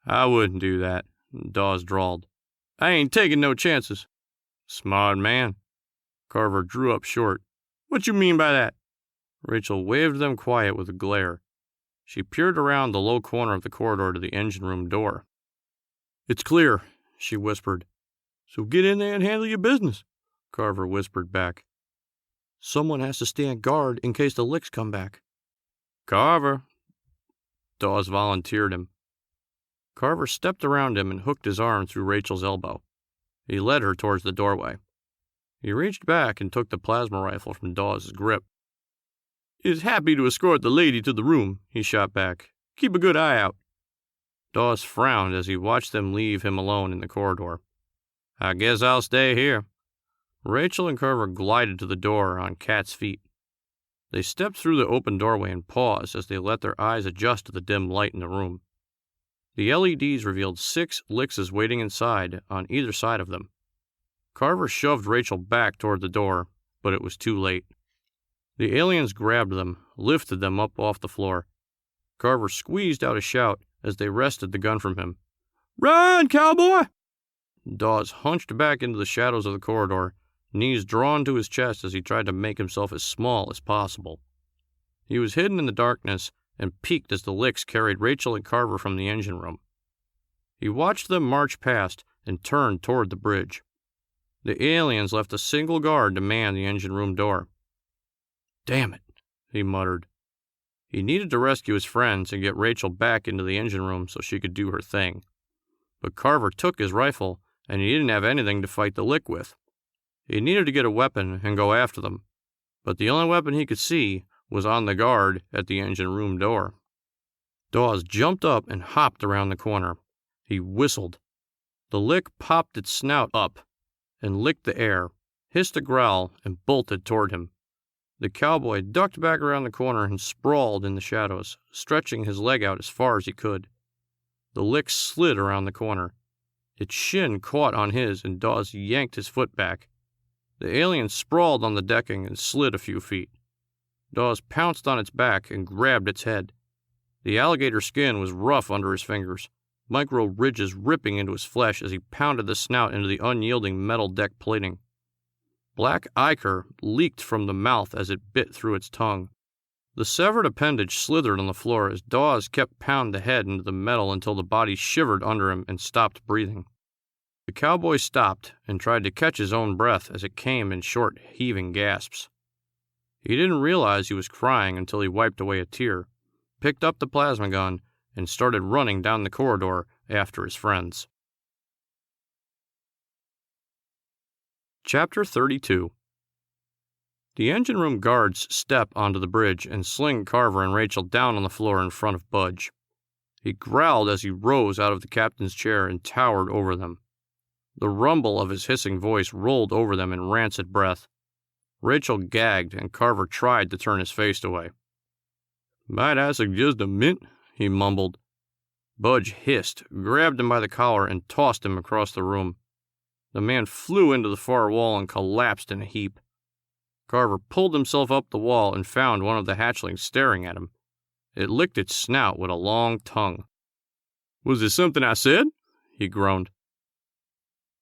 I wouldn't do that, Dawes drawled. I ain't taking no chances. Smart man. Carver drew up short. What you mean by that? Rachel waved them quiet with a glare. She peered around the low corner of the corridor to the engine room door. It's clear, she whispered. So get in there and handle your business, Carver whispered back. Someone has to stand guard in case the licks come back. Carver, Dawes volunteered him. Carver stepped around him and hooked his arm through Rachel's elbow. He led her towards the doorway. He reached back and took the plasma rifle from Dawes' grip. Is happy to escort the lady to the room, he shot back. Keep a good eye out. Dawes frowned as he watched them leave him alone in the corridor. I guess I'll stay here. Rachel and Carver glided to the door on cat's feet. They stepped through the open doorway and paused as they let their eyes adjust to the dim light in the room. The LEDs revealed 6 Lixes waiting inside on either side of them. Carver shoved Rachel back toward the door, but it was too late. The aliens grabbed them, lifted them up off the floor. Carver squeezed out a shout as they wrested the gun from him. Run, cowboy! Dawes hunched back into the shadows of the corridor, knees drawn to his chest as he tried to make himself as small as possible. He was hidden in the darkness and peeked as the Licks carried Rachel and Carver from the engine room. He watched them march past and turned toward the bridge. The aliens left a single guard to man the engine room door. Damn it, he muttered. He needed to rescue his friends and get Rachel back into the engine room so she could do her thing. But Carver took his rifle, and he didn't have anything to fight the Lick with. He needed to get a weapon and go after them, but the only weapon he could see was on the guard at the engine room door. Dawes jumped up and hopped around the corner. He whistled. The Lick popped its snout up and licked the air, hissed a growl, and bolted toward him. The cowboy ducked back around the corner and sprawled in the shadows, stretching his leg out as far as he could. The Lick slid around the corner. Its shin caught on his, and Dawes yanked his foot back. The alien sprawled on the decking and slid a few feet. Dawes pounced on its back and grabbed its head. The alligator skin was rough under his fingers. micro ridges ripping into his flesh as he pounded the snout into the unyielding metal deck plating. Black ichor leaked from the mouth as it bit through its tongue. The severed appendage slithered on the floor as Dawes kept pounding the head into the metal until the body shivered under him and stopped breathing. The cowboy stopped and tried to catch his own breath as it came in short, heaving gasps. He didn't realize he was crying until he wiped away a tear, picked up the plasma gun, and started running down the corridor after his friends. Chapter 32. The engine room guards step onto the bridge and sling Carver and Rachel down on the floor in front of Budge. He growled as he rose out of the captain's chair and towered over them. The rumble of his hissing voice rolled over them in rancid breath. Rachel gagged, and Carver tried to turn his face away. "Might I suggest a mint?" he mumbled. Budge hissed, grabbed him by the collar, and tossed him across the room. The man flew into the far wall and collapsed in a heap. Carver pulled himself up the wall and found one of the hatchlings staring at him. It licked its snout with a long tongue. "Was there something I said?" he groaned.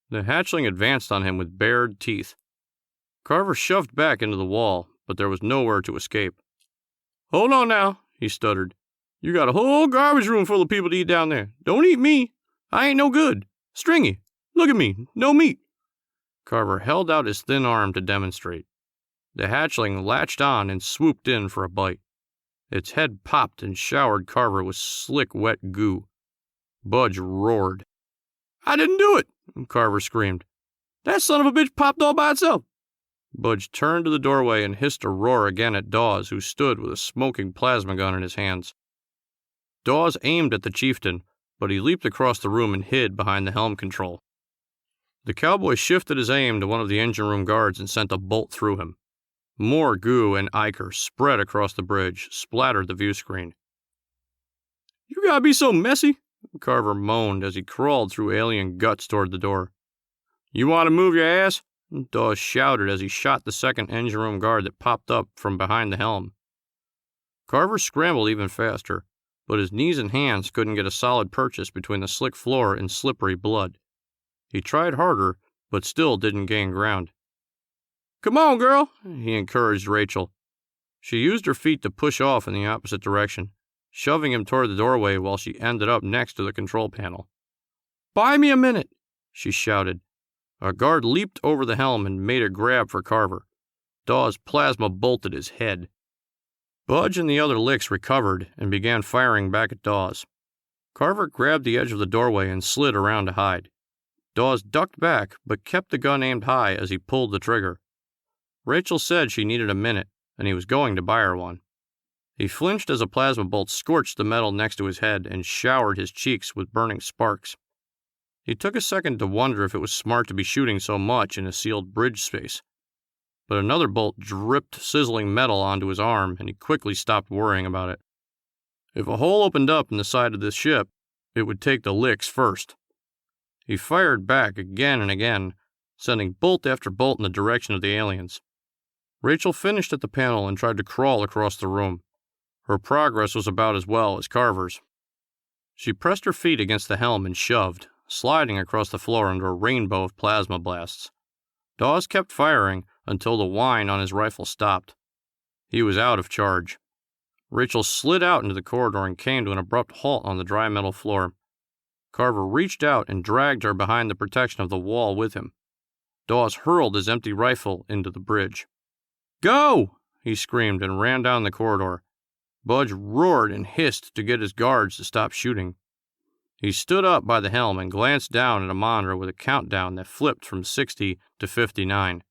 The hatchling advanced on him with bared teeth. Carver shoved back into the wall, but there was nowhere to escape. "Hold on now," he stuttered. "You got a whole garbage room full of people to eat down there. Don't eat me. I ain't no good. Stringy, look at me. No meat." Carver held out his thin arm to demonstrate. The hatchling latched on and swooped in for a bite. Its head popped and showered Carver with slick, wet goo. Budge roared. "I didn't do it!" Carver screamed. "That son of a bitch popped all by itself." Budge turned to the doorway and hissed a roar again at Dawes, who stood with a smoking plasma gun in his hands. Dawes aimed at the chieftain, but he leaped across the room and hid behind the helm control. The cowboy shifted his aim to one of the engine room guards and sent a bolt through him. More goo and ichor spread across the bridge, splattered the view screen. "You gotta be so messy," Carver moaned as he crawled through alien guts toward the door. "You want to move your ass?" Dawes shouted as he shot the second engine room guard that popped up from behind the helm. Carver scrambled even faster, but his knees and hands couldn't get a solid purchase between the slick floor and slippery blood. He tried harder, but still didn't gain ground. "Come on, girl," he encouraged Rachel. She used her feet to push off in the opposite direction, shoving him toward the doorway while she ended up next to the control panel. "Buy me a minute," she shouted. A guard leaped over the helm and made a grab for Carver. Dawes' plasma bolted his head. Budge and the other licks recovered and began firing back at Dawes. Carver grabbed the edge of the doorway and slid around to hide. Dawes ducked back, but kept the gun aimed high as he pulled the trigger. Rachel said she needed a minute, and he was going to buy her one. He flinched as a plasma bolt scorched the metal next to his head and showered his cheeks with burning sparks. He took a second to wonder if it was smart to be shooting so much in a sealed bridge space. But another bolt dripped sizzling metal onto his arm, and he quickly stopped worrying about it. If a hole opened up in the side of this ship, it would take the licks first. He fired back again and again, sending bolt after bolt in the direction of the aliens. Rachel finished at the panel and tried to crawl across the room. Her progress was about as well as Carver's. She pressed her feet against the helm and shoved, sliding across the floor under a rainbow of plasma blasts. Dawes kept firing until the whine on his rifle stopped. He was out of charge. Rachel slid out into the corridor and came to an abrupt halt on the dry metal floor. Carver reached out and dragged her behind the protection of the wall with him. Dawes hurled his empty rifle into the bridge. "Go!" he screamed and ran down the corridor. Budge roared and hissed to get his guards to stop shooting. He stood up by the helm and glanced down at a monitor with a countdown that flipped from 60 to 59.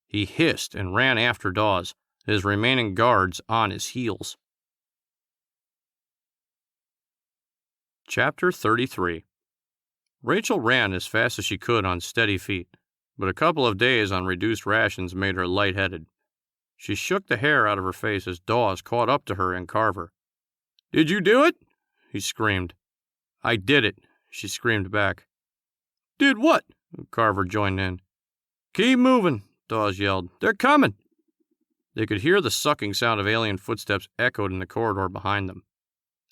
He hissed and ran after Dawes, his remaining guards on his heels. Chapter 33. Rachel ran as fast as she could on steady feet, but a couple of days on reduced rations made her lightheaded. She shook the hair out of her face as Dawes caught up to her and Carver. "Did you do it?" he screamed. "I did it," she screamed back. "Did what?" Carver joined in. "Keep moving," Dawes yelled. "They're coming." They could hear the sucking sound of alien footsteps echoed in the corridor behind them.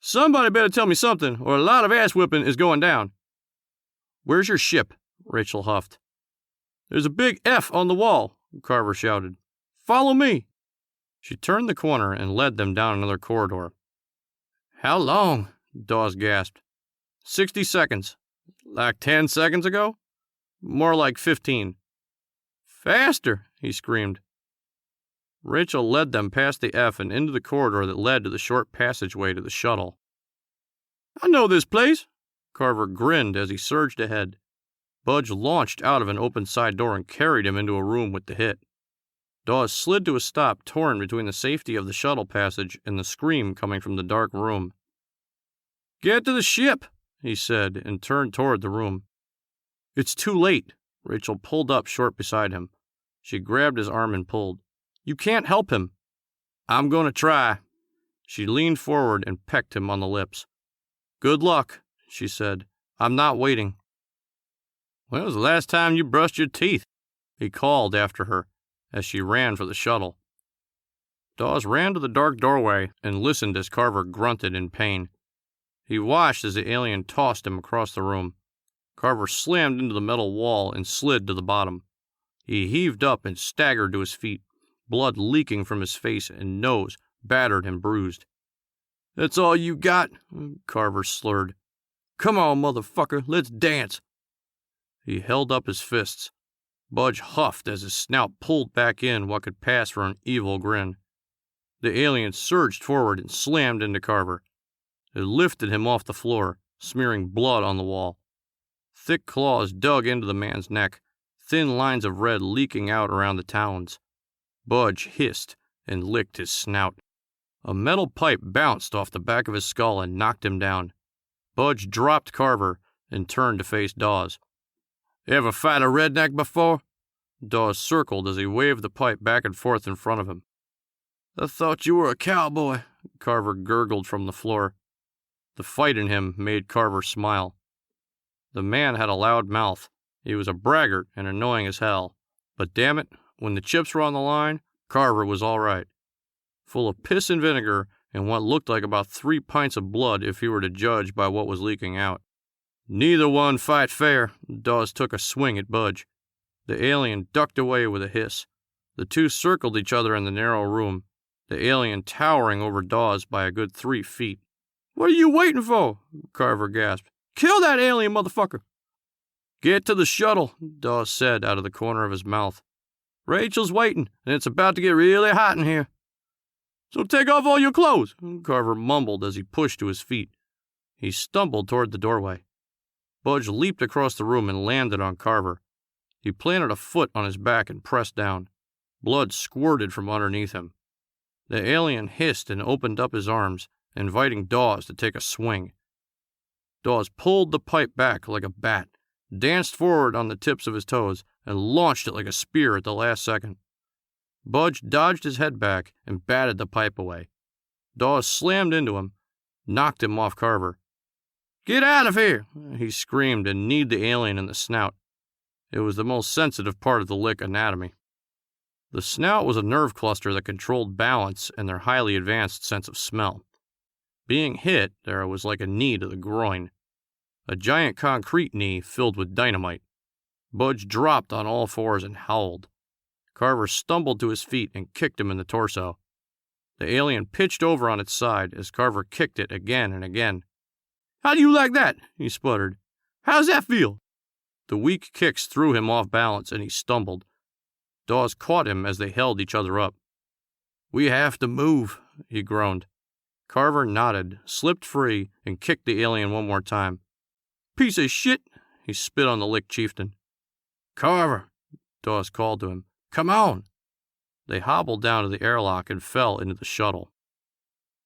Somebody better tell me something, or a lot of ass-whipping is going down. Where's your ship? Rachel huffed. There's a big F on the wall, Carver shouted. Follow me. She turned the corner and led them down another corridor. How long? Dawes gasped. 60 seconds. Like 10 seconds ago? More like 15. Faster, he screamed. Rachel led them past the F and into the corridor that led to the short passageway to the shuttle. I know this place. Carver grinned as he surged ahead. Budge launched out of an open side door and carried him into a room with the hit. Dawes slid to a stop torn between the safety of the shuttle passage and the scream coming from the dark room. Get to the ship, he said, and turned toward the room. It's too late. Rachel pulled up short beside him. She grabbed his arm and pulled. You can't help him. I'm going to try. She leaned forward and pecked him on the lips. Good luck, she said. I'm not waiting. When was the last time you brushed your teeth? He called after her as she ran for the shuttle. Dawes ran to the dark doorway and listened as Carver grunted in pain. He watched as the alien tossed him across the room. Carver slammed into the metal wall and slid to the bottom. He heaved up and staggered to his feet, blood leaking from his face and nose, battered and bruised. That's all you got? Carver slurred. Come on, motherfucker, let's dance. He held up his fists. Budge huffed as his snout pulled back in what could pass for an evil grin. The alien surged forward and slammed into Carver. It lifted him off the floor, smearing blood on the wall. Thick claws dug into the man's neck, thin lines of red leaking out around the talons. Budge hissed and licked his snout. A metal pipe bounced off the back of his skull and knocked him down. Budge dropped Carver and turned to face Dawes. Ever fight a redneck before? Dawes circled as he waved the pipe back and forth in front of him. I thought you were a cowboy, Carver gurgled from the floor. The fight in him made Carver smile. The man had a loud mouth. He was a braggart and annoying as hell. But damn it, when the chips were on the line, Carver was all right. Full of piss and vinegar and what looked like about 3 pints of blood if he were to judge by what was leaking out. Neither one fight fair. Dawes took a swing at Budge. The alien ducked away with a hiss. The two circled each other in the narrow room, the alien towering over Dawes by a good 3 feet. What are you waiting for? Carver gasped. Kill that alien motherfucker! Get to the shuttle, Dawes said out of the corner of his mouth. Rachel's waiting, and it's about to get really hot in here. So take off all your clothes, Carver mumbled as he pushed to his feet. He stumbled toward the doorway. Budge leaped across the room and landed on Carver. He planted a foot on his back and pressed down. Blood squirted from underneath him. The alien hissed and opened up his arms, inviting Dawes to take a swing. Dawes pulled the pipe back like a bat, danced forward on the tips of his toes, and launched it like a spear at the last second. Budge dodged his head back and batted the pipe away. Dawes slammed into him, knocked him off Carver. Get out of here! He screamed and kneed the alien in the snout. It was the most sensitive part of the lick anatomy. The snout was a nerve cluster that controlled balance and their highly advanced sense of smell. Being hit there was like a knee to the groin. A giant concrete knee filled with dynamite. Budge dropped on all fours and howled. Carver stumbled to his feet and kicked him in the torso. The alien pitched over on its side as Carver kicked it again and again. How do you like that? He spluttered. How's that feel? The weak kicks threw him off balance and he stumbled. Dawes caught him as they held each other up. We have to move, he groaned. Carver nodded, slipped free, and kicked the alien one more time. Piece of shit! He spit on the licked chieftain. Carver, Dawes called to him. Come on! They hobbled down to the airlock and fell into the shuttle.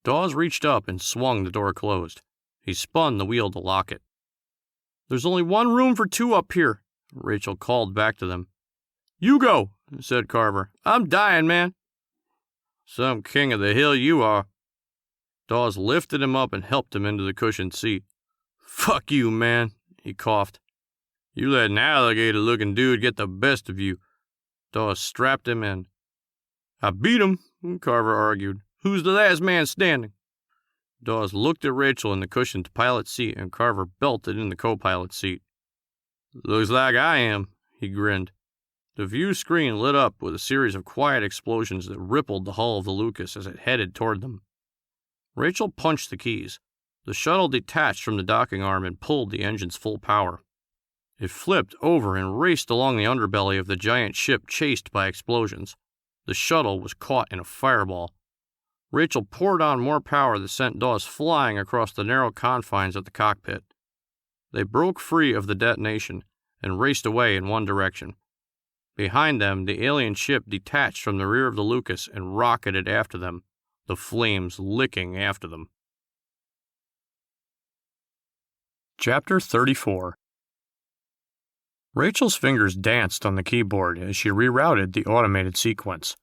Dawes reached up and swung the door closed. He spun the wheel to lock it. There's only one room for 2 up here, Rachel called back to them. You go, said Carver. I'm dying, man. Some king of the hill you are. Dawes lifted him up and helped him into the cushioned seat. Fuck you, man, he coughed. You let an alligator-looking dude get the best of you. Dawes strapped him in. I beat him, Carver argued. Who's the last man standing? Dawes looked at Rachel in the cushioned pilot seat, and Carver belted in the co-pilot seat. "Looks like I am," he grinned. The view screen lit up with a series of quiet explosions that rippled the hull of the Lucas as it headed toward them. Rachel punched the keys. The shuttle detached from the docking arm and pulled the engine's full power. It flipped over and raced along the underbelly of the giant ship, chased by explosions. The shuttle was caught in a fireball. Rachel poured on more power that sent Dawes flying across the narrow confines of the cockpit. They broke free of the detonation and raced away in one direction. Behind them, the alien ship detached from the rear of the Lucas and rocketed after them, the flames licking after them. Chapter 34. Rachel's fingers danced on the keyboard as she rerouted the automated sequence.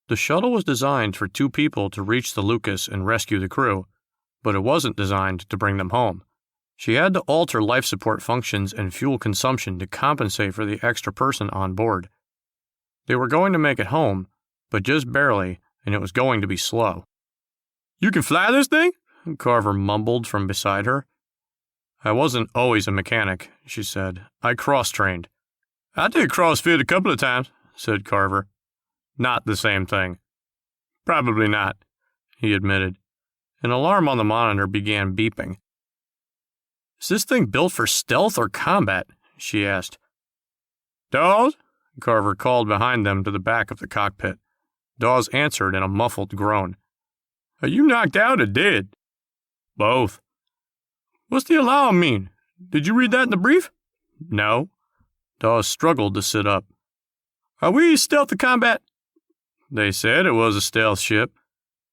The shuttle was designed for 2 people to reach the Lucas and rescue the crew, but it wasn't designed to bring them home. She had to alter life support functions and fuel consumption to compensate for the extra person on board. They were going to make it home, but just barely, and it was going to be slow. "You can fly this thing?" Carver mumbled from beside her. "I wasn't always a mechanic," she said. "I cross-trained." "I did CrossFit a couple of times," said Carver. "Not the same thing." "Probably not," he admitted. An alarm on the monitor began beeping. "Is this thing built for stealth or combat?" she asked. "Dawes?" Carver called behind them to the back of the cockpit. Dawes answered in a muffled groan. "Are you knocked out or dead?" "Both." "What's the alarm mean? Did you read that in the brief?" "No." Dawes struggled to sit up. "Are we stealth or combat?" "They said it was a stealth ship."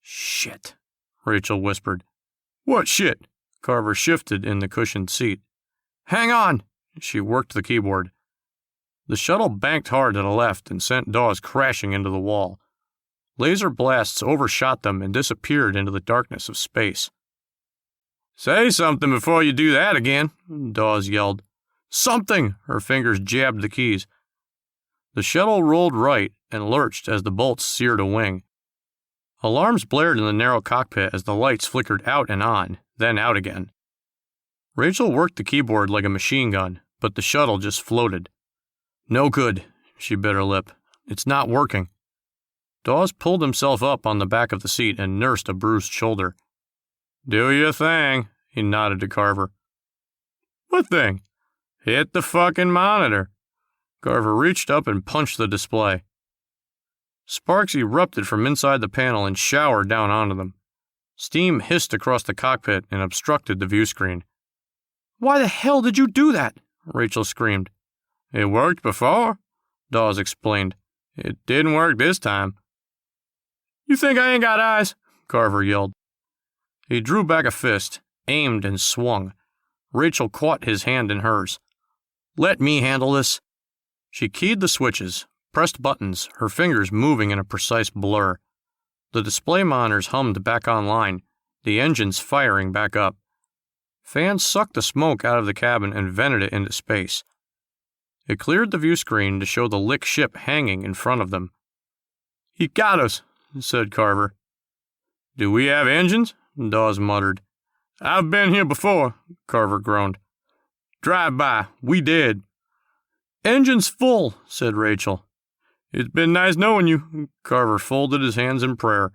"Shit," Rachel whispered. "What shit?" Carver shifted in the cushioned seat. "Hang on!" She worked the keyboard. The shuttle banked hard to the left and sent Dawes crashing into the wall. Laser blasts overshot them and disappeared into the darkness of space. "Say something before you do that again," Dawes yelled. "Something!" Her fingers jabbed the keys. The shuttle rolled right and lurched as the bolts seared a wing. Alarms blared in the narrow cockpit as the lights flickered out and on, then out again. Rachel worked the keyboard like a machine gun, but the shuttle just floated. "No good," she bit her lip. "It's not working." Dawes pulled himself up on the back of the seat and nursed a bruised shoulder. "Do your thing," he nodded to Carver. "What thing?" "Hit the fucking monitor." Carver reached up and punched the display. Sparks erupted from inside the panel and showered down onto them. Steam hissed across the cockpit and obstructed the view screen. "Why the hell did you do that?" Rachel screamed. "It worked before," Dawes explained. "It didn't work this time." "You think I ain't got eyes?" Carver yelled. He drew back a fist, aimed, and swung. Rachel caught his hand in hers. "Let me handle this." She keyed the switches, pressed buttons, her fingers moving in a precise blur. The display monitors hummed back online, the engines firing back up. Fans sucked the smoke out of the cabin and vented it into space. It cleared the view screen to show the lick ship hanging in front of them. "He got us," said Carver. "Do we have engines?" Dawes muttered. "I've been here before," Carver groaned. "Drive by. We did." "Engine's full," said Rachel. "It's been nice knowing you." Carver folded his hands in prayer.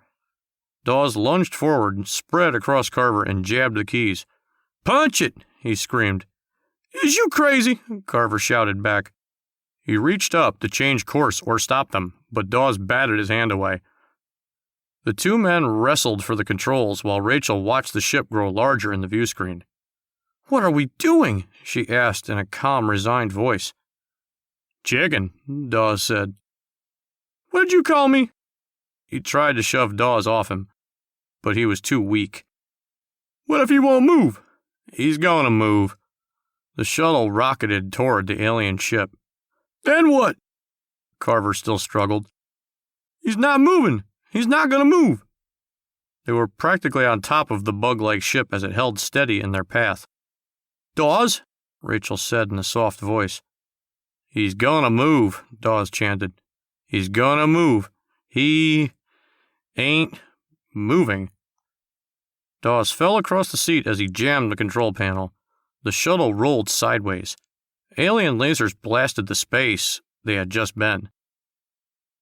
Dawes lunged forward, spread across Carver, and jabbed the keys. "Punch it!" he screamed. "Is you crazy?" Carver shouted back. He reached up to change course or stop them, but Dawes batted his hand away. The 2 men wrestled for the controls while Rachel watched the ship grow larger in the view screen. "What are we doing?" she asked in a calm, resigned voice. "Chicken," Dawes said. "What did you call me?" He tried to shove Dawes off him, but he was too weak. "What if he won't move?" "He's gonna move." The shuttle rocketed toward the alien ship. "Then what?" Carver still struggled. "He's not moving. He's not gonna move." They were practically on top of the bug-like ship as it held steady in their path. "Dawes," Rachel said in a soft voice. "He's gonna move," Dawes chanted. "He's gonna move. He ain't moving." Dawes fell across the seat as he jammed the control panel. The shuttle rolled sideways. Alien lasers blasted the space they had just been.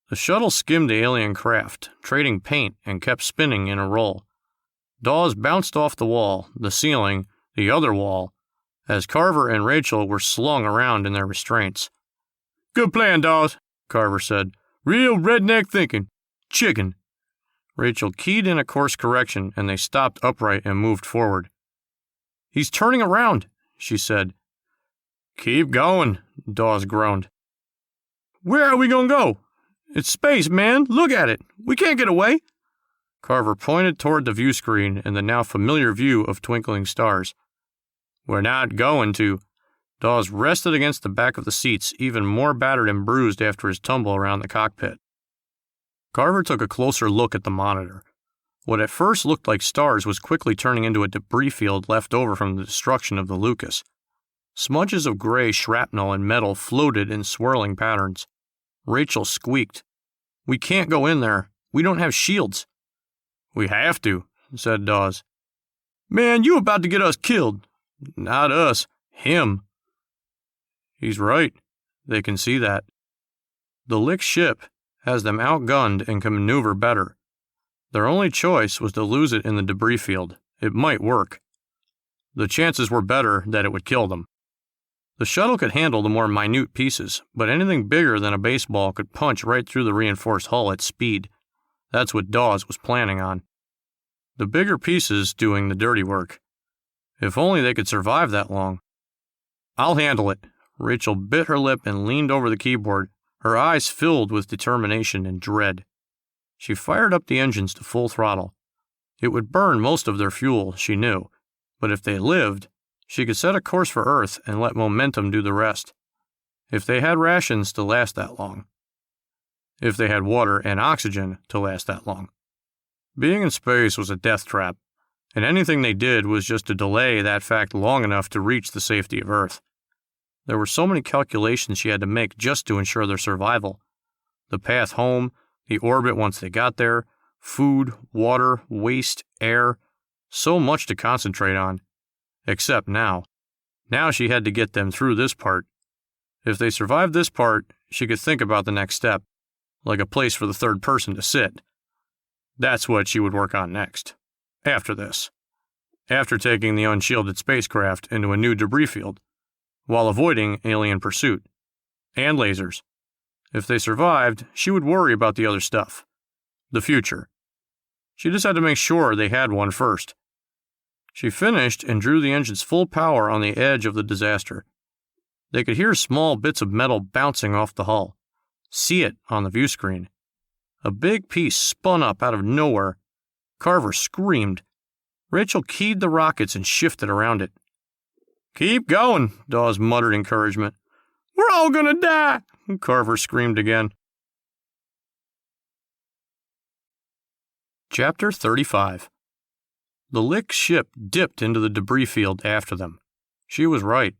The shuttle skimmed the alien craft, trading paint, and kept spinning in a roll. Dawes bounced off the wall, the ceiling, the other wall, as Carver and Rachel were slung around in their restraints. "Good plan, Dawes," Carver said. "Real redneck thinking. Chicken." Rachel keyed in a course correction, and they stopped upright and moved forward. "He's turning around," she said. "Keep going," Dawes groaned. "Where are we going to go? It's space, man. Look at it. We can't get away." Carver pointed toward the view screen and the now familiar view of twinkling stars. "We're not going to." Dawes rested against the back of the seats, even more battered and bruised after his tumble around the cockpit. Carver took a closer look at the monitor. What at first looked like stars was quickly turning into a debris field left over from the destruction of the Lucas. Smudges of gray shrapnel and metal floated in swirling patterns. Rachel squeaked. "We can't go in there. We don't have shields." "We have to," said Dawes. "Man, you about to get us killed." "Not us. Him." He's right. They can see that. The Lick ship has them outgunned and can maneuver better. Their only choice was to lose it in the debris field. It might work. The chances were better that it would kill them. The shuttle could handle the more minute pieces, but anything bigger than a baseball could punch right through the reinforced hull at speed. That's what Dawes was planning on. The bigger pieces doing the dirty work. If only they could survive that long. "I'll handle it." Rachel bit her lip and leaned over the keyboard, her eyes filled with determination and dread. She fired up the engines to full throttle. It would burn most of their fuel, she knew, but if they lived, she could set a course for Earth and let momentum do the rest. If they had rations to last that long. If they had water and oxygen to last that long. Being in space was a death trap, and anything they did was just to delay that fact long enough to reach the safety of Earth. There were so many calculations she had to make just to ensure their survival. The path home, the orbit once they got there, food, water, waste, air, so much to concentrate on. Except now. Now she had to get them through this part. If they survived this part, she could think about the next step, like a place for the third person to sit. That's what she would work on next. After this. After taking the unshielded spacecraft into a new debris field, while avoiding alien pursuit. And lasers. If they survived, she would worry about the other stuff. The future. She just had to make sure they had one first. She finished and drew the engines full power on the edge of the disaster. They could hear small bits of metal bouncing off the hull. See it on the view screen. A big piece spun up out of nowhere. Carver screamed. Rachel keyed the rockets and shifted around it. "Keep going," Dawes muttered encouragement. "We're all gonna die," Carver screamed again. Chapter 35. The Lick ship dipped into the debris field after them. She was right.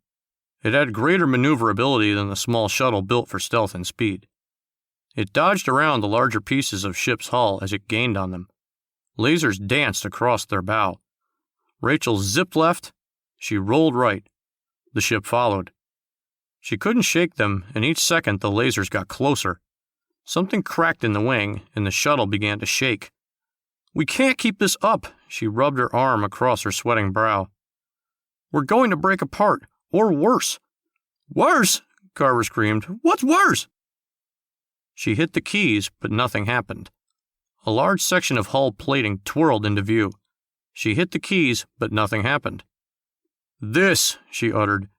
It had greater maneuverability than the small shuttle built for stealth and speed. It dodged around the larger pieces of ship's hull as it gained on them. Lasers danced across their bow. Rachel zipped left. She rolled right. The ship followed. She couldn't shake them, and each second the lasers got closer. Something cracked in the wing, and the shuttle began to shake. "We can't keep this up," she rubbed her arm across her sweating brow. "We're going to break apart, or worse." "Worse?" Carver screamed. "What's worse?" She hit the keys, but nothing happened. A large section of hull plating twirled into view. She hit the keys, but nothing happened. "This," she uttered.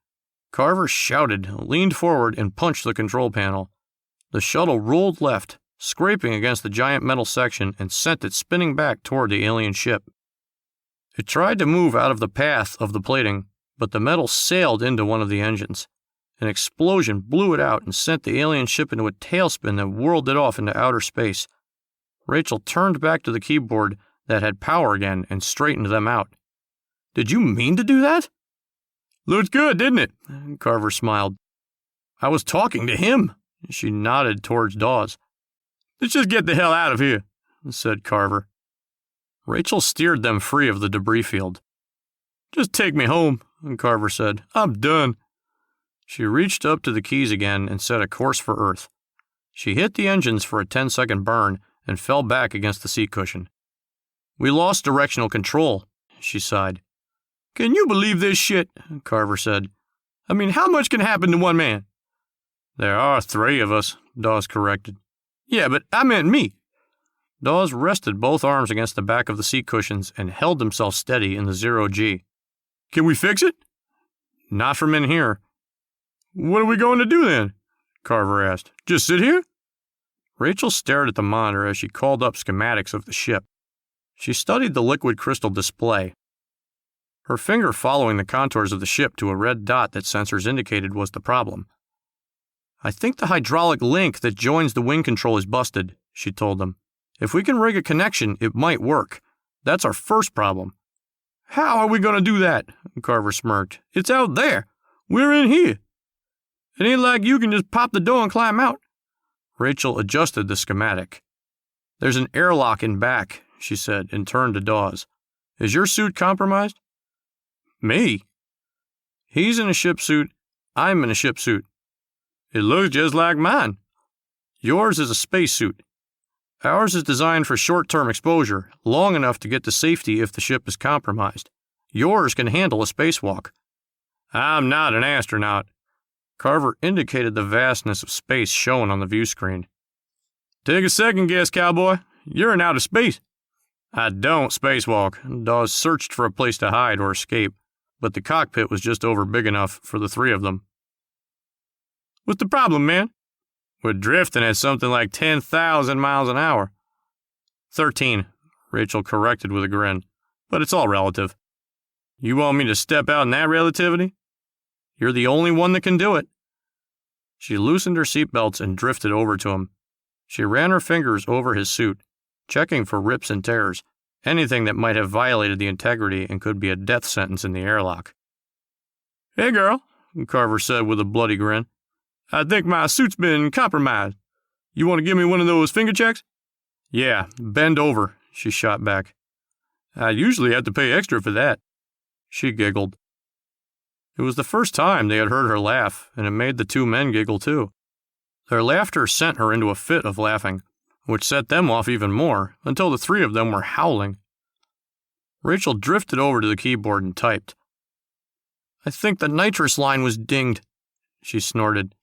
Carver shouted, leaned forward, and punched the control panel. The shuttle rolled left, scraping against the giant metal section, and sent it spinning back toward the alien ship. It tried to move out of the path of the plating, but the metal sailed into one of the engines. An explosion blew it out and sent the alien ship into a tailspin that whirled it off into outer space. Rachel turned back to the keyboard that had power again and straightened them out. "Did you mean to do that?" "Looked good, didn't it?" Carver smiled. "I was talking to him." She nodded towards Dawes. "Let's just get the hell out of here," said Carver. Rachel steered them free of the debris field. "Just take me home," Carver said. "I'm done." She reached up to the keys again and set a course for Earth. She hit the engines for a 10-second burn and fell back against the seat cushion. "We lost directional control," she sighed. "Can you believe this shit?" Carver said. "I mean, how much can happen to one man?" "There are 3 of us," Dawes corrected. "Yeah, but I meant me." Dawes rested both arms against the back of the seat cushions and held himself steady in the 0G. "Can we fix it?" "Not from in here." "What are we going to do then?" Carver asked. "Just sit here?" Rachel stared at the monitor as she called up schematics of the ship. She studied the liquid crystal display, her finger following the contours of the ship to a red dot that sensors indicated was the problem. "I think the hydraulic link that joins the wing control is busted," she told them. "If we can rig a connection, it might work. That's our first problem." "How are we going to do that?" Carver smirked. "It's out there. We're in here. It ain't like you can just pop the door and climb out." Rachel adjusted the schematic. "There's an airlock in back," she said, and turned to Dawes. "Is your suit compromised?" "Me?" "He's in a ship suit. I'm in a ship suit." "It looks just like mine." "Yours is a space suit. Ours is designed for short-term exposure, long enough to get to safety if the ship is compromised. Yours can handle a spacewalk." "I'm not an astronaut." Carver indicated the vastness of space shown on the view screen. "Take a second guess, cowboy. You're in outer space." "I don't spacewalk." Dawes searched for a place to hide or escape, but the cockpit was just over big enough for the 3 of them. "What's the problem, man?" "We're drifting at something like 10,000 miles an hour. 13, Rachel corrected with a grin. "But it's all relative." "You want me to step out in that relativity?" "You're the only one that can do it." She loosened her seatbelts and drifted over to him. She ran her fingers over his suit, checking for rips and tears, anything that might have violated the integrity and could be a death sentence in the airlock. "Hey, girl," Carver said with a bloody grin. "I think my suit's been compromised. You want to give me one of those finger checks?" "Yeah, bend over," she shot back. "I usually have to pay extra for that." She giggled. It was the first time they had heard her laugh, and it made the 2 men giggle too. Their laughter sent her into a fit of laughing, which set them off even more, until the 3 of them were howling. Rachel drifted over to the keyboard and typed. "I think the nitrous line was dinged," she snorted.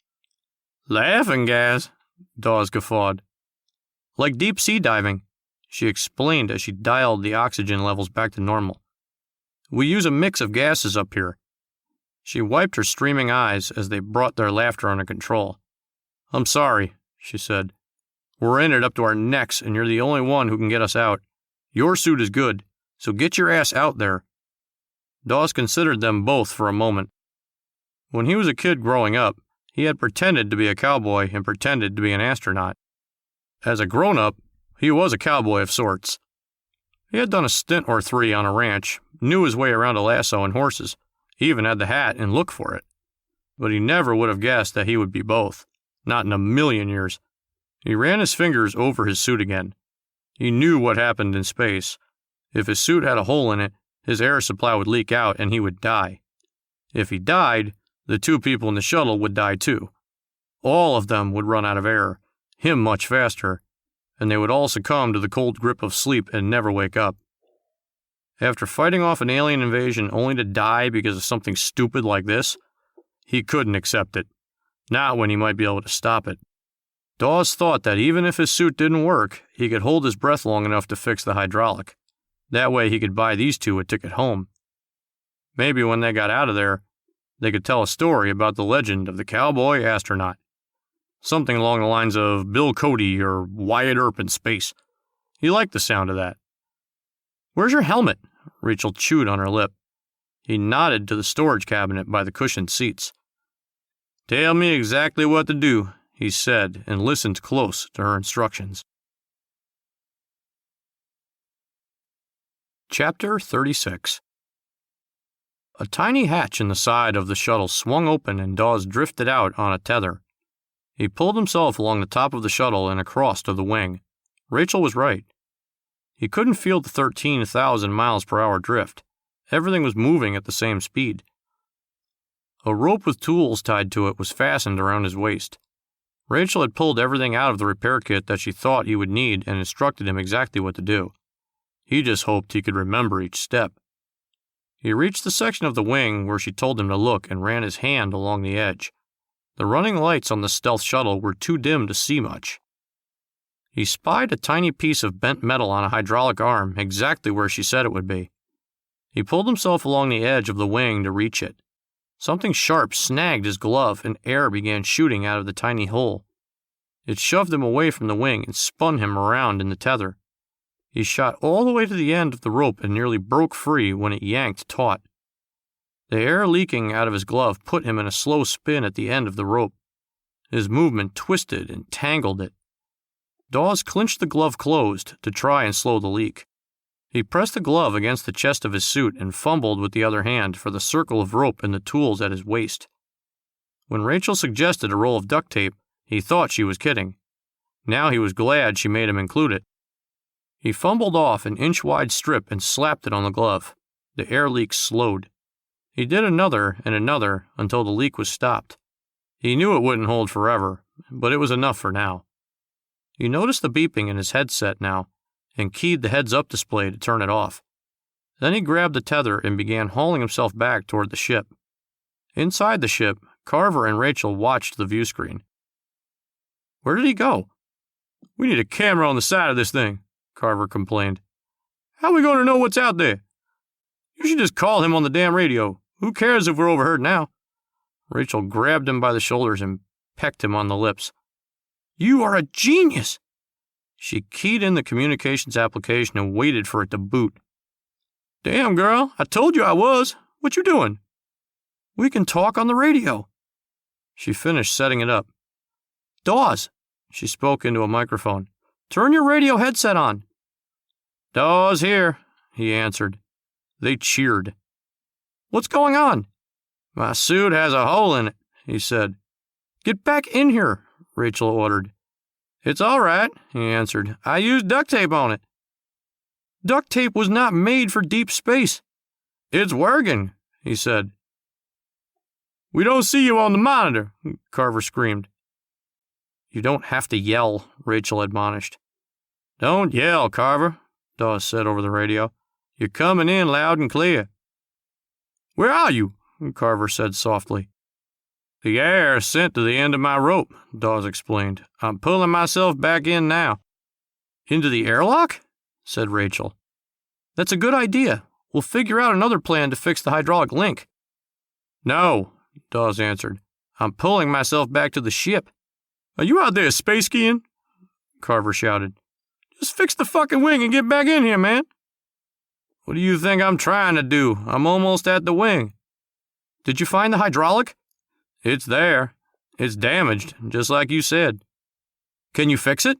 "Laughing gas," Dawes guffawed. "Like deep sea diving," she explained as she dialed the oxygen levels back to normal. "We use a mix of gases up here." She wiped her streaming eyes as they brought their laughter under control. "I'm sorry," she said. "We're in it up to our necks, and you're the only one who can get us out. Your suit is good, so get your ass out there." Dawes considered them both for a moment. When he was a kid growing up, he had pretended to be a cowboy and pretended to be an astronaut. As a grown-up, he was a cowboy of sorts. He had done a stint or 3 on a ranch, knew his way around a lasso and horses, even had the hat and look for it. But he never would have guessed that he would be both. Not in a million years. He ran his fingers over his suit again. He knew what happened in space. If his suit had a hole in it, his air supply would leak out and he would die. If he died, the 2 people in the shuttle would die too. All of them would run out of air, him much faster, and they would all succumb to the cold grip of sleep and never wake up. After fighting off an alien invasion only to die because of something stupid like this, he couldn't accept it. Not when he might be able to stop it. Dawes thought that even if his suit didn't work, he could hold his breath long enough to fix the hydraulic. That way he could buy these 2 a ticket home. Maybe when they got out of there, they could tell a story about the legend of the cowboy astronaut. Something along the lines of Bill Cody or Wyatt Earp in space. He liked the sound of that. "Where's your helmet?" Rachel chewed on her lip. He nodded to the storage cabinet by the cushioned seats. "Tell me exactly what to do," he said, and listened close to her instructions. Chapter 36. A tiny hatch in the side of the shuttle swung open and Dawes drifted out on a tether. He pulled himself along the top of the shuttle and across to the wing. Rachel was right. He couldn't feel the 13,000 miles per hour drift. Everything was moving at the same speed. A rope with tools tied to it was fastened around his waist. Rachel had pulled everything out of the repair kit that she thought he would need and instructed him exactly what to do. He just hoped he could remember each step. He reached the section of the wing where she told him to look and ran his hand along the edge. The running lights on the stealth shuttle were too dim to see much. He spied a tiny piece of bent metal on a hydraulic arm exactly where she said it would be. He pulled himself along the edge of the wing to reach it. Something sharp snagged his glove and air began shooting out of the tiny hole. It shoved him away from the wing and spun him around in the tether. He shot all the way to the end of the rope and nearly broke free when it yanked taut. The air leaking out of his glove put him in a slow spin at the end of the rope. His movement twisted and tangled it. Dawes clinched the glove closed to try and slow the leak. He pressed the glove against the chest of his suit and fumbled with the other hand for the circle of rope and the tools at his waist. When Rachel suggested a roll of duct tape, he thought she was kidding. Now he was glad she made him include it. He fumbled off an inch-wide strip and slapped it on the glove. The air leak slowed. He did another and another until the leak was stopped. He knew it wouldn't hold forever, but it was enough for now. He noticed the beeping in his headset now, and keyed the heads-up display to turn it off. Then he grabbed the tether and began hauling himself back toward the ship. Inside the ship, Carver and Rachel watched the view screen. Where did he go? We need a camera on the side of this thing, Carver complained. How are we going to know what's out there? You should just call him on the damn radio. Who cares if we're overheard now? Rachel grabbed him by the shoulders and pecked him on the lips. You are a genius! She keyed in the communications application and waited for it to boot. Damn, girl, I told you I was. What you doing? We can talk on the radio. She finished setting it up. Dawes, she spoke into a microphone. Turn your radio headset on. Dawes here, he answered. They cheered. What's going on? My suit has a hole in it, he said. Get back in here, Rachel ordered. It's all right, he answered. I used duct tape on it. Duct tape was not made for deep space. It's working, he said. We don't see you on the monitor, Carver screamed. You don't have to yell, Rachel admonished. Don't yell, Carver, Dawes said over the radio. You're coming in loud and clear. Where are you? Carver said softly. The air is sent to the end of my rope, Dawes explained. I'm pulling myself back in now. Into the airlock? Said Rachel. That's a good idea. We'll figure out another plan to fix the hydraulic link. No, Dawes answered. I'm pulling myself back to the ship. Are you out there space skiing? Carver shouted. Just fix the fucking wing and get back in here, man. What do you think I'm trying to do? I'm almost at the wing. Did you find the hydraulic? It's there. It's damaged, just like you said. Can you fix it?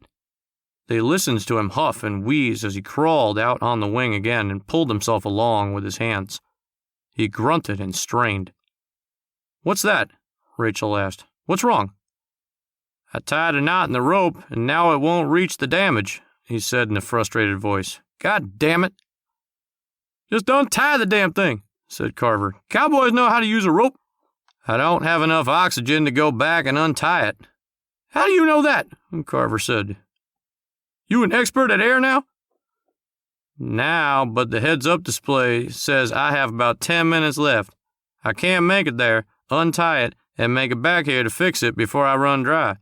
They listened to him huff and wheeze as he crawled out on the wing again and pulled himself along with his hands. He grunted and strained. What's that? Rachel asked. What's wrong? I tied a knot in the rope, and now it won't reach the damage, he said in a frustrated voice. God damn it. Just untie the damn thing, said Carver. Cowboys know how to use a rope. I don't have enough oxygen to go back and untie it. How do you know that? Carver said. You an expert at air now? Now, but the heads-up display says I have about 10 minutes left. I can't make it there, untie it, and make it back here to fix it before I run dry.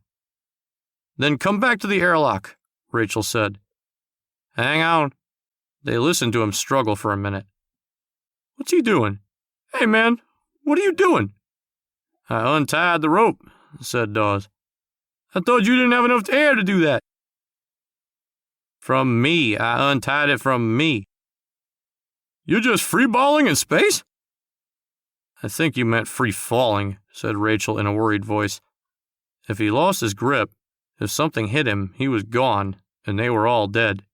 Then come back to the airlock, Rachel said. Hang on. They listened to him struggle for a minute. What's he doing? Hey, man, what are you doing? I untied the rope, said Dawes. I thought you didn't have enough air to do that. From me. I untied it from me. You're just free-balling in space? I think you meant free-falling, said Rachel in a worried voice. If he lost his grip, if something hit him, he was gone, and they were all dead.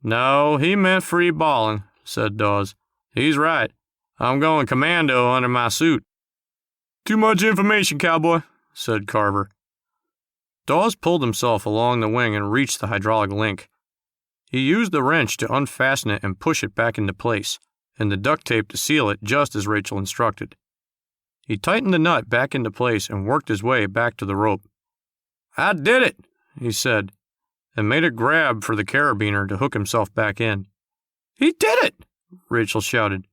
No, he meant free-balling, said Dawes. He's right. I'm going commando under my suit. Too much information, cowboy, said Carver. Dawes pulled himself along the wing and reached the hydraulic link. He used the wrench to unfasten it and push it back into place, and the duct tape to seal it just as Rachel instructed. He tightened the nut back into place and worked his way back to the rope. "I did it," he said, and made a grab for the carabiner to hook himself back in. "He did it!" Rachel shouted.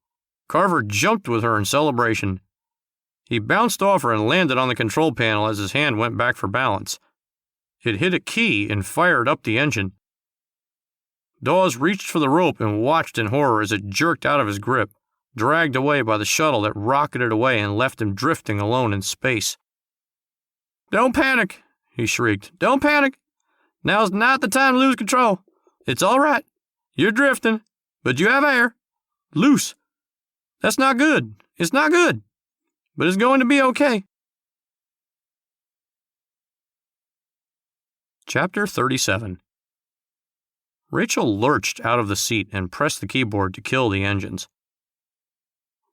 Carver jumped with her in celebration. He bounced off her and landed on the control panel as his hand went back for balance. It hit a key and fired up the engine. Dawes reached for the rope and watched in horror as it jerked out of his grip, dragged away by the shuttle that rocketed away and left him drifting alone in space. "Don't panic," he shrieked. "Don't panic. Now's not the time to lose control. It's all right. You're drifting, but you have air. Loose. That's not good. It's not good. But it's going to be okay." Chapter 37. Rachel lurched out of the seat and pressed the keyboard to kill the engines.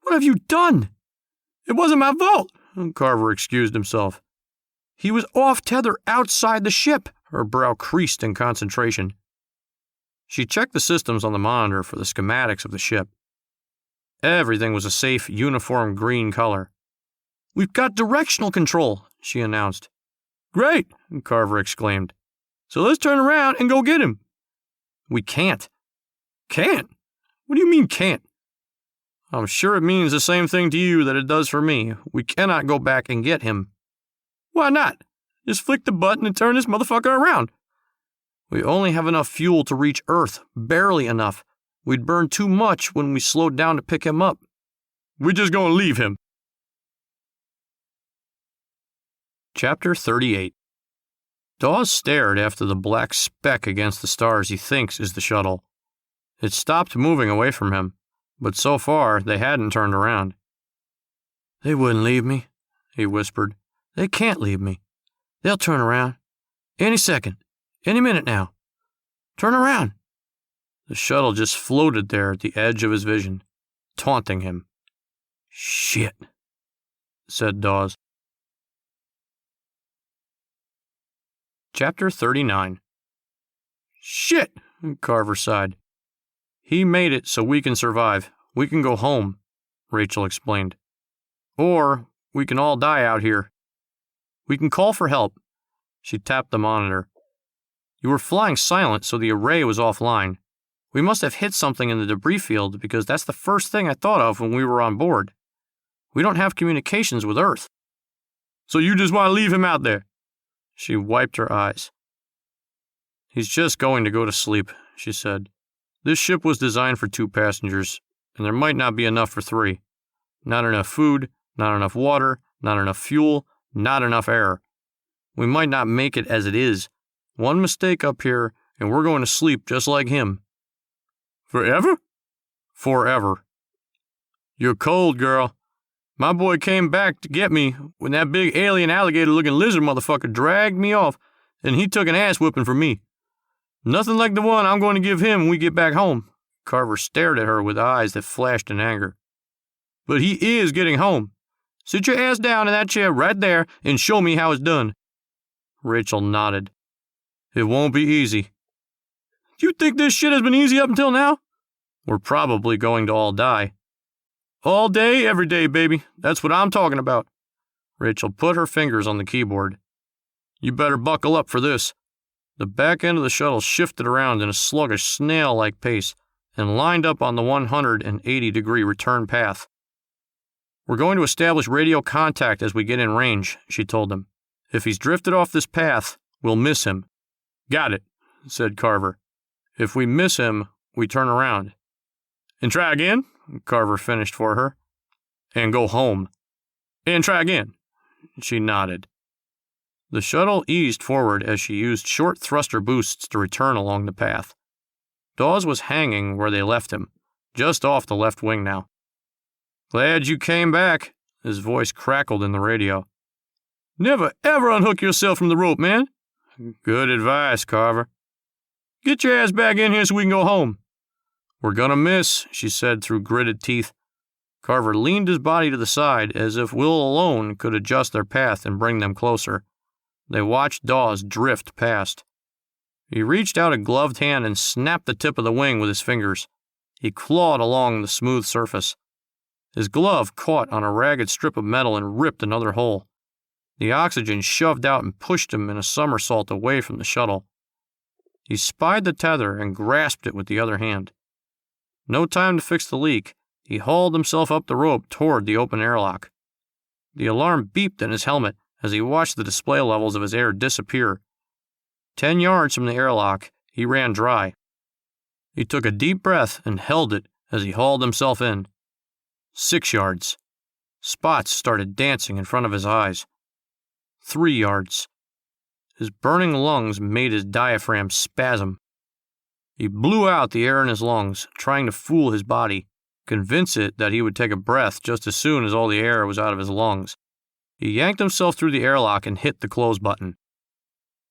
"What have you done?" "It wasn't my fault," Carver excused himself. "He was off tether outside the ship." Her brow creased in concentration. She checked the systems on the monitor for the schematics of the ship. Everything was a safe, uniform green color. "We've got directional control," she announced. "Great," Carver exclaimed. "So let's turn around and go get him." "We can't." "Can't? What do you mean can't?" "I'm sure it means the same thing to you that it does for me. We cannot go back and get him." "Why not? Just flick the button and turn this motherfucker around." "We only have enough fuel to reach Earth, barely enough. We'd burn too much when we slowed down to pick him up." "We're just going to leave him." Chapter 38. Dawes stared after the black speck against the stars he thinks is the shuttle. It stopped moving away from him, but so far they hadn't turned around. "They wouldn't leave me," he whispered. "They can't leave me. They'll turn around. Any second. Any minute now. Turn around." The shuttle just floated there at the edge of his vision, taunting him. "Shit," said Dawes. Chapter 39. "Shit," Carver sighed. "He made it so we can survive. We can go home," Rachel explained. "Or we can all die out here. We can call for help." She tapped the monitor. "You were flying silent, so the array was offline. We must have hit something in the debris field because that's the first thing I thought of when we were on board. We don't have communications with Earth." "So you just want to leave him out there?" She wiped her eyes. "He's just going to go to sleep," she said. "This ship was designed for 2 passengers, and there might not be enough for 3. Not enough food, not enough water, not enough fuel, not enough air. We might not make it as it is. One mistake up here, and we're going to sleep just like him." "Forever?" "Forever." "You're cold, girl. My boy came back to get me when that big alien alligator-looking lizard motherfucker dragged me off, and he took an ass-whipping for me. Nothing like the one I'm going to give him when we get back home." Carver stared at her with eyes that flashed in anger. "But he is getting home. Sit your ass down in that chair right there and show me how it's done." Rachel nodded. "It won't be easy." "You think this shit has been easy up until now?" "We're probably going to all die." "All day, every day, baby. That's what I'm talking about." Rachel put her fingers on the keyboard. "You better buckle up for this." The back end of the shuttle shifted around in a sluggish, snail-like pace and lined up on the 180-degree return path. "We're going to establish radio contact as we get in range," she told him. "If he's drifted off this path, we'll miss him." "Got it," said Carver. "If we miss him, we turn around." "And try again," Carver finished for her. "And go home." "And try again." She nodded. The shuttle eased forward as she used short thruster boosts to return along the path. Dawes was hanging where they left him, just off the left wing now. "Glad you came back," his voice crackled in the radio. "Never ever unhook yourself from the rope, man." "Good advice, Carver." "Get your ass back in here so we can go home." "We're gonna miss," she said through gritted teeth. Carver leaned his body to the side as if will alone could adjust their path and bring them closer. They watched Dawes drift past. He reached out a gloved hand and snapped the tip of the wing with his fingers. He clawed along the smooth surface. His glove caught on a ragged strip of metal and ripped another hole. The oxygen shoved out and pushed him in a somersault away from the shuttle. He spied the tether and grasped it with the other hand. No time to fix the leak. He hauled himself up the rope toward the open airlock. The alarm beeped in his helmet as he watched the display levels of his air disappear. 10 yards from the airlock, he ran dry. He took a deep breath and held it as he hauled himself in. 6 yards. Spots started dancing in front of his eyes. 3 yards. His burning lungs made his diaphragm spasm. He blew out the air in his lungs, trying to fool his body, convince it that he would take a breath just as soon as all the air was out of his lungs. He yanked himself through the airlock and hit the close button.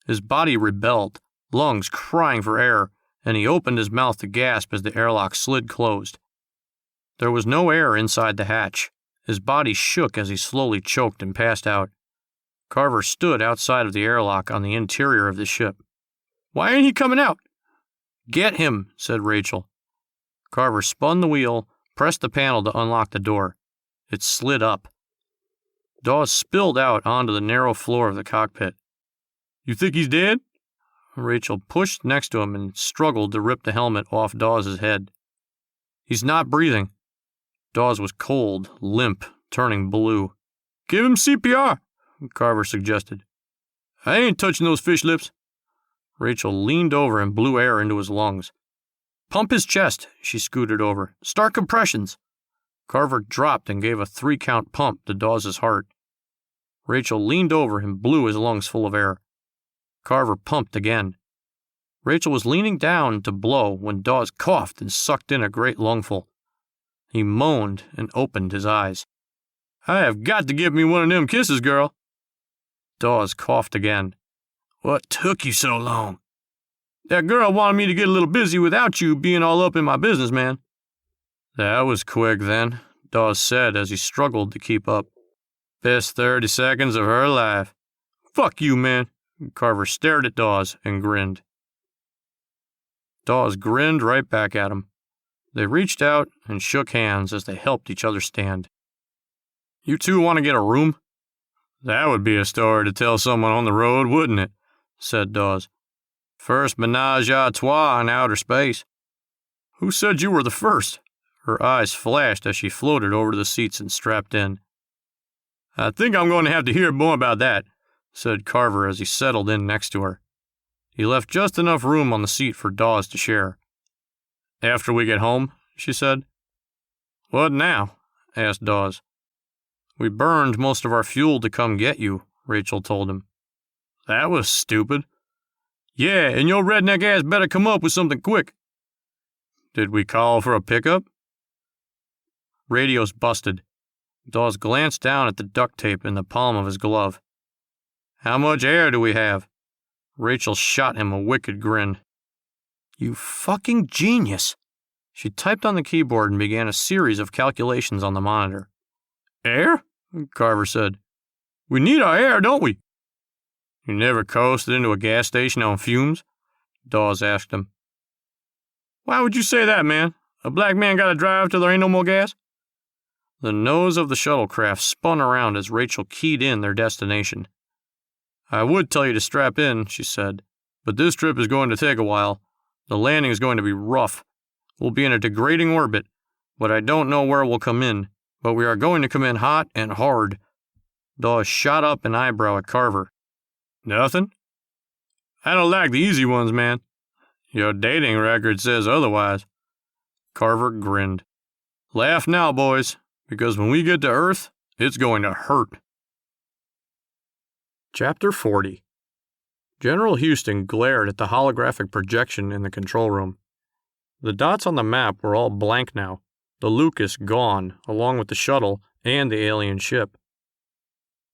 His body rebelled, lungs crying for air, and he opened his mouth to gasp as the airlock slid closed. There was no air inside the hatch. His body shook as he slowly choked and passed out. Carver stood outside of the airlock on the interior of the ship. "Why ain't he coming out?" "Get him," said Rachel. Carver spun the wheel, pressed the panel to unlock the door. It slid up. Dawes spilled out onto the narrow floor of the cockpit. "You think he's dead?" Rachel pushed next to him and struggled to rip the helmet off Dawes' head. "He's not breathing." Dawes was cold, limp, turning blue. "Give him CPR," Carver suggested. "I ain't touching those fish lips." Rachel leaned over and blew air into his lungs. "Pump his chest," she scooted over. "Start compressions." Carver dropped and gave a 3-count pump to Dawes' heart. Rachel leaned over and blew his lungs full of air. Carver pumped again. Rachel was leaning down to blow when Dawes coughed and sucked in a great lungful. He moaned and opened his eyes. "I have got to give me one of them kisses, girl." Dawes coughed again. "What took you so long?" "That girl wanted me to get a little busy without you being all up in my business, man." "That was quick, then," Dawes said as he struggled to keep up. "Best 30 seconds of her life." "Fuck you, man." Carver stared at Dawes and grinned. Dawes grinned right back at him. They reached out and shook hands as they helped each other stand. "You two want to get a room?" "That would be a story to tell someone on the road, wouldn't it?" said Dawes. "First menage a trois in outer space." "Who said you were the first?" Her eyes flashed as she floated over to the seats and strapped in. "I think I'm going to have to hear more about that," said Carver as he settled in next to her. He left just enough room on the seat for Dawes to share. "After we get home," she said. "What now?" asked Dawes. "We burned most of our fuel to come get you," Rachel told him. "That was stupid." "Yeah, and your redneck ass better come up with something quick." "Did we call for a pickup?" Radio's busted. Dawes glanced down at the duct tape in the palm of his glove. "How much air do we have?" Rachel shot him a wicked grin. "You fucking genius." She typed on the keyboard and began a series of calculations on the monitor. "Air?" Carver said. "We need our air, don't we?" "You never coasted into a gas station on fumes?" Dawes asked him. "Why would you say that, man? A black man gotta drive till there ain't no more gas?" The nose of the shuttlecraft spun around as Rachel keyed in their destination. "I would tell you to strap in," she said, "but this trip is going to take a while. The landing is going to be rough. We'll be in a degrading orbit, but I don't know where we'll come in. But we are going to come in hot and hard." Dawes shot up an eyebrow at Carver. "Nothing?" "I don't like the easy ones, man." "Your dating record says otherwise." Carver grinned. "Laugh now, boys, because when we get to Earth, it's going to hurt." Chapter 40. General Houston glared at the holographic projection in the control room. The dots on the map were all blank now, the Lucas gone, along with the shuttle and the alien ship.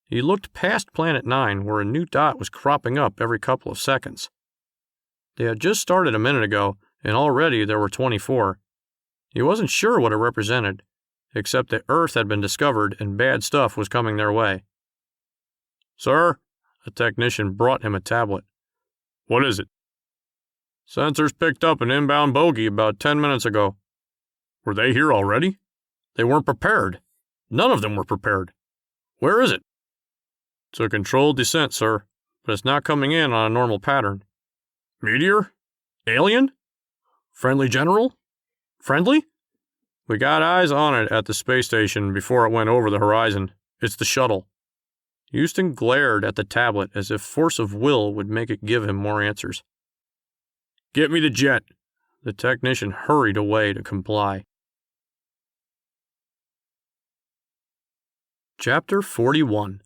He looked past Planet 9, where a new dot was cropping up every couple of seconds. They had just started a minute ago, and already there were 24. He wasn't sure what it represented, except that Earth had been discovered and bad stuff was coming their way. "Sir?" A technician brought him a tablet. "What is it?" Sensors picked up an inbound bogey about 10 minutes ago. Were they here already? They weren't prepared. None of them were prepared. Where is it? It's a controlled descent, sir, but it's not coming in on a normal pattern. Meteor? Alien? Friendly general? Friendly? We got eyes on it at the space station before it went over the horizon. It's the shuttle. Houston glared at the tablet as if force of will would make it give him more answers. Get me the jet. The technician hurried away to comply. Chapter 41.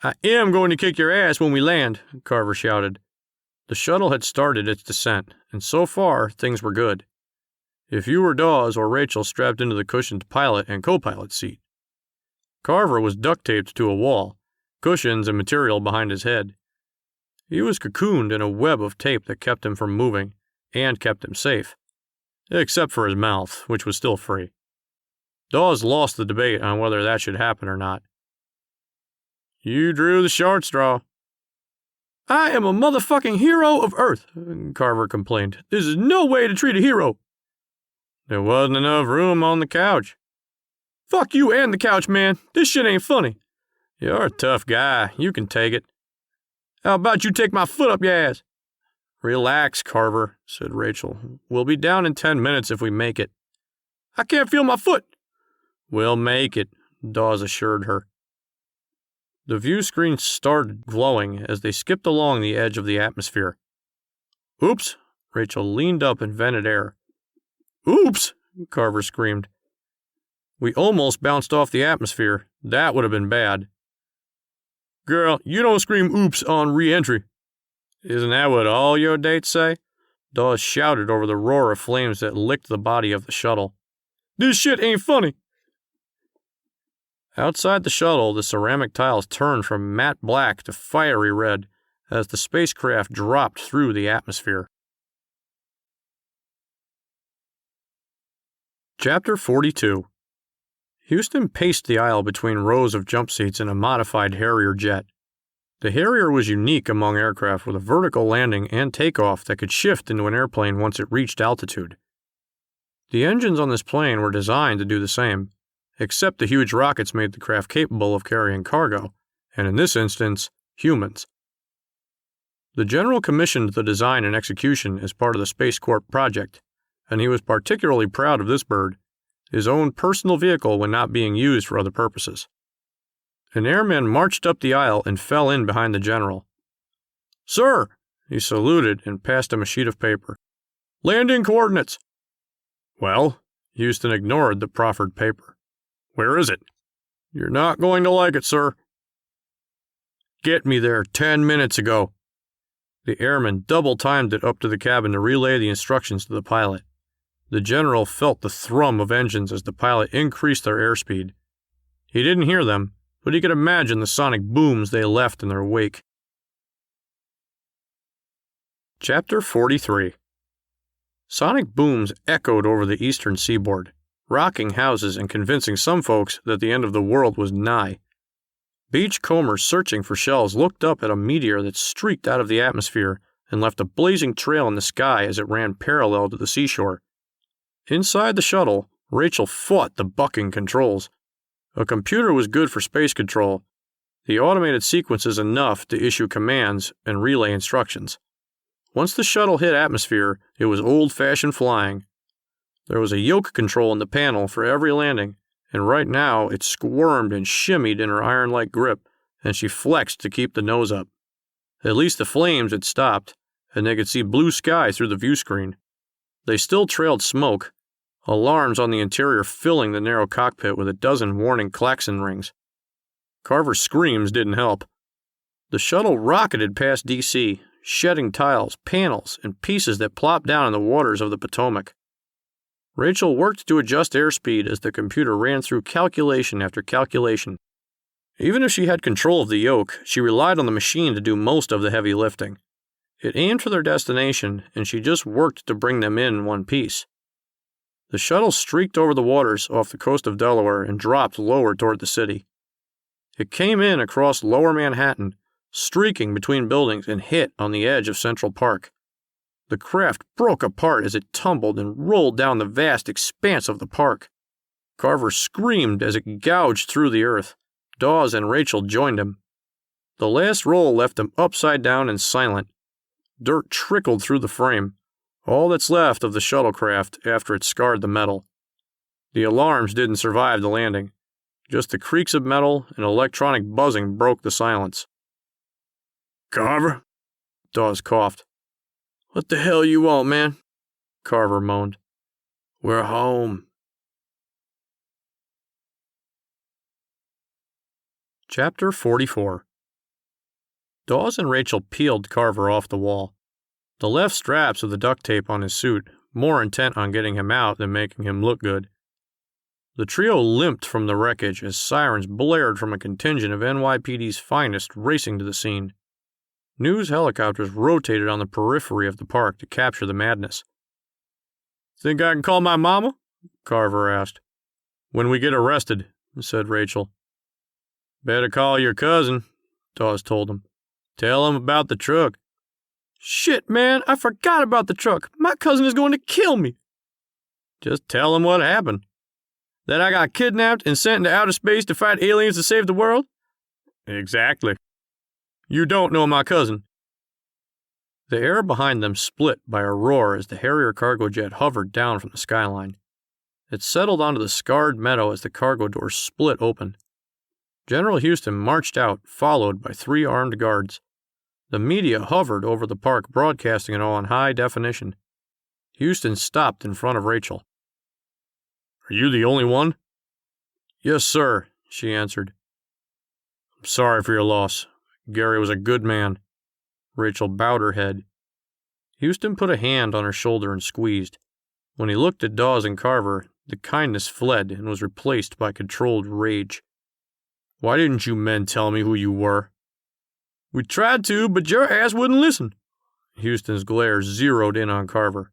I am going to kick your ass when we land, Carver shouted. The shuttle had started its descent, and so far things were good. If you were Dawes or Rachel strapped into the cushioned pilot and co-pilot seat. Carver was duct-taped to a wall, cushions and material behind his head. He was cocooned in a web of tape that kept him from moving, and kept him safe. Except for his mouth, which was still free. Dawes lost the debate on whether that should happen or not. You drew the short straw. I am a motherfucking hero of Earth, Carver complained. This is no way to treat a hero. There wasn't enough room on the couch. Fuck you and the couch, man. This shit ain't funny. You're a tough guy. You can take it. How about you take my foot up your ass? Relax, Carver, said Rachel. We'll be down in 10 minutes if we make it. I can't feel my foot. We'll make it, Dawes assured her. The view screen started glowing as they skipped along the edge of the atmosphere. Oops, Rachel leaned up and vented air. Oops, Carver screamed. We almost bounced off the atmosphere. That would have been bad. Girl, you don't scream oops on re-entry. Isn't that what all your dates say? Dawes shouted over the roar of flames that licked the body of the shuttle. This shit ain't funny. Outside the shuttle, the ceramic tiles turned from matte black to fiery red as the spacecraft dropped through the atmosphere. Chapter 42. Houston paced the aisle between rows of jump seats in a modified Harrier jet. The Harrier was unique among aircraft with a vertical landing and takeoff that could shift into an airplane once it reached altitude. The engines on this plane were designed to do the same, except the huge rockets made the craft capable of carrying cargo, and in this instance, humans. The General commissioned the design and execution as part of the Space Corp project, and he was particularly proud of this bird, his own personal vehicle when not being used for other purposes. An airman marched up the aisle and fell in behind the General. Sir, he saluted and passed him a sheet of paper. Landing coordinates. Well, Houston ignored the proffered paper. Where is it? You're not going to like it, sir. Get me there 10 minutes ago. The airman double-timed it up to the cabin to relay the instructions to the pilot. The General felt the thrum of engines as the pilot increased their airspeed. He didn't hear them, but he could imagine the sonic booms they left in their wake. Chapter 43. Sonic booms echoed over the eastern seaboard, rocking houses and convincing some folks that the end of the world was nigh. Beachcombers searching for shells looked up at a meteor that streaked out of the atmosphere and left a blazing trail in the sky as it ran parallel to the seashore. Inside the shuttle, Rachel fought the bucking controls. A computer was good for space control. The automated sequences enough to issue commands and relay instructions. Once the shuttle hit atmosphere, it was old-fashioned flying. There was a yoke control in the panel for every landing, and right now it squirmed and shimmied in her iron-like grip, and she flexed to keep the nose up. At least the flames had stopped, and they could see blue sky through the view screen. They still trailed smoke, alarms on the interior filling the narrow cockpit with a dozen warning klaxon rings. Carver's screams didn't help. The shuttle rocketed past D.C., shedding tiles, panels, and pieces that plopped down in the waters of the Potomac. Rachel worked to adjust airspeed as the computer ran through calculation after calculation. Even if she had control of the yoke, she relied on the machine to do most of the heavy lifting. It aimed for their destination, and she just worked to bring them in one piece. The shuttle streaked over the waters off the coast of Delaware and dropped lower toward the city. It came in across lower Manhattan, streaking between buildings and hit on the edge of Central Park, The craft broke apart as it tumbled and rolled down the vast expanse of the park. Carver screamed as it gouged through the earth. Dawes and Rachel joined him. The last roll left him upside down and silent. Dirt trickled through the frame, all that's left of the shuttlecraft after it scarred the metal. The alarms didn't survive the landing. Just the creaks of metal and electronic buzzing broke the silence. "Carver?" Dawes coughed. "What the hell you want, man?" Carver moaned. "We're home." Chapter 44. Dawes and Rachel peeled Carver off the wall. The left straps of the duct tape on his suit, more intent on getting him out than making him look good. The trio limped from the wreckage as sirens blared from a contingent of NYPD's finest racing to the scene. News helicopters rotated on the periphery of the park to capture the madness. "Think I can call my mama?" Carver asked. "When we get arrested," said Rachel. "Better call your cousin," Dawes told him. "Tell him about the truck." "Shit, man, I forgot about the truck. My cousin is going to kill me." "Just tell him what happened." "That I got kidnapped and sent into outer space to fight aliens to save the world?" "Exactly. You don't know my cousin." The air behind them split by a roar as the Harrier cargo jet hovered down from the skyline. It settled onto the scarred meadow as the cargo doors split open. General Houston marched out, followed by 3 armed guards. The media hovered over the park, broadcasting it all on high definition. Houston stopped in front of Rachel. "Are you the only one?" "Yes, sir," she answered. "I'm sorry for your loss. Gary was a good man." Rachel bowed her head. Houston put a hand on her shoulder and squeezed. When he looked at Dawes and Carver, the kindness fled and was replaced by controlled rage. "Why didn't you men tell me who you were?" "We tried to, but your ass wouldn't listen." Houston's glare zeroed in on Carver.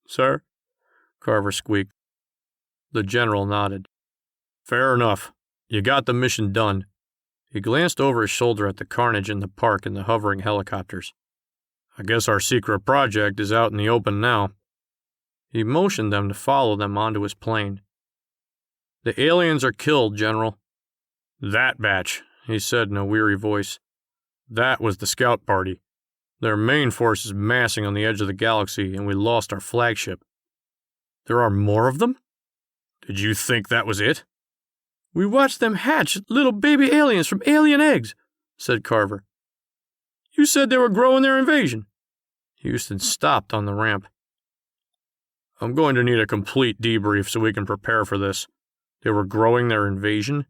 "Sir?" Carver squeaked. The general nodded. "Fair enough. You got the mission done." He glanced over his shoulder at the carnage in the park and the hovering helicopters. "I guess our secret project is out in the open now." He motioned them to follow them onto his plane. "The aliens are killed, General." "That batch," he said in a weary voice. "That was the scout party. Their main force is massing on the edge of the galaxy, and we lost our flagship." "There are more of them?" "Did you think that was it?" "We watched them hatch little baby aliens from alien eggs," said Carver. "You said they were growing their invasion." Houston stopped on the ramp. "I'm going to need a complete debrief so we can prepare for this. They were growing their invasion?"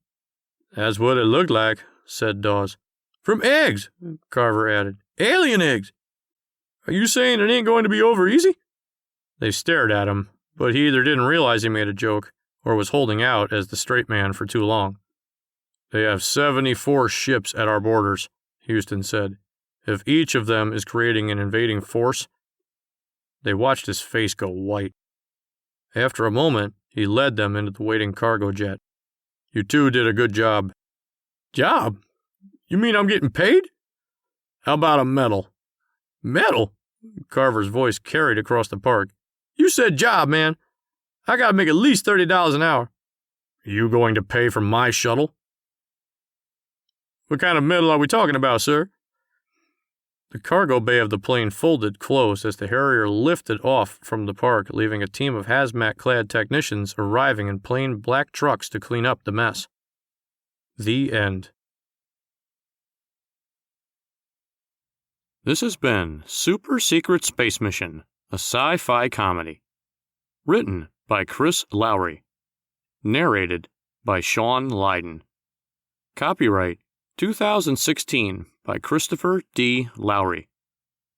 "That's what it looked like," said Dawes. "From eggs," Carver added. "Alien eggs. Are you saying it ain't going to be over easy?" They stared at him, but he either didn't realize he made a joke or was holding out as the straight man for too long. "They have 74 ships at our borders," Houston said. "If each of them is creating an invading force..." They watched his face go white. After a moment, he led them into the waiting cargo jet. "You two did a good job." "Job? You mean I'm getting paid?" "How about a medal?" "Medal?" Carver's voice carried across the park. "You said job, man. I gotta make at least $30 an hour." "Are you going to pay for my shuttle?" "What kind of medal are we talking about, sir?" The cargo bay of the plane folded close as the Harrier lifted off from the park, leaving a team of hazmat-clad technicians arriving in plain black trucks to clean up the mess. The end. This has been Super Secret Space Mission, a sci-fi comedy. Written by Chris Lowry. Narrated by Sean Lydon. Copyright 2016 by Christopher D. Lowry.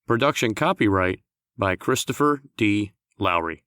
Production copyright by Christopher D. Lowry.